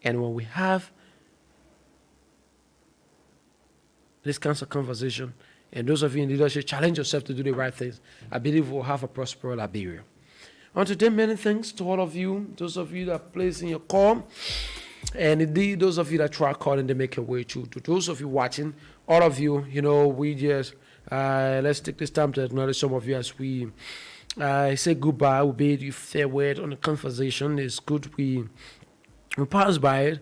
And when we have this kind of conversation, and those of you in leadership, challenge yourself to do the right things, I believe we'll have a prosperous Liberia. On today, many thanks to all of you, those of you that place in your call, and indeed those of you that try calling to make your way through. To those of you watching, all of you, we just, let's take this time to acknowledge some of you as we say goodbye. We bid you farewell on the conversation. It's good we pass by it.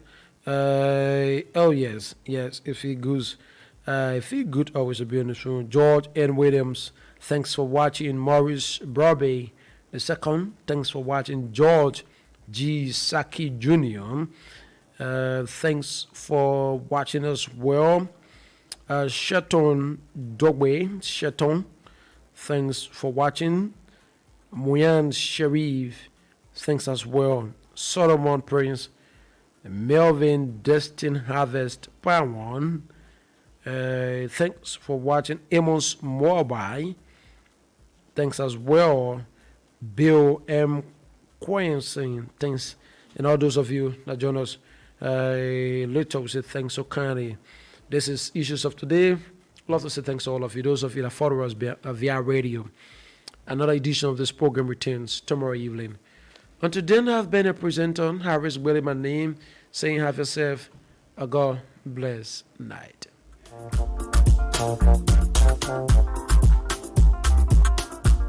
Oh, yes, it feels good. I feel good always to be on the show. George N. Williams, thanks for watching. Maurice Brobe the second, thanks for watching. George G. Saki Jr., thanks for watching as well. Sheton Dogbe, thanks for watching. Muyan Sharif, thanks as well. Solomon Prince, Melvin Destin Harvest Pawan, thanks for watching. Amos Moabai, thanks as well. Bill M. Quincy, thanks. And all those of you that join us later, we say thanks so kindly. This is Issues of Today. I'd love to say thanks to all of you. Those of you that follow us via radio. Another edition of this program returns tomorrow evening. Until then, I've been a presenter, Harris Willie, my name, saying have yourself a God bless night.